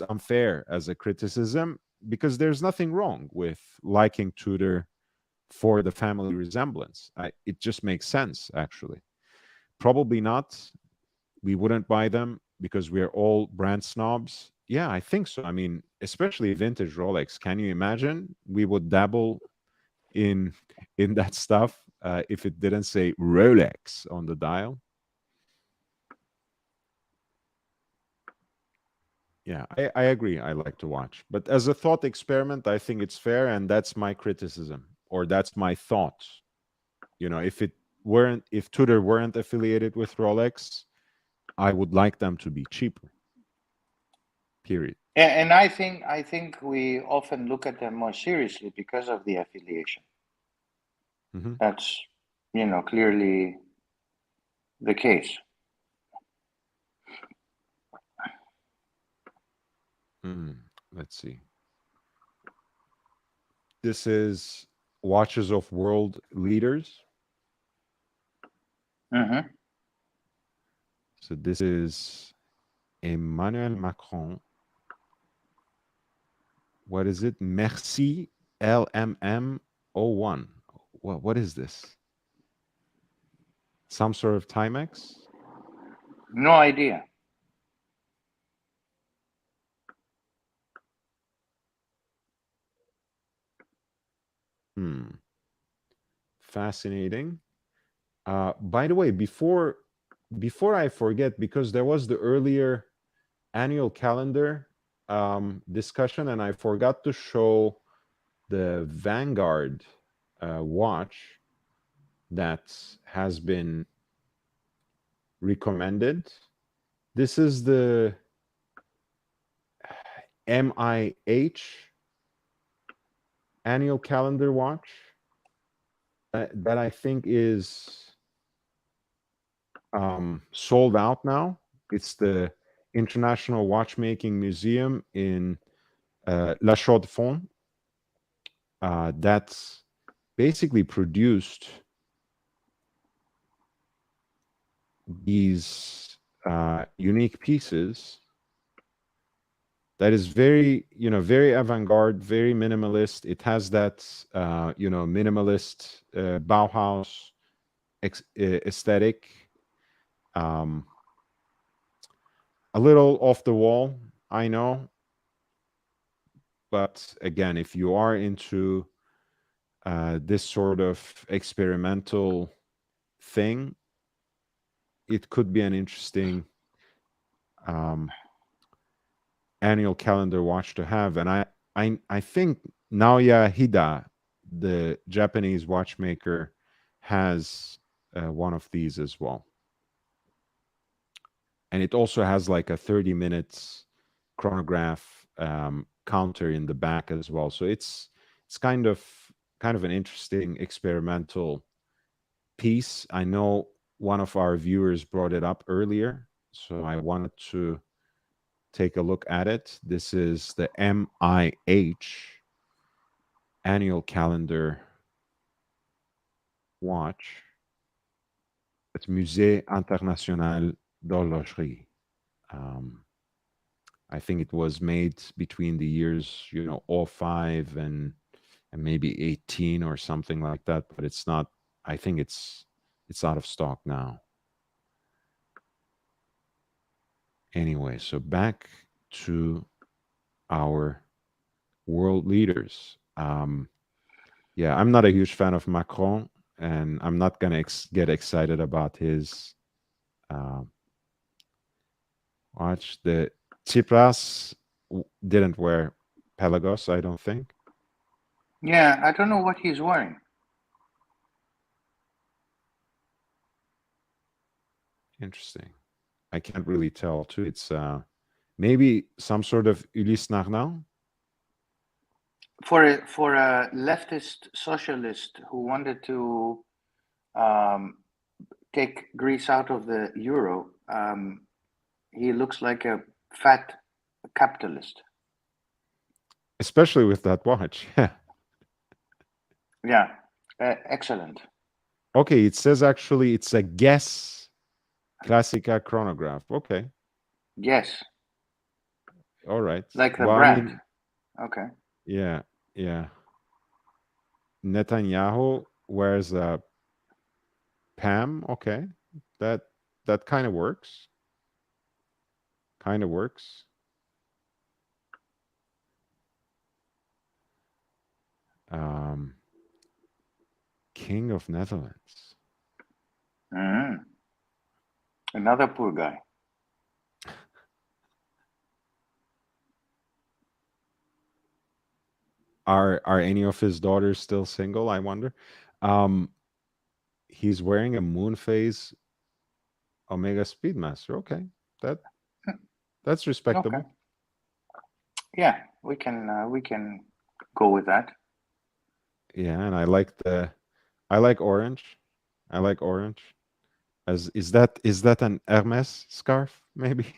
unfair as a criticism, because there's nothing wrong with liking Tudor for the family resemblance. It just makes sense, actually. Probably not. We wouldn't buy them because we're all brand snobs. Yeah, I think so. I mean, especially vintage Rolex. Can you imagine? We would dabble in that stuff if it didn't say Rolex on the dial. Yeah, I agree. I like to watch. But as a thought experiment, I think it's fair, and that's my criticism, or that's my thought. If Tudor weren't affiliated with Rolex, I would like them to be cheaper. Period. And I think we often look at them more seriously because of the affiliation. Mm-hmm. That's clearly the case. Let's see. This is Watches of World Leaders. Mm-hmm. So this is Emmanuel Macron. What is it? Merci LMM01. What is this? Some sort of Timex? No idea. Fascinating. By the way, before I forget, because there was the earlier annual calendar discussion, and I forgot to show the Vanguard watch that has been recommended. This is the MIH annual calendar watch that I think is sold out now. It's the International Watchmaking Museum in La Chaux-de-Fonds that's basically produced these unique pieces that is very avant-garde, very minimalist. It has that minimalist Bauhaus aesthetic, a little off the wall, I know, but again, if you are into this sort of experimental thing, it could be an interesting annual calendar watch to have. And I think Naoya Hida, the Japanese watchmaker, has one of these as well. And it also has like a 30 minutes chronograph counter in the back as well. So it's kind of an interesting experimental piece. I know one of our viewers brought it up earlier, so I wanted to take a look at it. This is the MIH annual calendar watch. It's Musée International d'Horlogerie. I think it was made between the years, 05 and maybe 18 or something like that, but it's not, I think it's out of stock now. Anyway, so back to our world leaders. Yeah, I'm not a huge fan of Macron, and I'm not going to get excited about his watch. The Tsipras didn't wear Pelagos, I don't think. Yeah, I don't know what he's wearing. Interesting. I can't really tell too. It's maybe some sort of Ulysse Narnau. For a leftist socialist who wanted to take Greece out of the euro, he looks like a fat capitalist. Especially with that watch. Yeah, excellent. Okay, it says actually it's a Guess Classica chronograph. Okay. Yes. All right. Like the Well, brand. I mean, okay. yeah. Netanyahu wears a Pam. Okay. That kind of works. King of Netherlands. Another poor guy. Are any of his daughters still single, I wonder? He's wearing a moon phase Omega Speedmaster. Okay. That's respectable. Okay. Yeah, we can go with that. Yeah, and I like orange. I like orange. Is that an Hermes scarf maybe?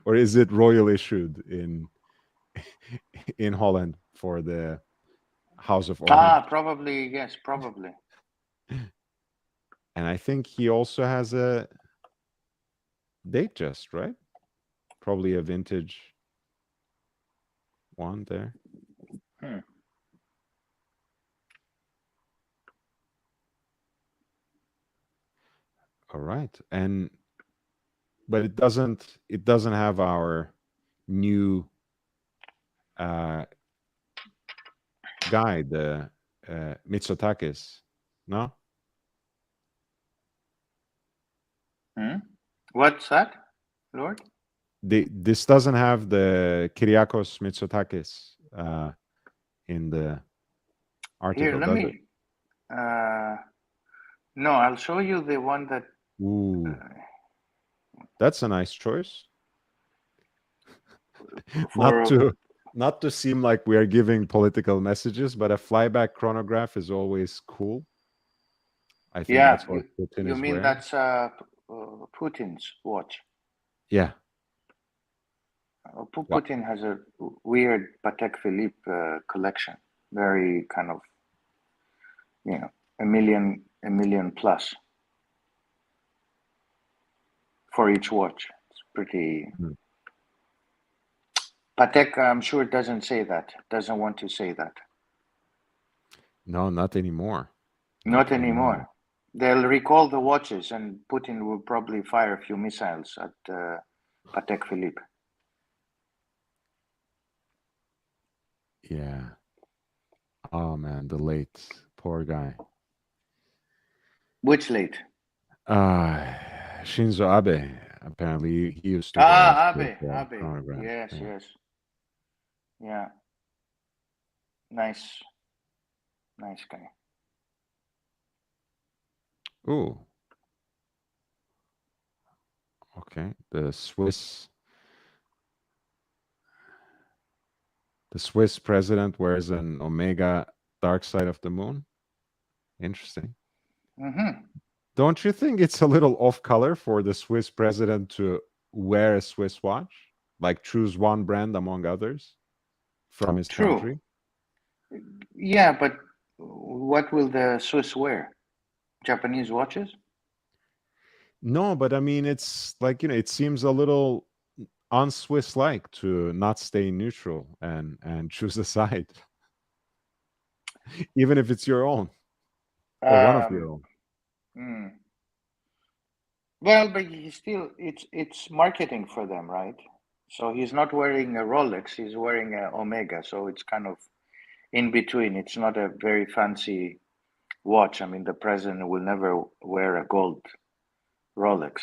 Or is it royal issued in Holland for the House of Orange? Probably, yes, probably. And I think he also has a Datejust, right? Probably a vintage one there. All right. But it doesn't have our new guy, the Mitsotakis, no? What's that, Lord? This doesn't have the Kyriakos Mitsotakis in the article. Here, let me. No, I'll show you the one that. Ooh, that's a nice choice. Not to seem like we are giving political messages, but a flyback chronograph is always cool. I think that's what Putin you is mean wearing. That's Putin's watch? Yeah. Putin has a weird Patek Philippe collection. Very kind of, a million plus for each watch. It's pretty. Patek, I'm sure, doesn't say that. Doesn't want to say that. No, not anymore. Not anymore. They'll recall the watches, and Putin will probably fire a few missiles at Patek Philippe. Yeah. Oh man, the late poor guy. Which late? Shinzo Abe. Apparently, he used to work Ah, with Abe. Chronograph. Yes, Yeah. yes. Yeah. Nice. Nice guy. Ooh. Okay. The Swiss president wears an Omega Dark Side of the Moon. Interesting. Mm-hmm. Don't you think it's a little off color for the Swiss president to wear a Swiss watch? Like choose one brand among others from his True. country? Yeah, but what will the Swiss wear? Japanese watches? No, but I mean, it's like, it seems a little un-Swiss like to not stay neutral and choose a side, even if it's your own or one of your own. Hmm. Well, but he's still it's marketing for them, right? So he's not wearing a Rolex, he's wearing a Omega, so it's kind of in between. It's not a very fancy watch. I mean, the president will never wear a gold Rolex.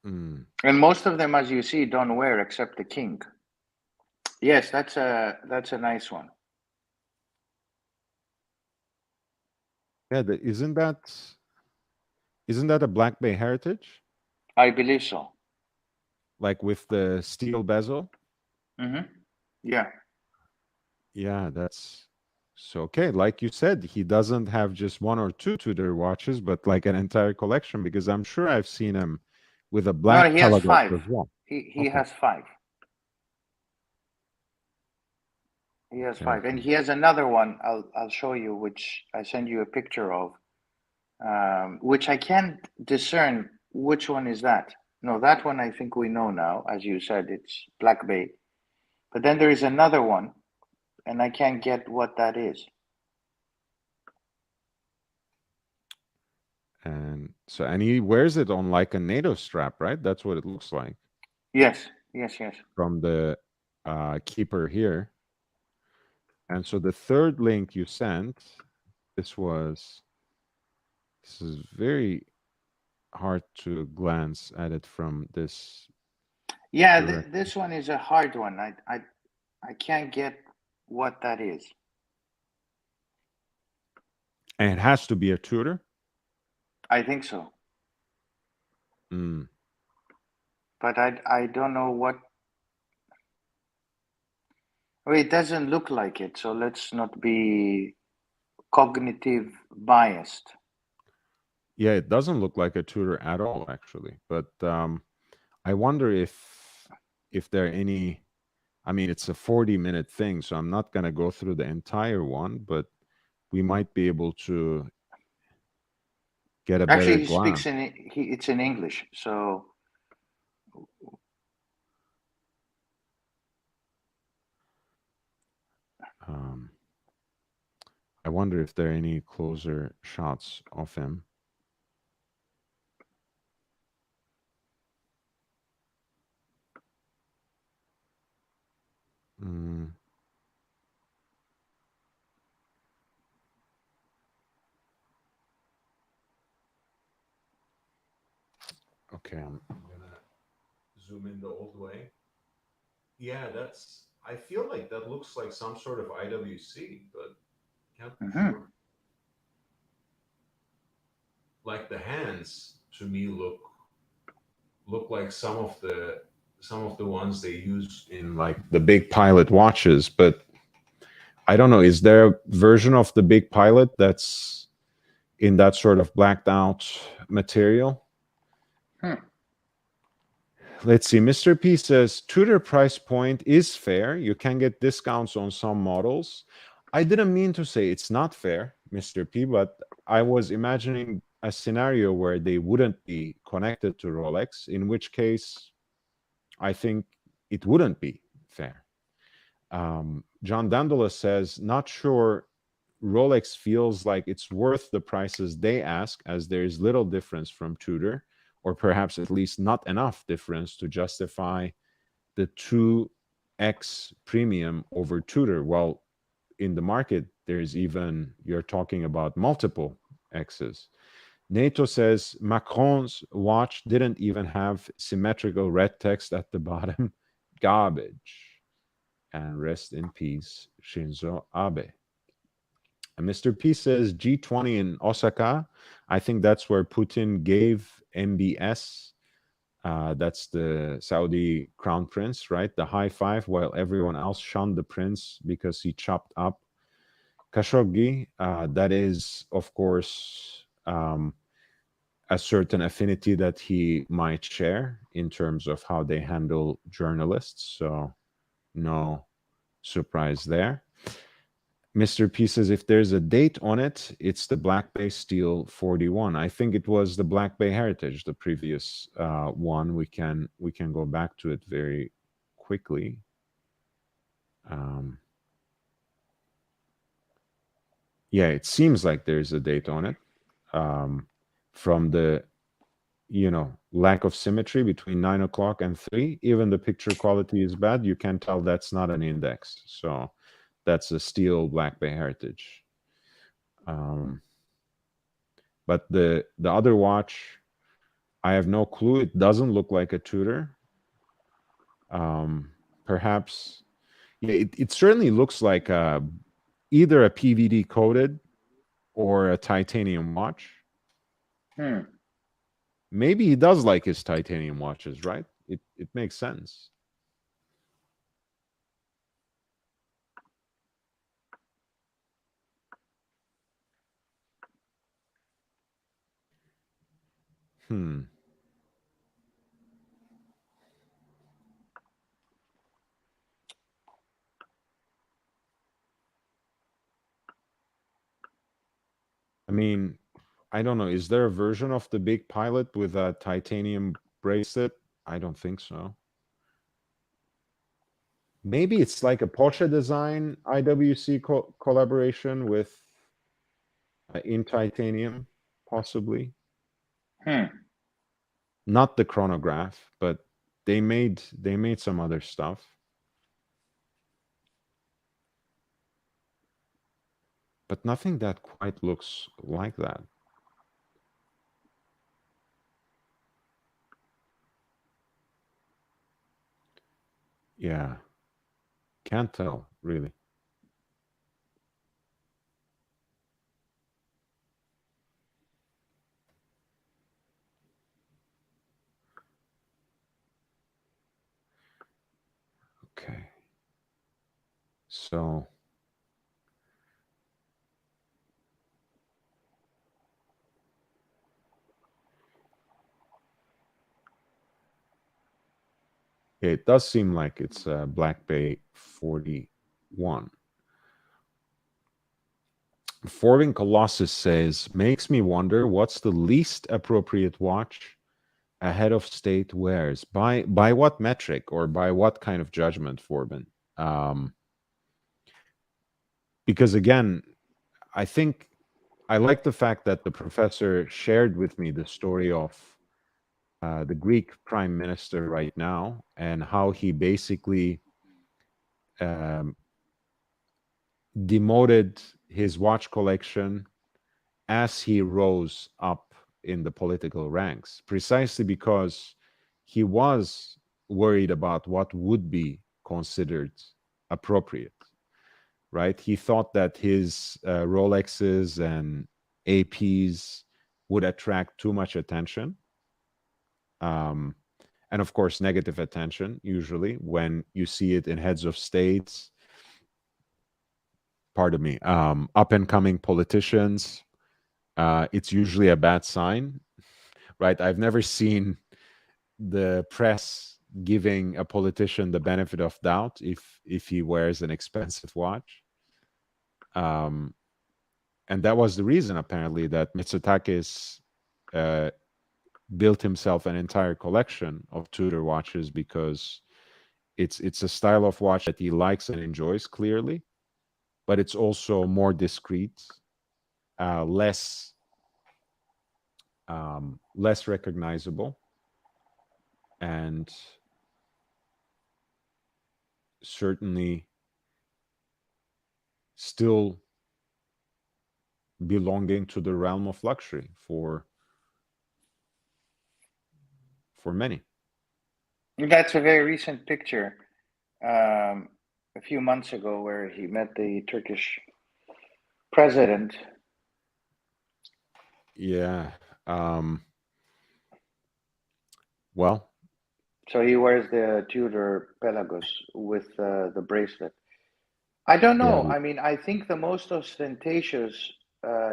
Mm. And most of them, as you see, don't wear except the king. Yes, that's a nice one. Yeah, isn't that a Black Bay Heritage? I believe so. Like with the steel bezel? Mm-hmm. Yeah. Yeah, that's so okay. Like you said, he doesn't have just one or two Tudor watches, but like an entire collection, because I'm sure I've seen him with a No, black he has telegraph five. as well. He Okay. has five. He has Okay, five, and okay. he has another one. I'll show you, which I send you a picture of, which I can't discern which one is that. No, that one I think we know now. As you said, it's Black Bay. But then there is another one, and I can't get what that is. And he wears it on like a NATO strap, right? That's what it looks like Yes, yes, yes. from the keeper here. And so the third link you sent, this is very hard to glance at it from this Yeah, direct. this one is a hard one. I can't get what that is. And it has to be a Tudor. I think so, Mm. but I don't know what. Well, it doesn't look like it, so let's not be cognitive biased. Yeah, it doesn't look like a Tudor at all, actually. But I wonder if there are any. I mean, it's a 40-minute thing, so I'm not going to go through the entire one, but we might be able to get a better Actually, he glance. speaks it's in English, so I wonder if there are any closer shots of him. Mm. Okay, I'm gonna zoom in the old way. Yeah, I feel like that looks like some sort of IWC, but can't be mhm. sure. Like the hands to me look like some of the ones they use in like the big pilot watches, but I don't know. Is there a version of the big pilot that's in that sort of blacked out material? Let's see. Mr. P says Tudor price point is fair. You can get discounts on some models. I didn't mean to say it's not fair, Mr. P, but I was imagining a scenario where they wouldn't be connected to Rolex, in which case I think it wouldn't be fair. John Dandola says, not sure Rolex feels like it's worth the prices they ask, as there is little difference from Tudor, or perhaps at least not enough difference to justify the X premium over Tudor. Well, in the market, there's even, you're talking about multiple X's. NATO says Macron's watch didn't even have symmetrical red text at the bottom. Garbage. And rest in peace, Shinzo Abe. And Mr. P says G20 in Osaka. I think that's where Putin gave MBS, that's the Saudi crown prince, right? The high five, while everyone else shunned the prince because he chopped up Khashoggi. That is, of course, a certain affinity that he might share in terms of how they handle journalists. So, no surprise there. Mr. P says if there's a date on it, it's the Black Bay Steel 41. I think it was the Black Bay Heritage, the previous one. We can go back to it very quickly. Yeah, it seems like there's a date on it. From the lack of symmetry between 9 o'clock and 3, even the picture quality is bad. You can tell that's not an index. So that's a steel Black Bay Heritage. But the other watch, I have no clue. It doesn't look like a Tudor. Perhaps, yeah, it certainly looks like either a PVD coated or a titanium watch. Maybe he does like his titanium watches, right? It makes sense. I mean, I don't know. Is there a version of the big pilot with a titanium bracelet? I don't think so. Maybe it's like a Porsche design IWC collaboration with in titanium, possibly. Not the chronograph, but they made some other stuff. But nothing that quite looks like that. Yeah. Can't tell, really. Okay. So it does seem like it's a Black Bay 41. Forbin Colossus says, makes me wonder what's the least appropriate watch a head of state wears. By what metric or by what kind of judgment, Forbin? Because again, I think I like the fact that the professor shared with me the story of the Greek prime minister right now and how he basically demoted his watch collection as he rose up in the political ranks, precisely because he was worried about what would be considered appropriate, right? He thought that his Rolexes and APs would attract too much attention. And of course, negative attention, usually, when you see it in heads of states, pardon me, up and coming politicians, it's usually a bad sign, right? I've never seen the press giving a politician the benefit of doubt if he wears an expensive watch. And that was the reason, apparently, that Mitsotakis built himself an entire collection of Tudor watches, because it's a style of watch that he likes and enjoys, clearly, but it's also more discreet, less recognizable, and certainly still belonging to the realm of luxury for many. That's a very recent picture, a few months ago, where he met the Turkish president. Yeah. Well, So he wears the Tudor Pelagos with the bracelet. I don't yeah. know. I mean, I think the most ostentatious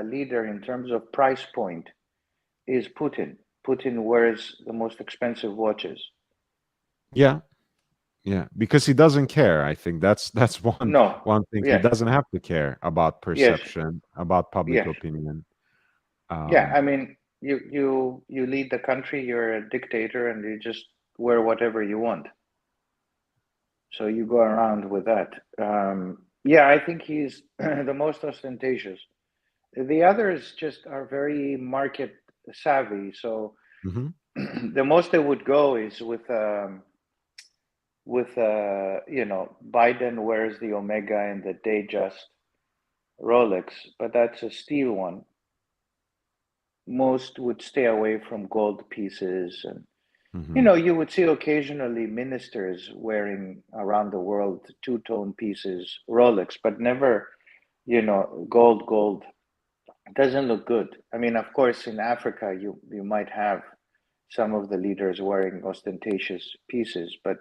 leader in terms of price point is Putin. Putin wears the most expensive watches. Yeah. Yeah, because he doesn't care. I think that's No. one thing. He Yeah. doesn't have to care about Yes. perception, about public Yes. opinion. Yeah. I mean, you lead the country. You're a dictator, and you just wear whatever you want. So you go around with that. Yeah, I think he's the most ostentatious. The others just are very market savvy. So Mhm. the most they would go is with Biden wears the Omega and the Datejust Rolex, but that's a steel one. Most would stay away from gold pieces, and Mhm. you would see occasionally ministers wearing around the world two-tone pieces Rolex, but never, gold. It doesn't look good. I mean, of course, in Africa, you might have some of the leaders wearing ostentatious pieces, but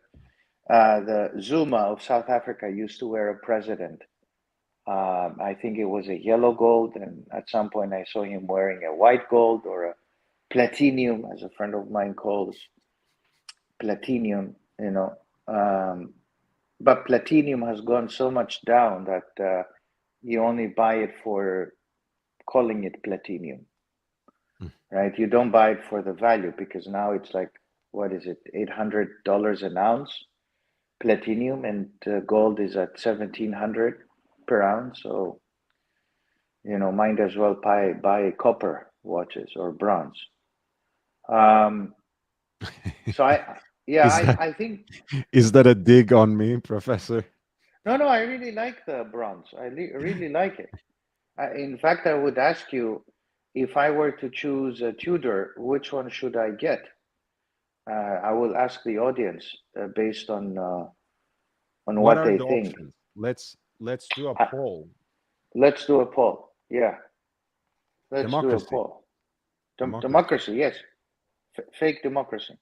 the Zuma of South Africa used to wear a president. I think it was a yellow gold, and at some point I saw him wearing a white gold or a platinum, as a friend of mine calls platinum. But platinum has gone so much down that you only buy it for calling it platinum, Mm. right? You don't buy it for the value, because now it's like, what is it, $800 an ounce platinum, and gold is at 1,700 per ounce. So might as well buy copper watches or bronze. So Is that I think is that a dig on me, Professor? no, I really like the bronze. I really like it. In fact, I would ask you, if I were to choose a Tudor, which one should I get? I will ask the audience based on What what are they the think. options? Let's do a Uh, poll. let's do a poll. Yeah, let's do a Democracy. poll. Democracy. Democracy, yes. Fake democracy.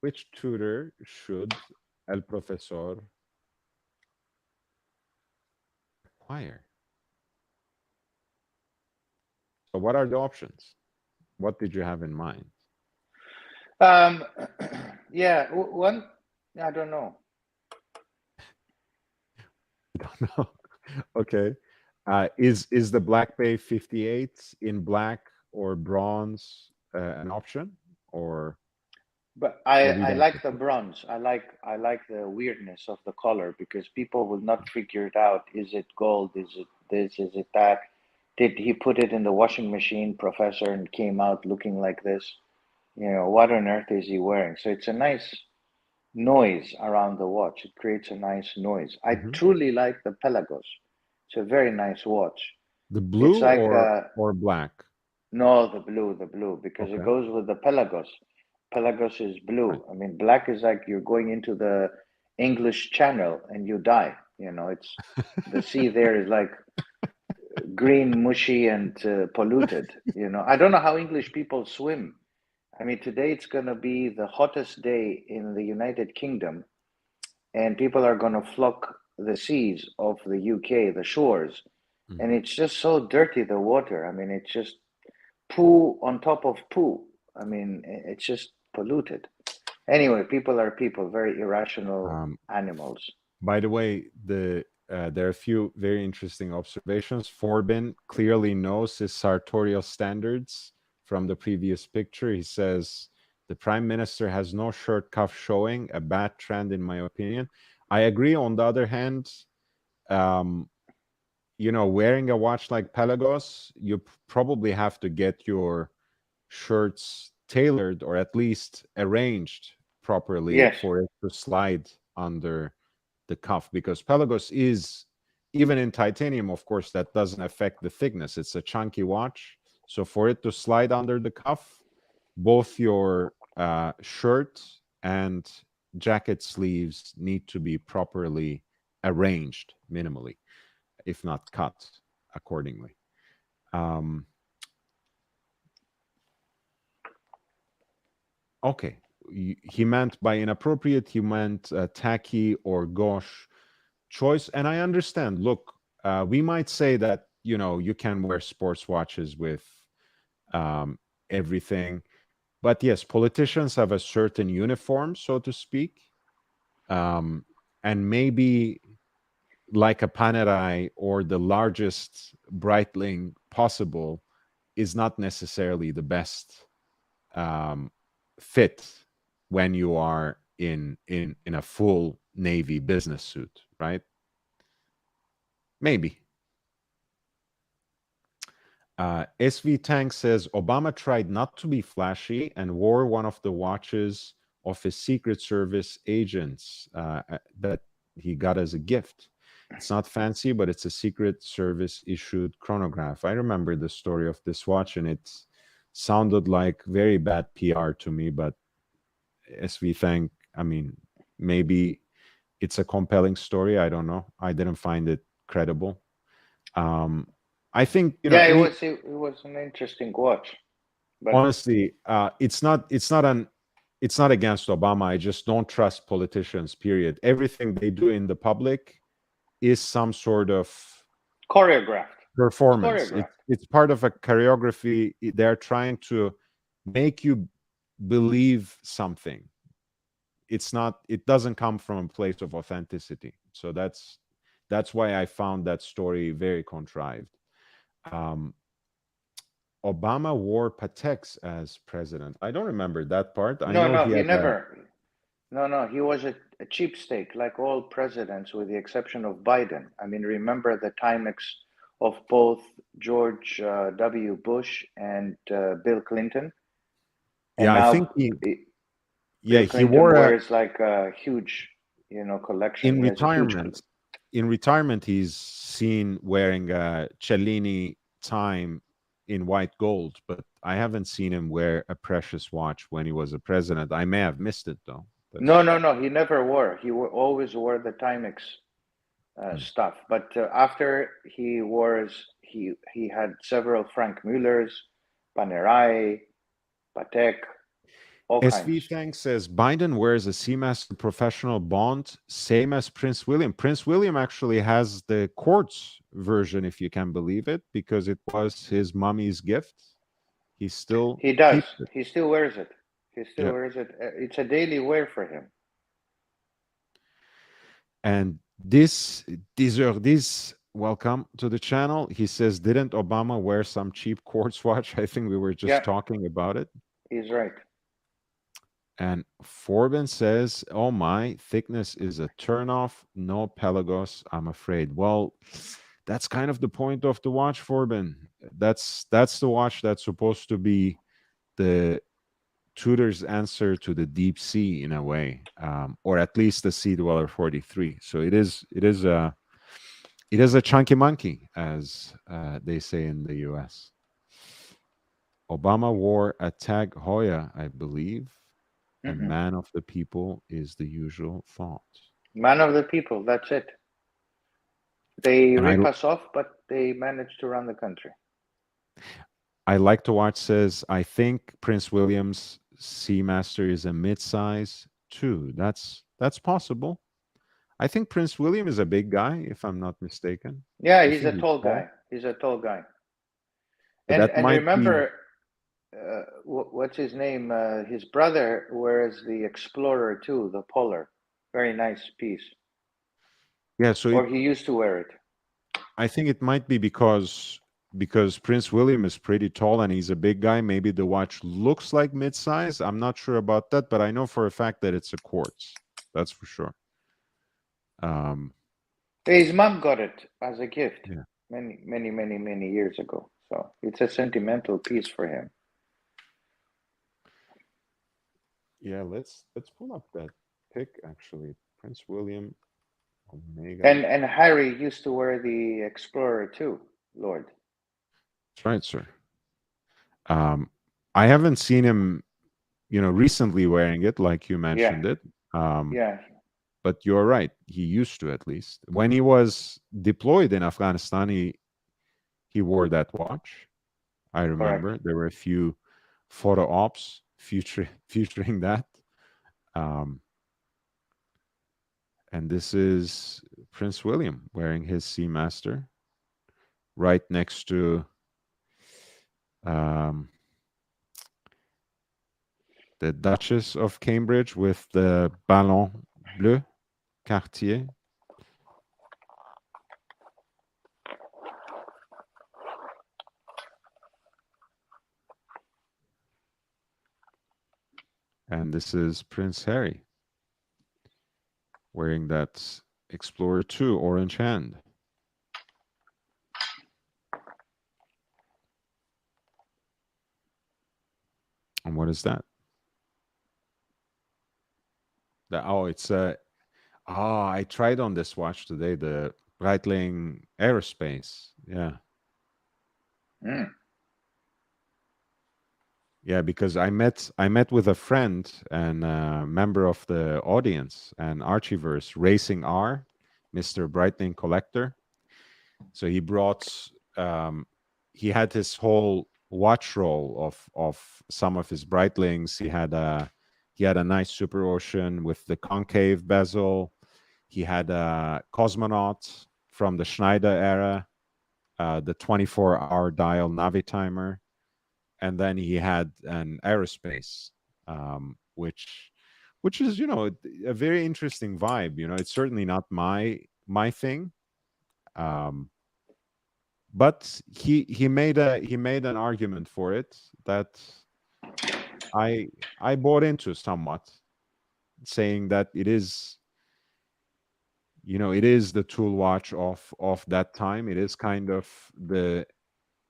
Which tutor should El Profesor acquire? So what are the options? What did you have in mind? Um, yeah, one. I don't know. I don't know. Okay. Is the Black Bay 58 in black or bronze an option, or But what do you I guys like think? the bronze. I like the weirdness of the color, because people will not figure it out. Is it gold? Is it this? Is it that? Did he put it in the washing machine, professor, and came out looking like this? What on earth is he wearing? So it's a nice noise around the watch. It creates a nice noise. I Mhm. truly like the Pelagos. It's a very nice watch. The It's blue like or black? no, the blue, because it Okay. goes with the Pelagos. Pelagos is Right. blue. I mean, black is like you're going into the English Channel and you die. It's the sea there is like green, mushy, and polluted. I don't know how English people swim. I mean, today it's going to be the hottest day in the United Kingdom, and people are going to flock the seas of the UK, the shores, and Mhm. it's just so dirty, the water. I mean, it's just poo on top of poo. I mean, it's just polluted. Anyway, people are people, very irrational Um, animals. by the way, there are a few very interesting observations. Forbin clearly knows his sartorial standards from the previous picture. He says the prime minister has no shirt cuff showing, a bad trend in my opinion. I agree. On the other hand, um, wearing a watch like Pelagos, you probably have to get your shirts tailored or at least arranged properly Yes, for it to slide under the cuff, because Pelagos is, even in titanium, of course, that doesn't affect the thickness. It's a chunky watch. So for it to slide under the cuff, both your shirt and jacket sleeves need to be properly arranged minimally, if not cut accordingly. Okay. He meant by inappropriate, he meant tacky or gauche choice. And I understand. Look, we might say that, you know, you can wear sports watches with everything. But yes, politicians have a certain uniform, so to speak. And maybe like a Panerai or the largest Breitling possible is not necessarily the best fit when you are in a full Navy business suit, right? Maybe. SV Tank says Obama tried not to be flashy and wore one of the watches of his Secret Service agents that he got as a gift. It's not fancy, but it's a Secret Service issued chronograph. I remember the story of this watch, and it sounded like very bad PR to me. But SV Tank, I mean, maybe it's a compelling story. I don't know. I didn't find it credible. I think, you know, Yeah, it was an interesting watch. But honestly, it's not against Obama. I just don't trust politicians, period. Everything they do in the public is some sort of choreographed performance. It's part of a choreography. They're trying to make you believe something. It doesn't come from a place of authenticity. So that's why I found that story very contrived. Obama wore Pateks as president. I don't remember that part. I know he had never. No, he was a cheapskate, like all presidents, with the exception of Biden. I mean, remember the Timex of both George W. Bush and Bill Clinton? And I now think Bill Clinton wore wears like a huge, collection. in He has a huge. In retirement, he's seen wearing a Cellini time in white gold, but I haven't seen him wear a precious watch when he was a president. I may have missed it though. No, he never wore. He always wore the Timex stuff. But after he had several Frank Muellers, Panerai, Patek, all SV kinds. Thang says Biden wears a Seamaster Professional Bond, same as Prince William. Prince William actually has the quartz version, if you can believe it, because it was his mommy's gift. He still does. keeps it. He still wears it. Wears it. It's a daily wear for him. And this, welcome to the channel. He says, didn't Obama wear some cheap quartz watch? I think we were just talking about it. He's right. And Forbin says, oh my, thickness is a turnoff. No Pelagos, I'm afraid. Well, that's kind of the point of the watch, Forbin. That's the watch that's supposed to be the Tudor's answer to the deep sea in a way, or at least the Sea Dweller 43. So it is a chunky monkey, as they say in the US. Obama wore a Tag Heuer, I believe. A man of the people is the usual thought. Man of the people, that's it. They rip us off, but they manage to run the country. I like to watch says, I think Prince William's Seamaster is a mid-size too. That's possible. I think Prince William is a big guy, if I'm not mistaken. Yeah, he's a tall guy. He's a tall guy. And remember, what's his name? His brother wears the Explorer too, the Polar. Very nice piece. Yeah, so he used to wear it. I think it might be because Prince William is pretty tall and he's a big guy. Maybe the watch looks like mid-size. I'm not sure about that, but I know for a fact that it's a quartz. That's for sure. His mom got it as a gift many years ago. So it's a sentimental piece for him. Yeah, let's pull up that pic actually. Prince William Omega. And Harry used to wear the Explorer too, Lord. That's right, sir. I haven't seen him, recently wearing it, like you mentioned it. Yeah, But you're right. He used to, at least. When he was deployed in Afghanistan, he wore that watch. I remember correct. there were a few photo ops featuring that. Um, and this is Prince William wearing his Seamaster right next to um, the Duchess of Cambridge with the Ballon Bleu Cartier. And this is Prince Harry wearing that Explorer 2 orange hand. And what is that? It's a I tried on this watch today, the Breitling Aerospace. Yeah. Mm. Yeah, because I met with a friend and a member of the audience and Archiverse Racing R, Mr. Breitling Collector. So he brought he had his whole watch roll of some of his Breitlings. He had a nice Super Ocean with the concave bezel. He had a Cosmonaut from the Schneider era, the 24-hour dial Navitimer, and then he had an Aerospace, which is a very interesting vibe. It's certainly not my thing, but he made an argument for it that I bought into somewhat, saying that it is the tool watch of that time. It is kind of the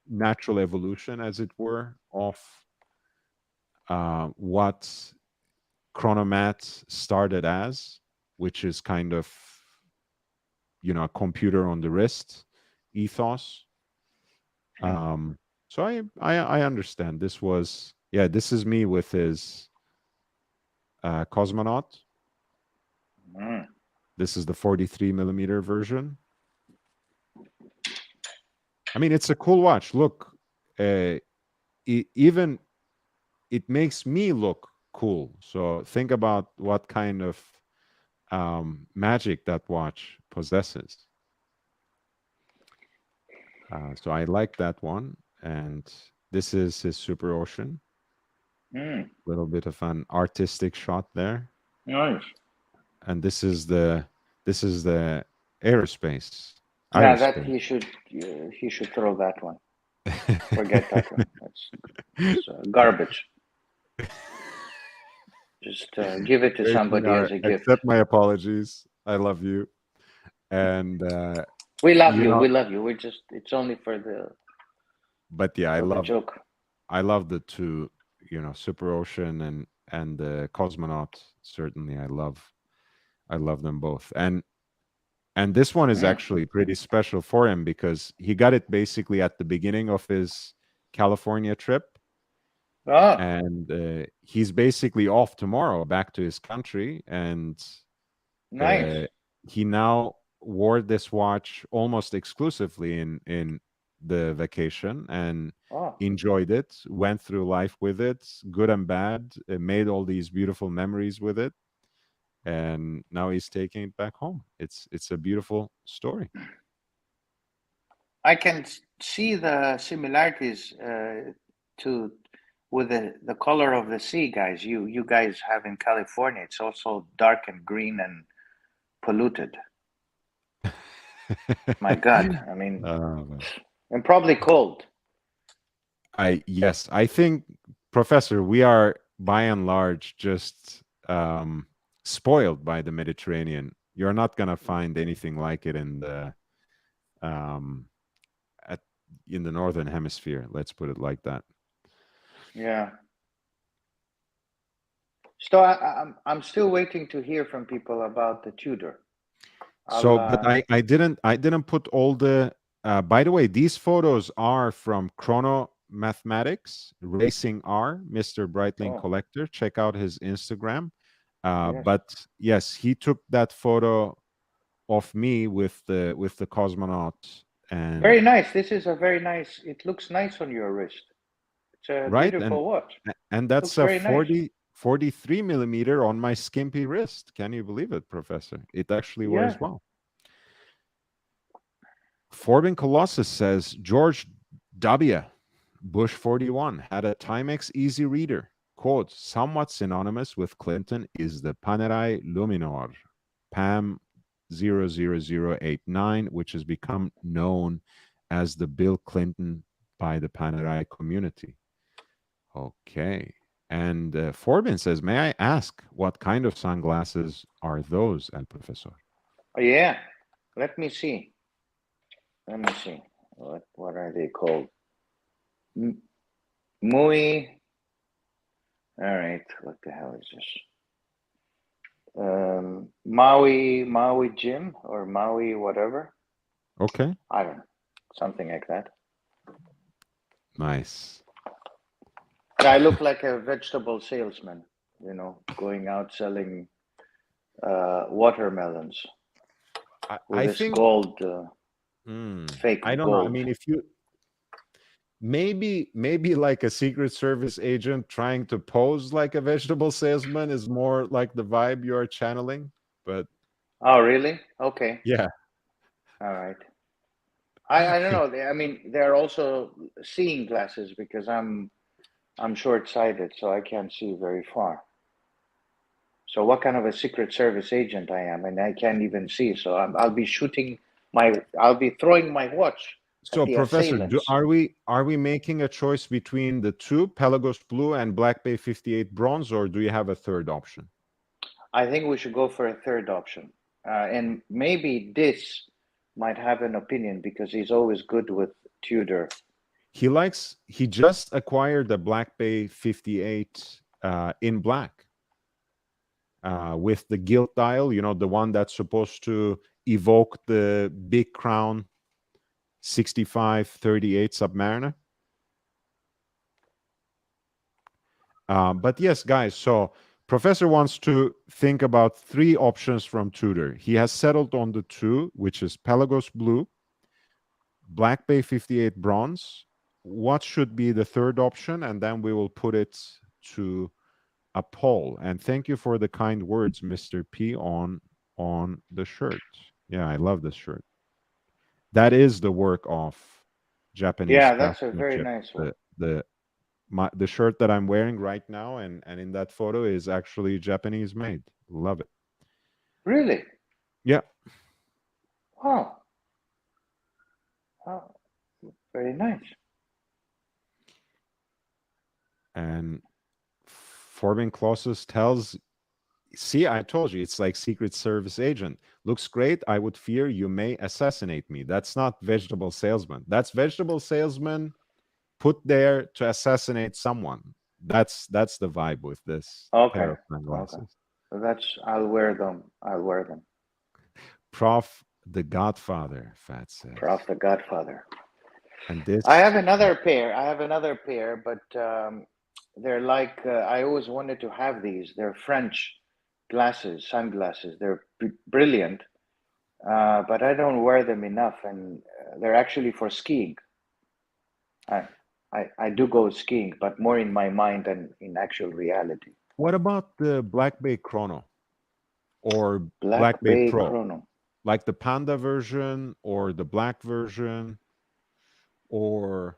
natural evolution, as it were, of what Chronomat started as, which is kind of a computer on the wrist ethos. So I understand. This is me with his Cosmonaut. Mm. This is the 43 millimeter version. I mean, it's a cool watch. Look, even it makes me look cool. So think about what kind of magic that watch possesses. So I like that one. And this is his Super Ocean. Mm. Little bit of an artistic shot there. Nice. And this is the aerospace. Yeah, that Aerospace. he should throw that one. Forget that one. That's garbage. Just give it to Great, somebody Dinar. as a gift. Accept my apologies. I love you. And We love you you. know, We love you. It's only for but yeah, I the love joke. I love the two, Super Ocean and the Cosmonaut. Certainly, I love them both. And this one is Mm. actually pretty special for him because he got it basically at the beginning of his California trip, Oh, and he's basically off tomorrow back to his country, and nice. he now wore this watch almost exclusively in the vacation and Oh, enjoyed it, went through life with it, good and bad, made all these beautiful memories with it, and now he's taking it back home. It's a beautiful story. I can see the similarities to with the color of the sea, guys. You guys have in California. It's also dark and green and polluted. My God, I mean, Uh, and probably cold. yes, I think, Professor, we are by and large just spoiled by the Mediterranean. You're not gonna find anything like it um, at in the northern hemisphere. Let's put it like that. Yeah. So I'm still waiting to hear from people about the Tudor. So, but I didn't put all the. By the way, these photos are from Chrono Mathematics Racing R, Mr. Breitling Collector. Check out his Instagram. Yes. But yes, he took that photo of me with the cosmonaut, and Very nice. This is a very nice. It looks nice on your wrist. It's a right, beautiful watch. and that's Looks a very nice. 43 millimeter on my skimpy wrist. Can you believe it, Professor? It actually wears well. Forbin Colossus says George W. Bush 41 had a Timex Easy Reader. Quote, somewhat synonymous with Clinton is the Panerai Luminor, PAM 00089, which has become known as the Bill Clinton by the Panerai community. Okay. And Forbin says, may I ask what kind of sunglasses are those, El Profesor? Oh, yeah. Let me see. Let me see. What are they called? Muy. All right. What the hell is this? Maui Jim or Maui whatever. Okay. I don't know. Something like that. Nice. I look like a vegetable salesman, going out selling watermelons with I this think gold, fake I don't know. I gold. mean, if you maybe like a Secret Service agent trying to pose like a vegetable salesman is more like the vibe you are channeling. But oh, really? Okay. yeah. All right. I don't know. I mean, they're also seeing glasses because I'm short-sighted, so I can't see very far. So what kind of a Secret Service agent I am, and I can't even see. So I'll be throwing my watch at So, the Professor, assailants. are we making a choice between the two, Pelagos Blue and Black Bay 58 Bronze, or do you have a third option? I think we should go for a third option, and maybe this might have an opinion because he's always good with Tudor. He just acquired the Black Bay 58 in black with the gilt dial, the one that's supposed to evoke the big crown 6538 Submariner. But yes, guys, so Professor wants to think about three options from Tudor. He has settled on the two, which is Pelagos Blue, Black Bay 58 Bronze. What should be the third option? And then we will put it to a poll. And thank you for the kind words, Mr. P, on the shirt. Yeah, I love this shirt. That is the work of Japanese. Yeah, that's a very nice one. The shirt that I'm wearing right now and in that photo is actually Japanese made. Love it. Really? Yeah. Oh, very nice. And Forbin Colossus tells, see, I told you, it's like Secret Service agent. Looks great. I would fear you may assassinate me. That's not vegetable salesman. That's vegetable salesman put there to assassinate someone. That's the vibe with this pair of sunglasses. Okay. I'll wear them. Prof the Godfather, Fat says. Prof the Godfather. And this, I have another pair, but they're like I always wanted to have these. They're French sunglasses. They're brilliant, but I don't wear them enough, and they're actually for skiing. I do go skiing, but more in my mind than in actual reality. What about the Black Bay Chrono or Black Bay Chrono? Like the Panda version or the black version or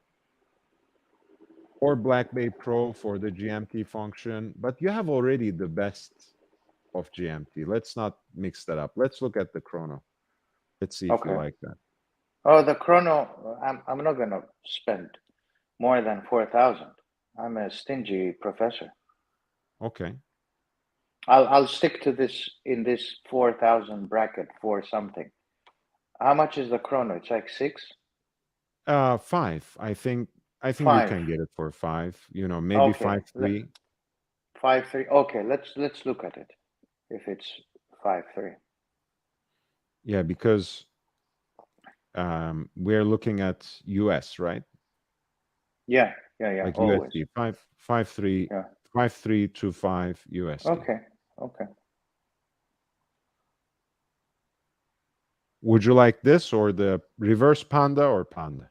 Black Bay Pro for the GMT function, but you have already the best of GMT. Let's not mix that up. Let's look at the Chrono. Let's see if you like that. Oh, the Chrono, I'm not going to spend more than 4,000. I'm a stingy professor. Okay. I'll stick to this in this 4,000 bracket for something. How much is the Chrono? It's like 6? 5. I think 5. You can get it for 5. Maybe 5.3. 5.3. Okay, let's look at it. If it's 5.3. Yeah, because we're looking at US, right? Yeah, Like always. USD, 553, Yeah. 5325 USD. Okay. Would you like this or the reverse panda or panda?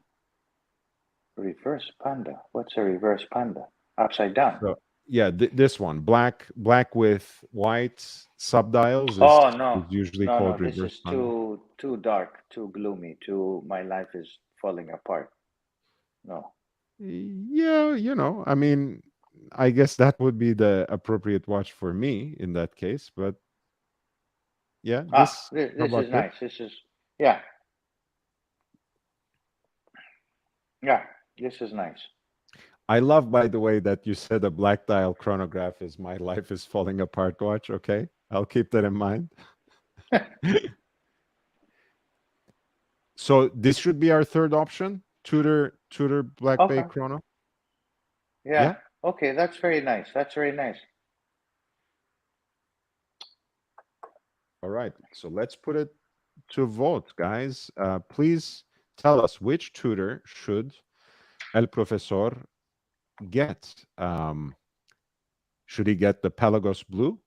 Reverse panda. What's a reverse panda? Upside down. So, yeah, this one, black with white subdials Oh is usually no! called This reverse is panda. too dark, too gloomy. Too. My life is falling apart. No. Yeah, I mean, I guess that would be the appropriate watch for me in that case. But yeah, this, how This about is this? nice. This is yeah. This is nice. I love, by the way, that you said a black dial chronograph is my life is falling apart watch. Okay, I'll keep that in mind. So this should be our third option, Tudor Black Bay Okay. chrono. Yeah. Okay, that's very nice. That's very nice. All right, so let's put it to vote, guys. Please tell us which Tudor should El Profesor get. Should he get the Pelagos Blue,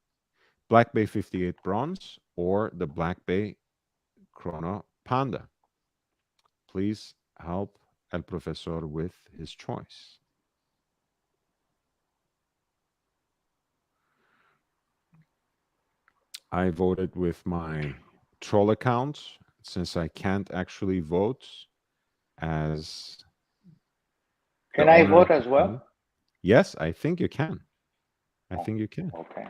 Black Bay 58 Bronze, or the Black Bay Chrono Panda? Please help El Profesor with his choice. I voted with my troll account since I can't actually vote as Can the I owner of vote the as well? channel. Yes, I think you can. I think you can. Okay.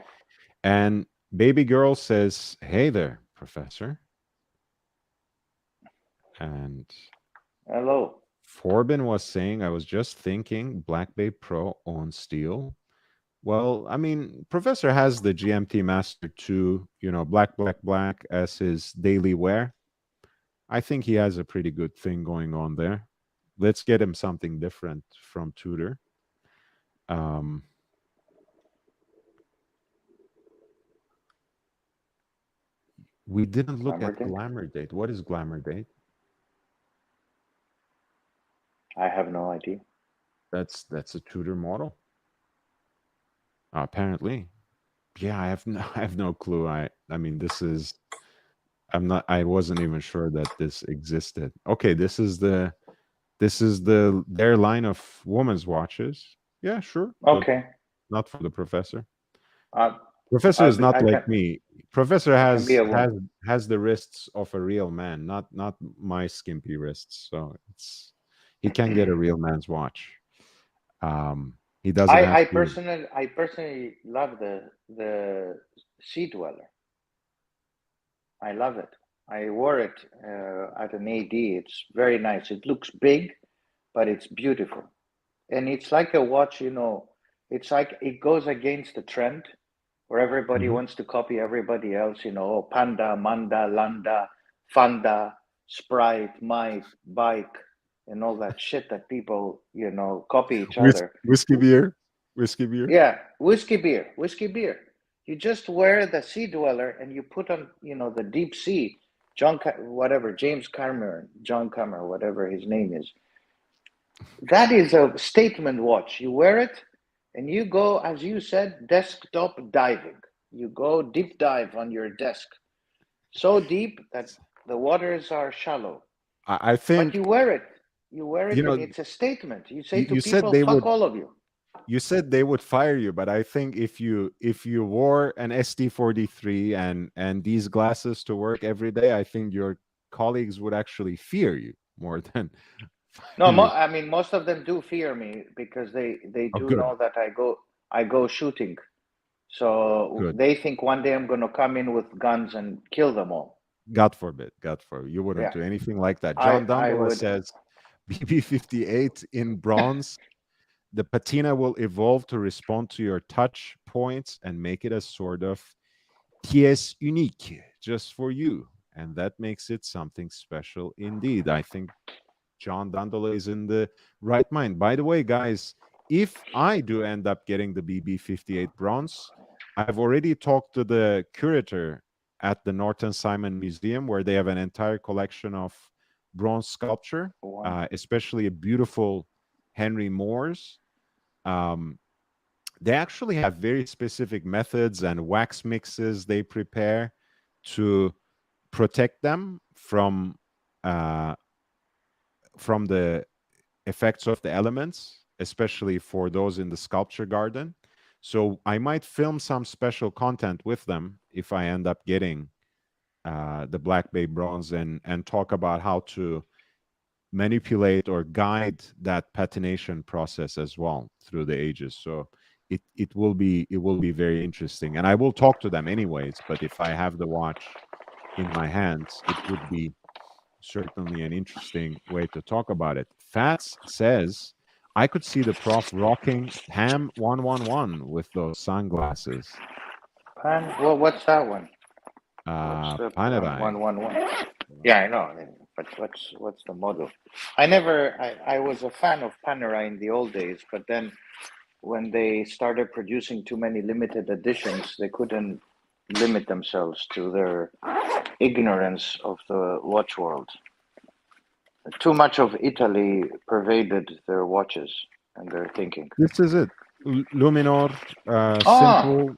And baby girl says, "Hey there, Professor." And Hello. Forbin was saying, "I was just thinking Black Bay Pro on steel." Well, I mean, Professor has the GMT Master 2, black as his daily wear. I think he has a pretty good thing going on there. Let's get him something different from Tudor. We didn't look Glamour at Date? Glamour Date. What is Glamour Date? I have no idea. That's a Tudor model. Apparently. Yeah, I have no clue. I mean, I wasn't even sure that this existed. Okay, this is their line of women's watches. Yeah, sure. But Okay. not for the professor. Uh, Professor is not I like me. Professor I can be a woman. has the wrists of a real man, not my skimpy wrists. So he can get a real man's watch. He doesn't have to. I personally love the Sea Dweller. I love it. I wore it at an AD. It's very nice. It looks big, but it's beautiful. And it's like a watch, it's like it goes against the trend where everybody Mhm. wants to copy everybody else, Panda, Manda, Landa, Fanda, Sprite, My, Bike, and all that shit that people, copy each other. Whiskey beer, whiskey beer. Yeah, whiskey beer. You just wear the Sea Dweller and you put on, the Deep Sea, James Cameron, John Cameron, whatever his name is. That is a statement watch. You wear it and you go, as you said, desktop diving. You go deep dive on your desk. So deep that the waters are shallow. I But think you wear it. You wear it you and know it's a statement. You say you, to you said people, they fuck would all of you. you said they would fire you, but I think if you wore an ST43 and these glasses to work every day, I think your colleagues would actually fear you more than No, fire you. I mean most of them do fear me because they Oh, do good, know that I go shooting. So good. they think one day I'm going to come in with guns and kill them all. God forbid, God forbid, you wouldn't Yeah, do anything like that. John I Dondola would. says BB58 in bronze. The patina will evolve to respond to your touch points and make it a sort of pièce unique just for you. And that makes it something special indeed. I think John Dandola is in the right mind. By the way, guys, if I do end up getting the BB58 bronze, I've already talked to the curator at the Norton Simon Museum, where they have an entire collection of bronze sculpture, especially a beautiful Henry Moore's. They actually have very specific methods and wax mixes they prepare to protect them from the effects of the elements, especially for those in the sculpture garden. So I might film some special content with them if I end up getting the Black Bay bronze, and talk about how to manipulate or guide that patination process as well through the ages. So it will be very interesting, and I will talk to them anyways. But if I have the watch in my hands, it would be certainly an interesting way to talk about it. Fats says, I could see the prof rocking Ham 111 with those sunglasses. Well, what's that one? What's the Panerai. 111? Yeah, I know. But what's the model? I was a fan of Panerai in the old days, but then when they started producing too many limited editions, they couldn't limit themselves to their ignorance of the watch world. Too much of Italy pervaded their watches and their thinking. This is it. Luminor, simple.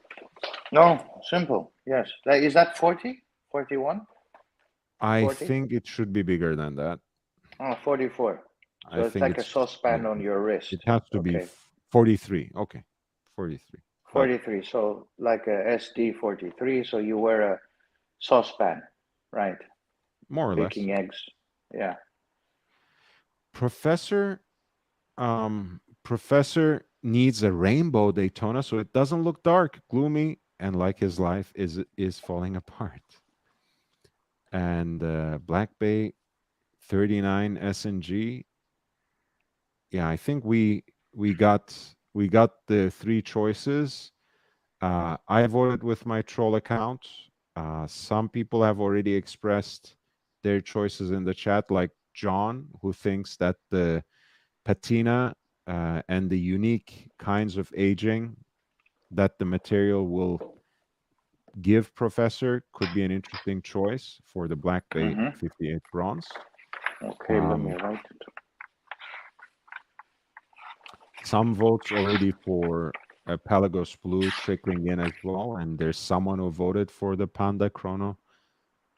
No, simple. Yes. Is that 40? 41? I 40? think it should be bigger than that. Oh, 44. So it's like a saucepan on your wrist. It has to be 43. Okay. 43. 43. So like a SD 43. So you wear a saucepan, right? More or Baking less. eggs. Yeah. Professor needs a rainbow Daytona so it doesn't look dark, gloomy, and like his life is falling apart. And Black Bay 39 S&G. Yeah, I think we got the three choices. I voted with my troll account. Some people have already expressed their choices in the chat, like John, who thinks that the patina and the unique kinds of aging that the material will give Professor could be an interesting choice for the Black Bay 58 bronze. Okay, let me write it. Some votes already for Pelagos Blue trickling in as well, and there's someone who voted for the Panda Chrono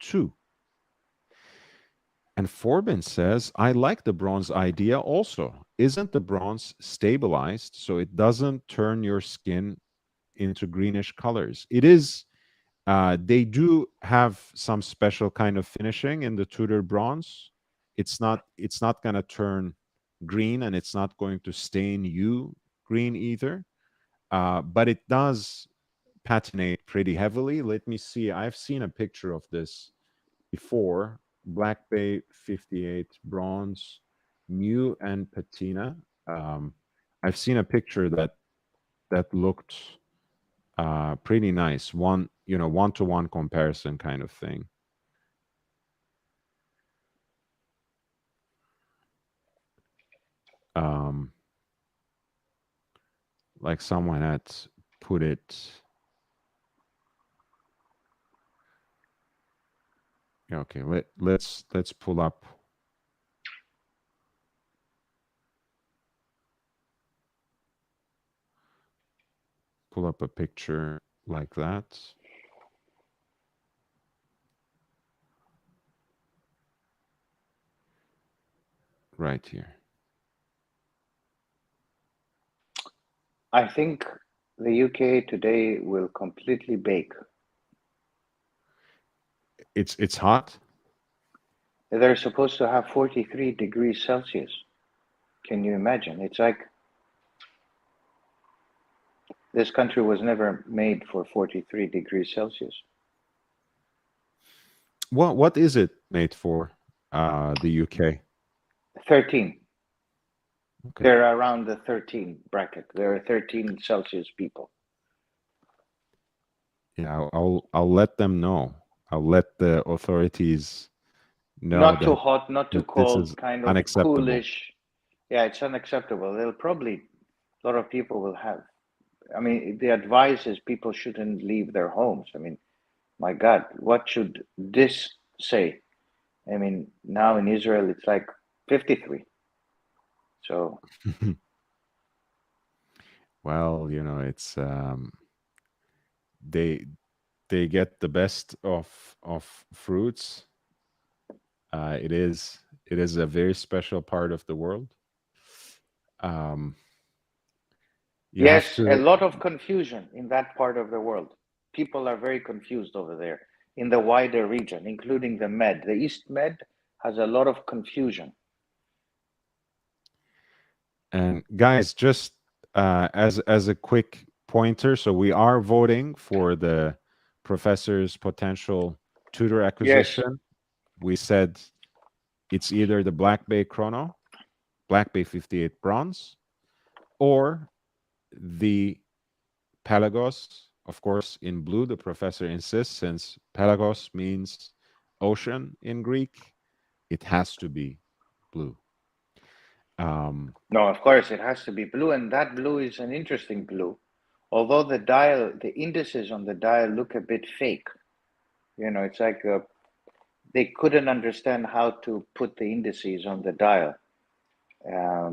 2. And Forbin says, I like the bronze idea also. Isn't the bronze stabilized so it doesn't turn your skin into greenish colors? It is. They do have some special kind of finishing in the Tudor bronze. It's not going to turn green, and it's not going to stain you green either. But it does patinate pretty heavily. Let me see. I've seen a picture of this before. Black Bay 58 bronze, new and patina. I've seen a picture that looked pretty nice. One-to-one comparison kind of thing. Like someone had put it. Okay, let's pull up. Pull up a picture like that. Right here. I think the UK today will completely bake. It's hot. They're supposed to have 43 degrees Celsius. Can you imagine? It's like this country was never made for 43 degrees Celsius. What is it made for? The UK. 13. Okay. They're around the 13 bracket. There are 13 Celsius people. Yeah, I'll let them know. I'll let the authorities know. Not too hot, not too cold, kind of unacceptable. coolish. Yeah, it's unacceptable. A lot of people will have. I mean, the advice is people shouldn't leave their homes. I mean, My God, what should this say? I mean, now in Israel it's like 53. So Well, it's they they get the best of fruits. It is a very special part of the world. Um, you have yes, a to. lot of confusion in that part of the world. People are very confused over there in the wider region, including the Med. The East Med has a lot of confusion. And guys, just as a quick pointer, so we are voting for the professor's potential tutor Yes, acquisition. We said it's either the Black Bay Chrono, Black Bay 58 Bronze, or the Pelagos, of course, in blue. The professor insists, since Pelagos means ocean in Greek, it has to be blue. no, of course it has to be blue, and that blue is an interesting blue. Although the indices on the dial look a bit fake. It's like they couldn't understand how to put the indices on the dial.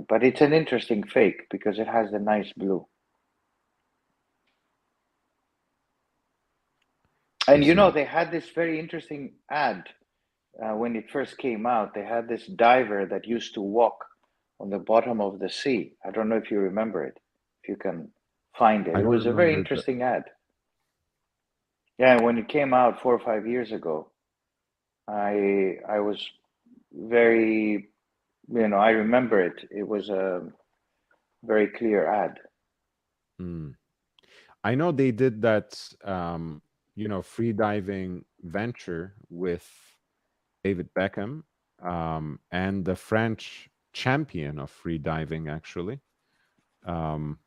But it's an interesting fake because it has the nice blue. And Is it? they had this very interesting ad when it first came out. They had this diver that used to walk on the bottom of the sea. I don't know if you remember it, if you can find it. I It don't was a very remember the. interesting ad. Yeah, when it came out 4 or 5 years ago, I was very, I remember it. It was a very clear ad. Mm. I know they did that, free diving venture with David Beckham, and the French champion of free diving, actually. Um,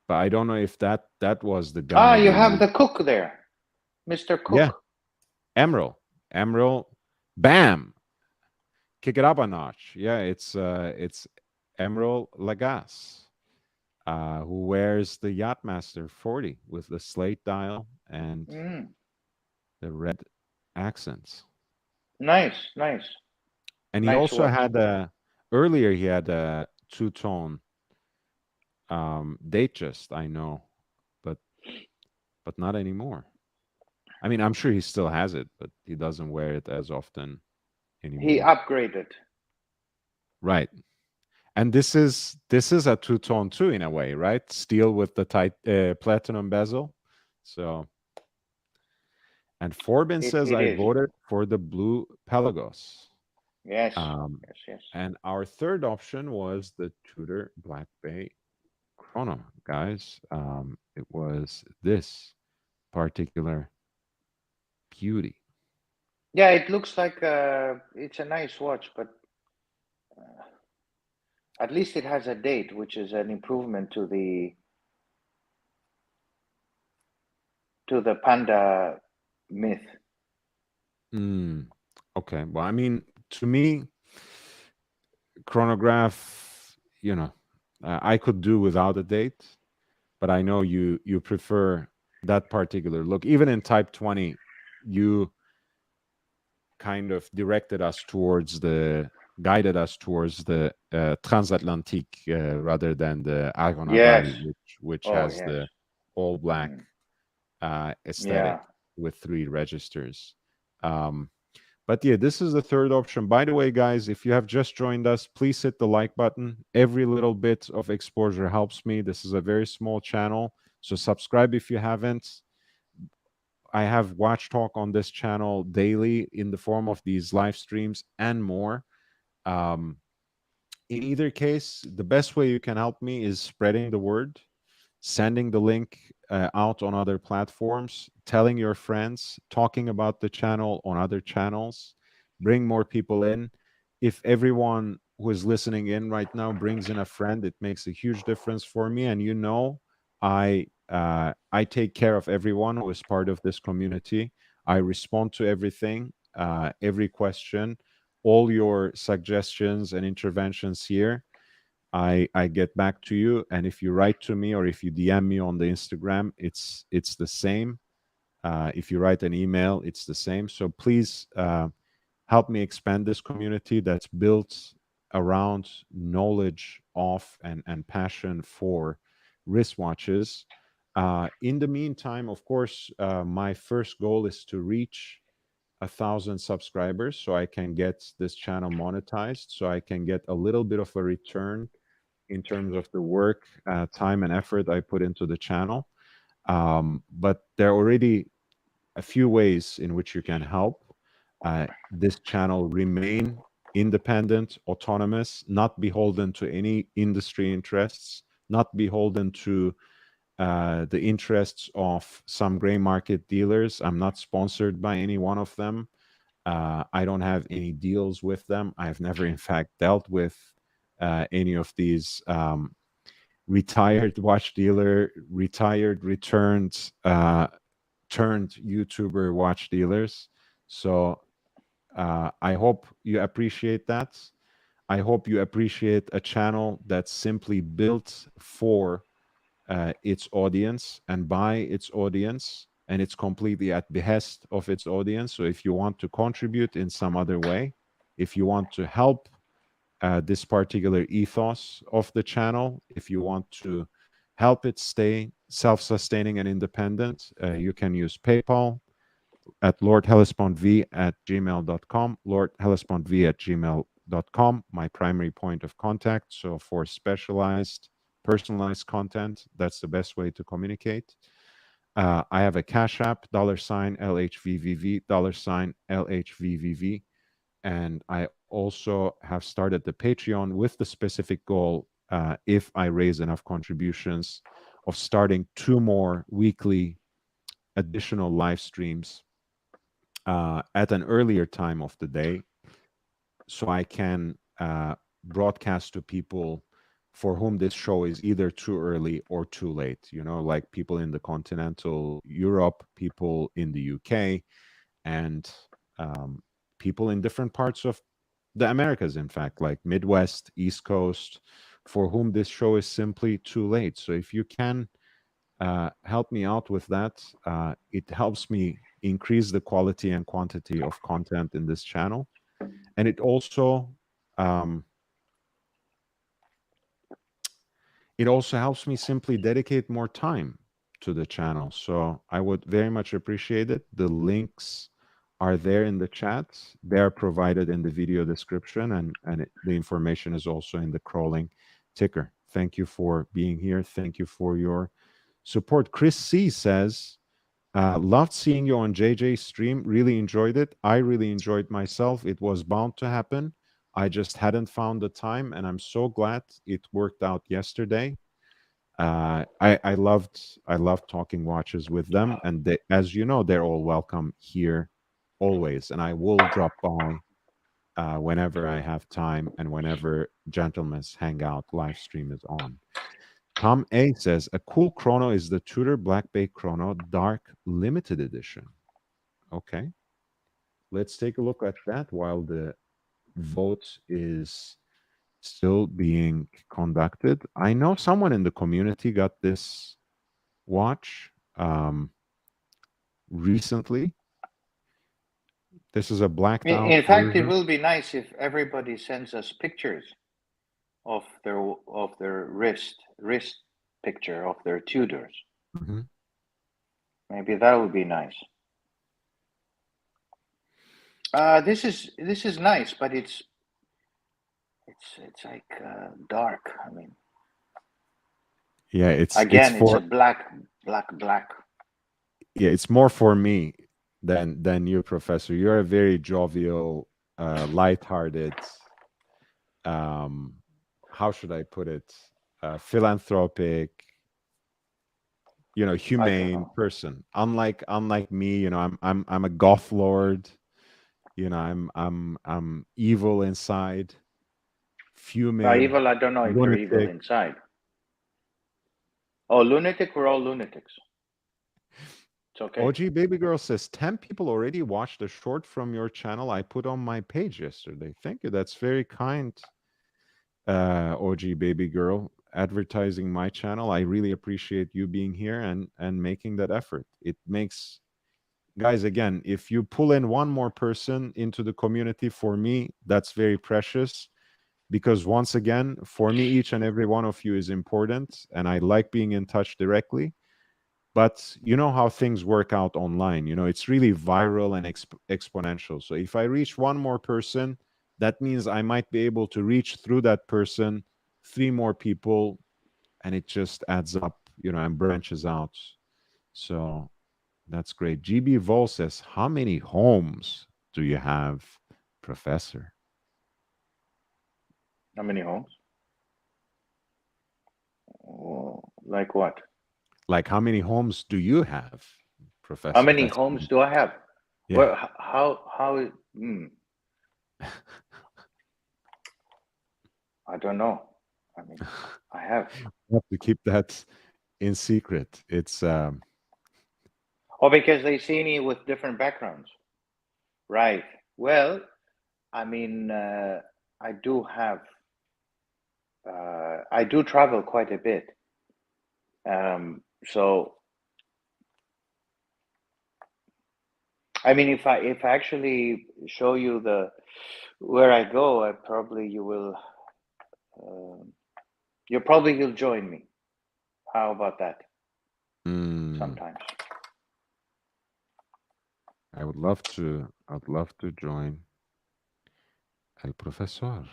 but I don't know if that was the Ah, guy you they have used. the cook there, Mr. Yeah, Cook. Emerald, bam, kick it up a notch. Yeah, it's Emerald Lagasse, who wears the Yachtmaster 40 with the slate dial and Mm, the red accents. nice, nice, And he nice also watch. had earlier he had a two-tone Datejust, I know, but not anymore. I mean, I'm sure he still has it, but he doesn't wear it as often He anymore. upgraded. Right. And this is a two-tone too, in a way, right? Steel with the tight platinum bezel. So, and Forbin It, says it I is. voted for the blue Pelagos. Yes, Um, yes, yes. and our third option was the Tudor Black Bay Chrono, guys. It was this particular beauty. Yeah, it looks like it's a nice watch, but at least it has a date, which is an improvement to the panda myth. Mm, okay. Well, I mean, to me, Chronograph, I could do without a date, but I know you prefer that particular look. Even in Type 20, you kind of guided us towards the transatlantique, rather than the Yes. Argonaval, which Oh, has yes. the all black Mm. aesthetic Yeah. with three registers. Um, but yeah, this is the third option. By the way, guys, if you have just joined us, please hit the like button. Every little bit of exposure helps me. This is a very small channel, so subscribe if you haven't. I have Watch Talk on this channel daily in the form of these live streams and more. Um, in either case, the best way you can help me is spreading the word, sending the link out on other platforms, telling your friends, talking about the channel on other channels, bring more people in. If everyone who is listening in right now brings in a friend, it makes a huge difference for me. And I take care of everyone who is part of this community. I respond to everything, every question, all your suggestions and interventions here. I get back to you, and if you write to me or if you DM me on the Instagram, it's the same. If you write an email, it's the same. So please help me expand this community that's built around knowledge of and passion for wristwatches. In the meantime, of course, my first goal is to reach 1,000 subscribers so I can get this channel monetized, so I can get a little bit of a return in terms of the work, time, and effort I put into the channel. But there are already a few ways in which you can help this channel remain independent, autonomous, not beholden to any industry interests, not beholden to the interests of some gray market dealers. I'm not sponsored by any one of them. I don't have any deals with them. I've never, in fact, dealt with any of these retired watch dealer, retired, returned, turned YouTuber watch dealers. So I hope you appreciate that. I hope you appreciate a channel that's simply built for its audience and by its audience, and it's completely at behest of its audience. So if you want to contribute in some other way, if you want to help this particular ethos of the channel, if you want to help it stay self-sustaining and independent, you can use PayPal at lordhellespontv@gmail.com, lordhellespontv@gmail.com, my primary point of contact. So for specialized, personalized content, that's the best way to communicate. I have a Cash App, $LHVVV, $LHVVV. And I also have started the Patreon with the specific goal, if I raise enough contributions, of starting 2 more weekly additional live streams at an earlier time of the day, so I can broadcast to people for whom this show is either too early or too late. You know, like people in the continental Europe, people in the UK, and people in different parts of the Americas, in fact, like Midwest, East Coast, for whom this show is simply too late. So if you can help me out with that, it helps me increase the quality and quantity of content in this channel. And um, it also helps me simply dedicate more time to the channel. So I would very much appreciate it. The links are there in the chat. They're provided in the video description, and the information is also in the crawling ticker. Thank you for being here. Thank you for your support. Chris C says, loved seeing you on JJ's stream. Really enjoyed it. I really enjoyed myself. It was bound to happen. I just hadn't found the time, and I'm so glad it worked out yesterday. I loved talking watches with them, and they, as you know, they're all welcome here always. And I will drop by whenever I have time and whenever Gentlemen's Hangout live stream is on. Tom A says, a cool chrono is the Tudor Black Bay Chrono Dark Limited Edition. Okay. Let's take a look at that while the vote is still being conducted. I know someone in the community got this watch recently. This is a blacked out In fact, it version. will be nice if everybody sends us pictures of their wrist picture of their Tudors. Mm-hmm. Maybe that would be nice. This is nice, but it's like dark. I mean, Yeah, it's it's a black. Yeah, it's more for me than you, Professor. You're a very jovial, lighthearted, how should I put it? Philanthropic, humane person. Unlike me, I'm a goth lord. I'm evil inside, fuming, Evil, I don't know if you're evil lunatic. inside. Oh, lunatic, we're all lunatics. It's okay. OG Baby Girl says 10 people already watched a short from your channel I put on my page yesterday. Thank you. That's very kind, OG Baby Girl, advertising my channel. I really appreciate you being here and making that effort. It makes guys, again, if you pull in one more person into the community, for me, that's very precious, because once again, for me, each and every one of you is important, and I like being in touch directly. But you know how things work out online. It's really viral and exponential. So if I reach one more person, that means I might be able to reach through that person 3 more people, and it just adds up, and branches out. So that's great. GB Vol says, how many homes do you have, Professor? How many homes? Oh, like what? Like, how many homes do you have, Professor? How many That's homes do I have? Yeah. Well, how? I don't know. I mean, I have. You have to keep that in secret. It's Oh, because they see me with different backgrounds. Right. Well, I mean, I do have. I do travel quite a bit. So, I mean, if I actually show you where I go, you'll join me. How about that? Sometimes. I'd love to join El Profesor.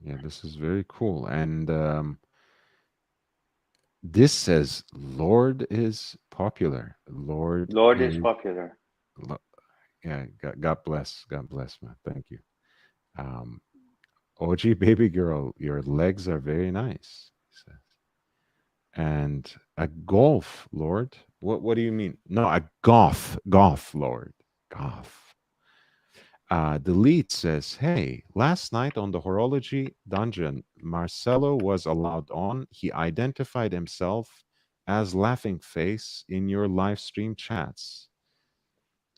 Yeah, this is very cool. And this says Lord is popular. Lord is popular. Yeah, God bless. God bless, man. Thank you. OG baby girl, your legs are very nice, he says. And a golf, Lord. What do you mean? No, a golf, Lord. Golf. The lead says, hey, last night on the horology dungeon, Marcelo was allowed on. He identified himself as Laughing Face in your live stream chats.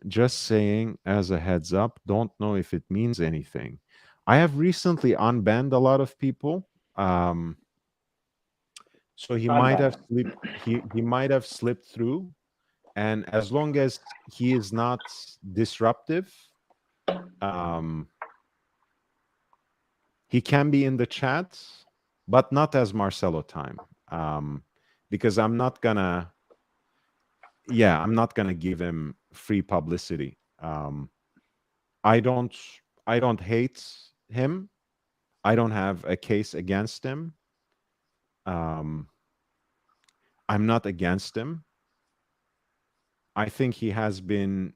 Just saying as a heads up, don't know if it means anything. I have recently unbanned a lot of people. So he might have slipped, he might have slipped through. And as long as he is not disruptive, he can be in the chat, but not as Marcelo time. Because I'm not gonna give him free publicity. I don't hate him. I don't have a case against him. I'm not against him. I think he has been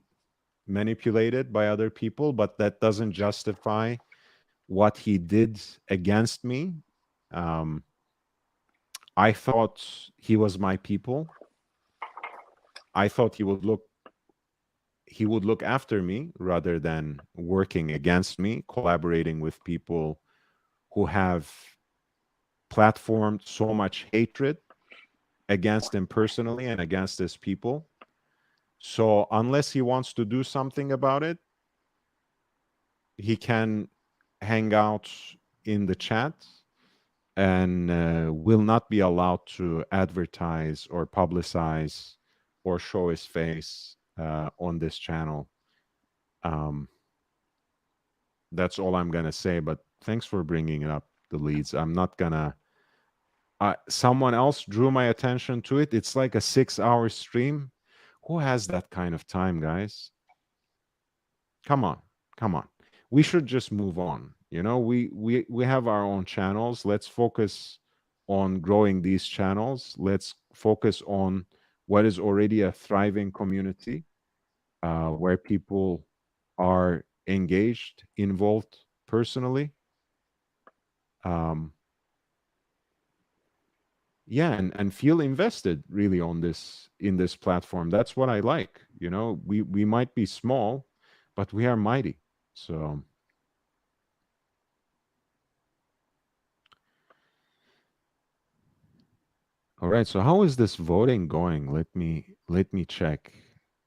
manipulated by other people, but that doesn't justify what he did against me. I thought he was my people. I thought he would look after me rather than working against me, collaborating with people who have platformed so much hatred against him personally and against his people. So unless he wants to do something about it, he can hang out in the chat and will not be allowed to advertise or publicize or show his face on this channel. That's all I'm gonna say. But thanks for bringing it up, the leads. I'm not gonna. Someone else drew my attention to it. It's like a 6-hour stream. Who has that kind of time, guys? Come on. We should just move on. We have our own channels. Let's focus on growing these channels. Let's focus on what is already a thriving community, where people are engaged, involved personally. Yeah, and feel invested really in this platform. That's what I like. We might be small, but we are mighty. So all right, so how is this voting going? Let me check.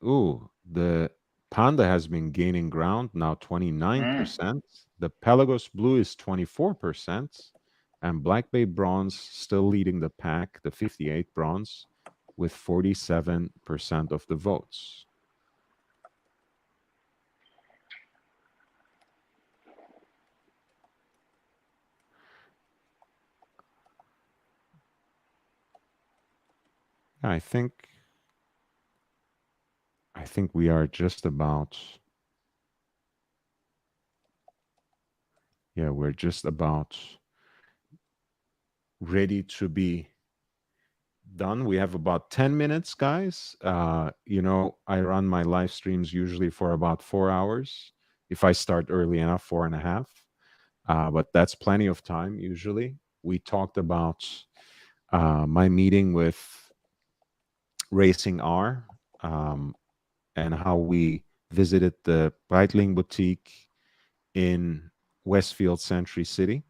Ooh, the Panda has been gaining ground, now 29%. The Pelagos Blue is 24%, and Black Bay Bronze still leading the pack, the 58 bronze, with 47% of the votes. I think we are just about, yeah, we're just about ready to be done. We have about 10 minutes, guys. You know, I run my live streams usually for about 4 hours. If I start early enough, 4.5. But that's plenty of time usually. We talked about my meeting with Racing R, and how we visited the Breitling boutique in Westfield Century City.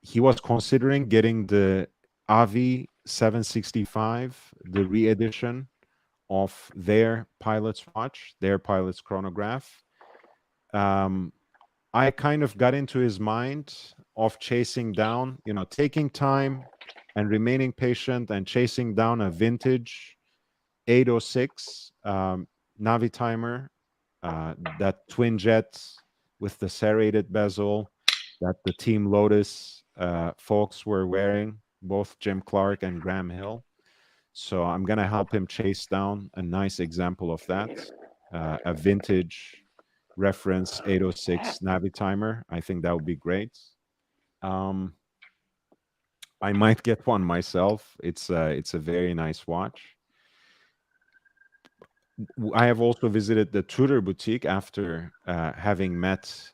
He was considering getting the AVI 765, the re-edition of their pilot's watch, their pilot's chronograph. I kind of got into his mind of chasing down, you know, taking time and remaining patient and chasing down a vintage 806 Navi timer, that twin jet with the serrated bezel that the Team Lotus folks were wearing, both Jim Clark and Graham Hill. So I'm going to help him chase down a nice example of that, a vintage reference 806 Navi timer. I think that would be great. I might get one myself. It's a very nice watch. I have also visited the Tudor boutique after having met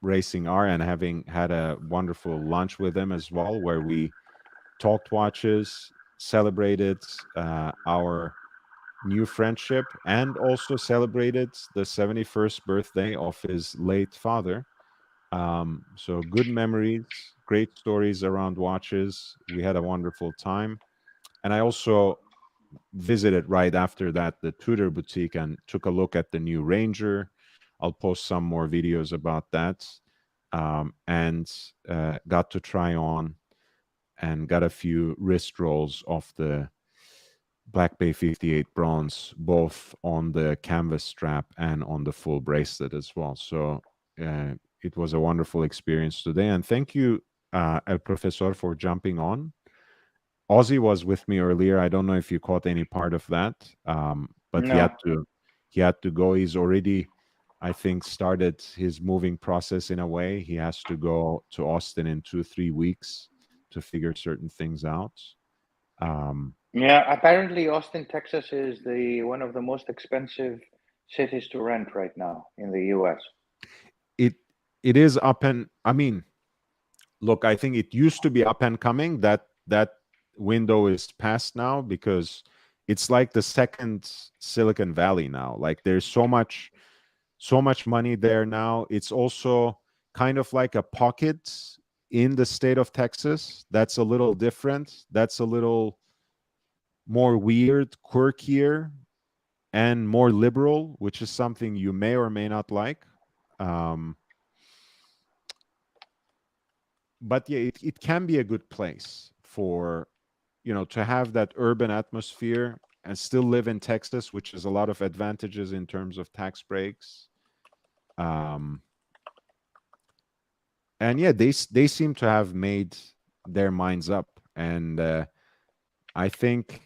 Racing R and having had a wonderful lunch with them as well, where we talked watches, celebrated our new friendship, and also celebrated the 71st birthday of his late father. So good memories, great stories around watches. We had a wonderful time. And I also visited right after that the Tudor boutique and took a look at the new Ranger. I'll post some more videos about that. And got to try on and got a few wrist rolls of the Black Bay 58 bronze, both on the canvas strap and on the full bracelet as well. So it was a wonderful experience today. And thank you, El Profesor, for jumping on. Ozzy was with me earlier. I don't know if you caught any part of that, but No. he had to go. He's already, I think, started his moving process in a way. He has to go to Austin in 2-3 weeks to figure certain things out. Yeah, apparently Austin, Texas is one of the most expensive cities to rent right now in the US. It is up, and I mean, look, I think it used to be up and coming. That window is past now, because it's like the second Silicon Valley now. Like there's so much money there now. It's also kind of like a pocket in the state of Texas that's a little different. That's a little more weird, quirkier, and more liberal, which is something you may or may not like. But yeah, it can be a good place for, you know, to have that urban atmosphere and still live in Texas, which has a lot of advantages in terms of tax breaks. And yeah, they seem to have made their minds up, and I think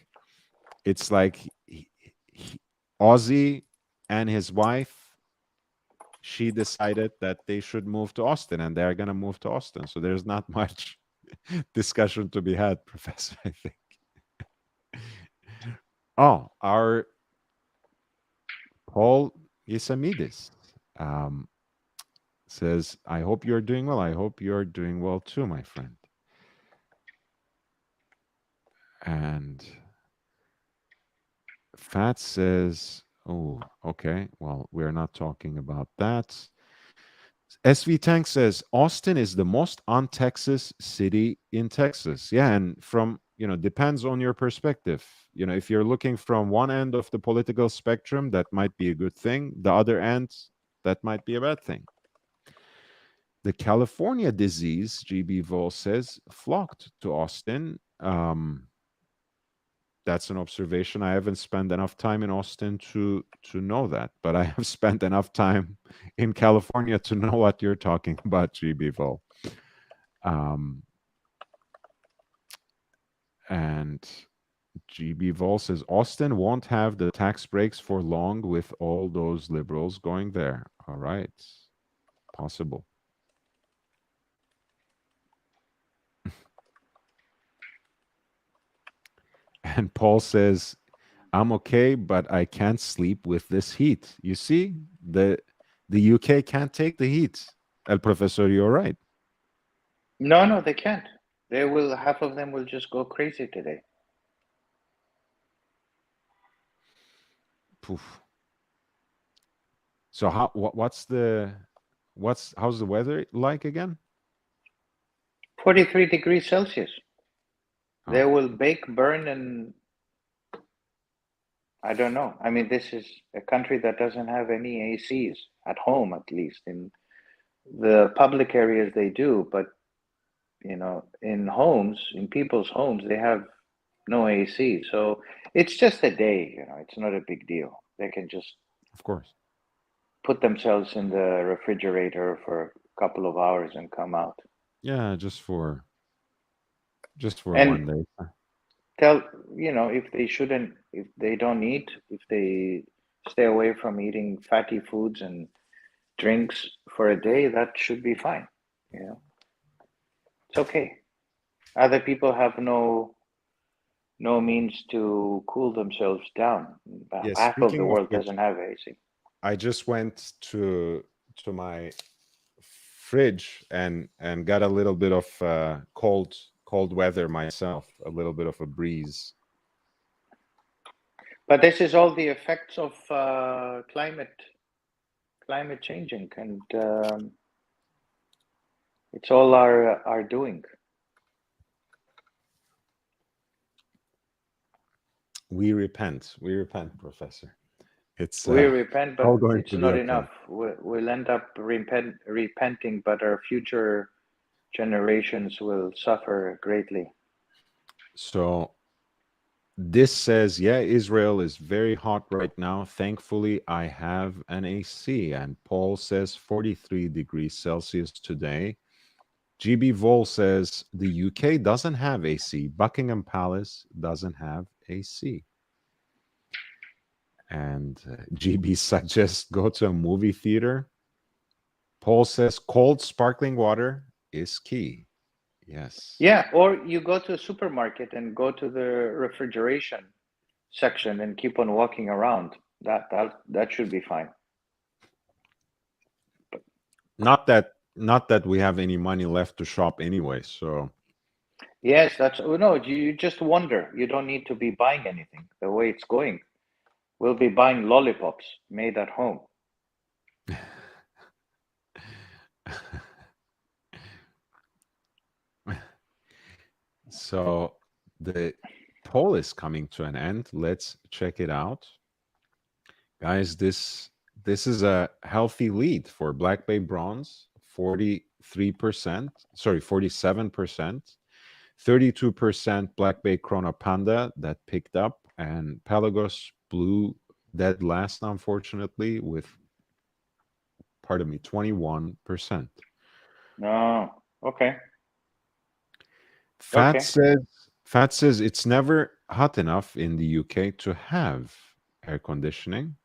it's like Ozzy and his wife, she decided that they should move to Austin, and they're going to move to Austin. So there's not much discussion to be had, Professor, I think. Oh, our Paul Isamidis says, I hope you're doing well. I hope you're doing well too, my friend. And Fat says, oh, okay. Well, we're not talking about that. SV Tank says, Austin is the most un-Texas city in Texas. Yeah, and from, you know, depends on your perspective. You know, if you're looking from one end of the political spectrum, that might be a good thing. The other end, that might be a bad thing. The California disease, GB Vol says, flocked to Austin. That's an observation. I haven't spent enough time in Austin to know that, but I have spent enough time in California to know what you're talking about, GB Vol. And GB Vol says Austin won't have the tax breaks for long with all those liberals going there. All right, possible. And Paul says, I'm okay, but I can't sleep with this heat. You see, the UK can't take the heat. El Professor, you're right. No, they can't. They will. Half of them will just go crazy today. Poof. So how's the weather like again? 43 degrees Celsius. They Oh, will bake, burn, and I don't know. I mean, this is a country that doesn't have any ACs at home, at least. In the public areas, they do, but in homes, in people's homes, they have no AC. So it's just a day. It's not a big deal. They can just of course. put themselves in the refrigerator for a couple of hours and come out. Yeah, just for And 1 day. tell if they don't eat, if they stay away from eating fatty foods and drinks for a day, that should be fine. It's okay. Other people have no means to cool themselves down. Yeah, Half of the speaking of world which, doesn't have AC. I just went to my fridge and got a little bit of cold weather myself, a little bit of a breeze. But this is all the effects of climate changing, and it's all our doing. We repent, Professor. It's We repent, all but going it's to be not okay. enough. We'll end up repenting, but our future generations will suffer greatly. So this says, yeah, Israel is very hot right now. Thankfully, I have an AC. And Paul says 43 degrees Celsius today. GB Vol says the UK doesn't have AC. Buckingham Palace doesn't have AC. And GB suggests go to a movie theater. Paul says cold sparkling water is key. Yes. Yeah, or you go to a supermarket and go to the refrigeration section and keep on walking around. That should be fine. Not that we have any money left to shop anyway, so Yes, no, you just wonder. You don't need to be buying anything. The way it's going, we'll be buying lollipops made at home. so the poll is coming to an end. Let's check it out. Guys, this is a healthy lead for Black Bay Bronze, 43%, sorry, 47%. 32% Black Bay Chrono Panda that picked up, and Pelagos Blue dead last, unfortunately, with, pardon me, 21%. No, okay. Fat Okay. says it's never hot enough in the UK to have air conditioning.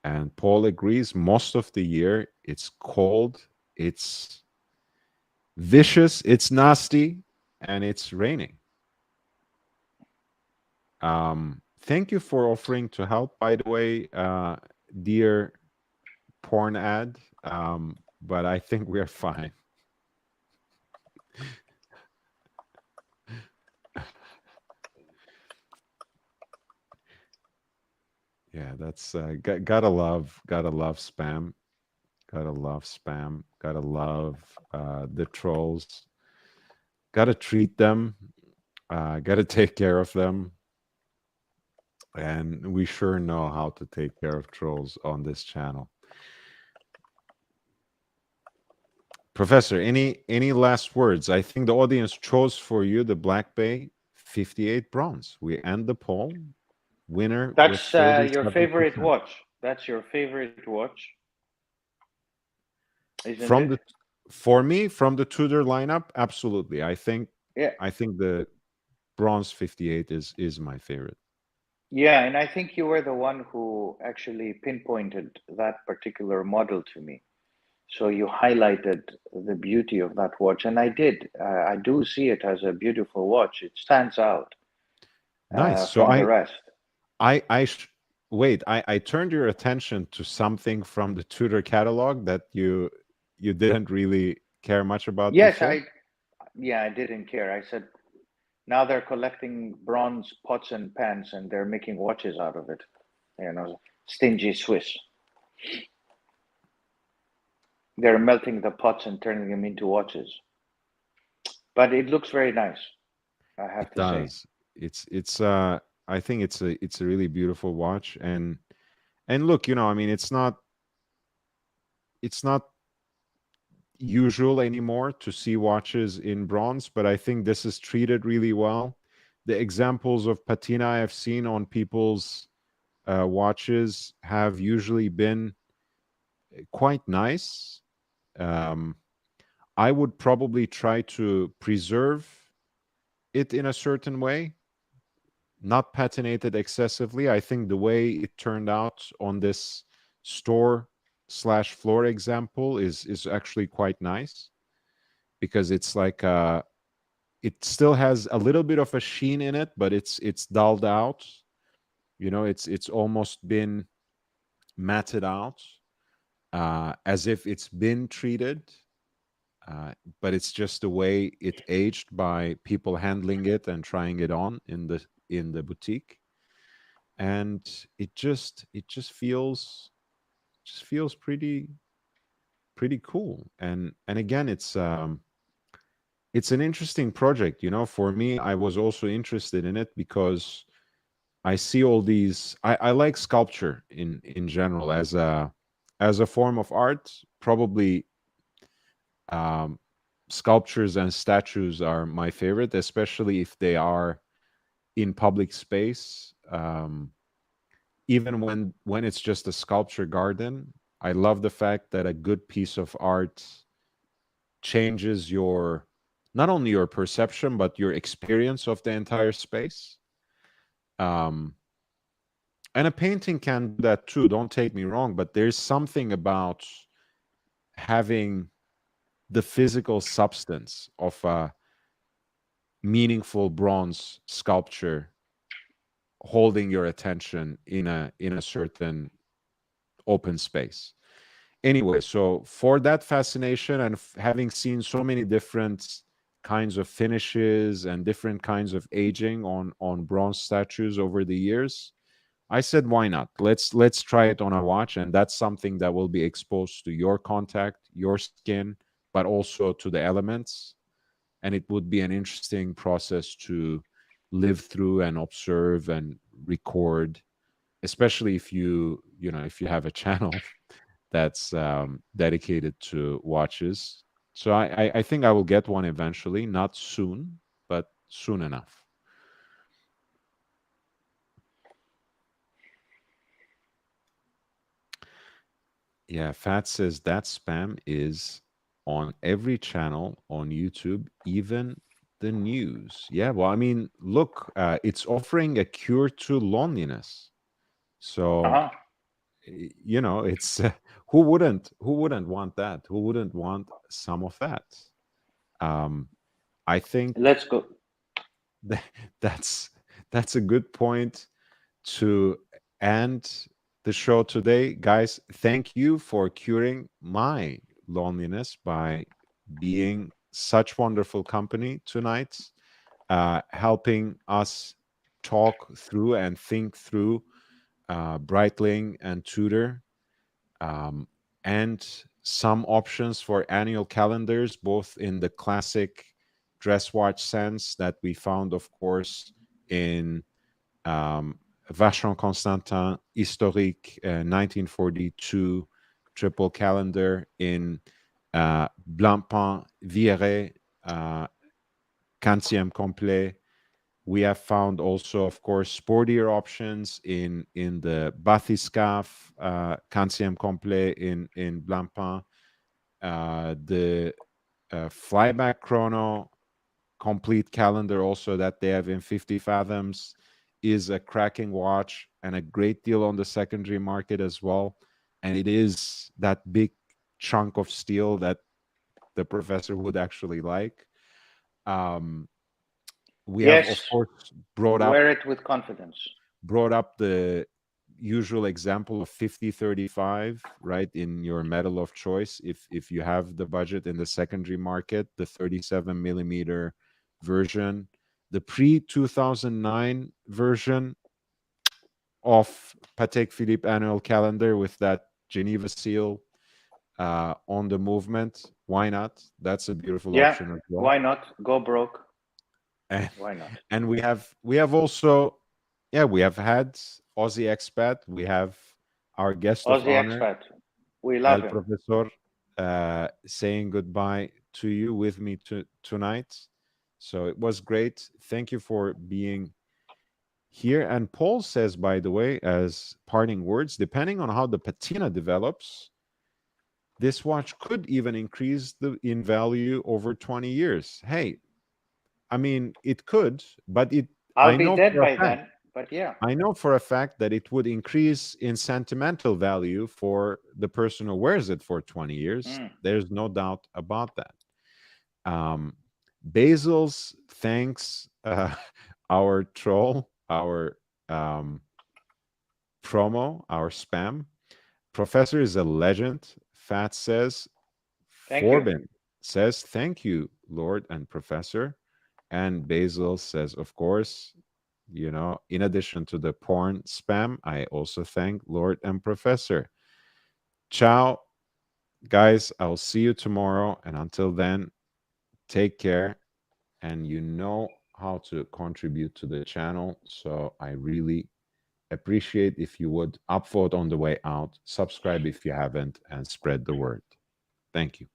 And Paul agrees most of the year it's cold, it's vicious, it's nasty, and it's raining. Thank you for offering to help, by the way, dear porn ad. But I think we are fine. Yeah, that's gotta love spam. Gotta love spam. Gotta love the trolls. Gotta treat them. Gotta take care of them. And we sure know how to take care of trolls on this channel. Professor, any last words? I think the audience chose for you the Black Bay 58 bronze. We end the poll. Winner with That's your favorite 37%. watch. That's your favorite watch, isn't From it? the For me, from the Tudor lineup, absolutely. Yeah. I think the bronze 58 is my favorite. Yeah, and I think you were the one who actually pinpointed that particular model to me. So you highlighted the beauty of that watch, and I did. I do see it as a beautiful watch. It stands out Nice. So from the rest. I wait, I turned your attention to something from the Tudor catalog that you didn't really care much about Yes, before. I didn't care. I said now they're collecting bronze pots and pans, and they're making watches out of it. You know, stingy Swiss. They're melting the pots and turning them into watches. But it looks very nice, I It have to say. does. It's I think it's a really beautiful watch, and look, I mean, it's not usual anymore to see watches in bronze, but I think this is treated really well. The examples of patina I've seen on people's watches have usually been quite nice. Um, I would probably try to preserve it in a certain way, not patinated excessively. I think the way it turned out on this store/floor example is actually quite nice, because it's like it still has a little bit of a sheen in it, but it's dulled out. It's almost been matted out, as if it's been treated, but it's just the way it aged by people handling it and trying it on in the boutique, and it just feels pretty cool. And again, it's an interesting project. For me, I was also interested in it because I see all these. I like sculpture in general as a form of art. Probably um, sculptures and statues are my favorite, especially if they are in public space. Even when it's just a sculpture garden, I love the fact that a good piece of art changes your not only your perception but your experience of the entire space. Um, and a painting can do that too. Don't take me wrong, but there's something about having the physical substance of a meaningful bronze sculpture holding your attention in a certain open space. Anyway, so for that fascination and having seen so many different kinds of finishes and different kinds of aging on bronze statues over the years, I said, why not? Let's try it on a watch, and that's something that will be exposed to your contact, your skin, but also to the elements, and it would be an interesting process to live through and observe and record, especially if you have a channel that's dedicated to watches. So I think I will get one eventually, not soon, but soon enough. Yeah, Fat says that spam is on every channel on YouTube, even the news. Yeah, well, I mean, look, it's offering a cure to loneliness. So, Uh-huh. it's who wouldn't want that? Who wouldn't want some of that? Um, I think Let's go. that that's a good point to end the show today. Guys, thank you for curing my loneliness by being such wonderful company tonight, helping us talk through and think through Breitling and Tudor, um, and some options for annual calendars, both in the classic dress watch sense that we found, of course, in Vacheron Constantin Historique 1942 triple calendar, in Blancpain, Viré, Quintième complet. We have found also, of course, sportier options in the Bathyscaphe, Quintième complet in Blancpain, the flyback chrono complete calendar also that they have in 50 fathoms is a cracking watch and a great deal on the secondary market as well. And it is that big chunk of steel that the professor would actually like. We have, of Yes, course, brought wear it with confidence. up the usual example of 50-35, right, in your metal of choice. If you have the budget in the secondary market, the 37 millimeter version, the pre-2009 version of Patek Philippe annual calendar with that Geneva seal on the movement. Why not? That's a beautiful Yeah, option as well. why not? Go broke. And, Why not? and we have also, yeah, we have had Aussie expat. We have our guest of Aussie honor, expat. We love El him. Professor, saying goodbye to you with me tonight. So it was great. Thank you for being here. And Paul says, by the way, as parting words, depending on how the patina develops, this watch could even increase in value over 20 years. Hey, I mean, it could, but I'll I be know dead for a by fact, then, but yeah. I know for a fact that it would increase in sentimental value for the person who wears it for 20 years. There's no doubt about that. Basil's thanks our troll, our promo, our spam. Professor is a legend. Fat says, Thank you. Forbin says, thank you, Lord and Professor. And Basil says, of course, in addition to the porn spam, I also thank Lord and Professor. Ciao, guys. I'll see you tomorrow. And until then, take care. And you know how to contribute to the channel. So I really appreciate if you would upvote on the way out, subscribe if you haven't, and spread the word. Thank you.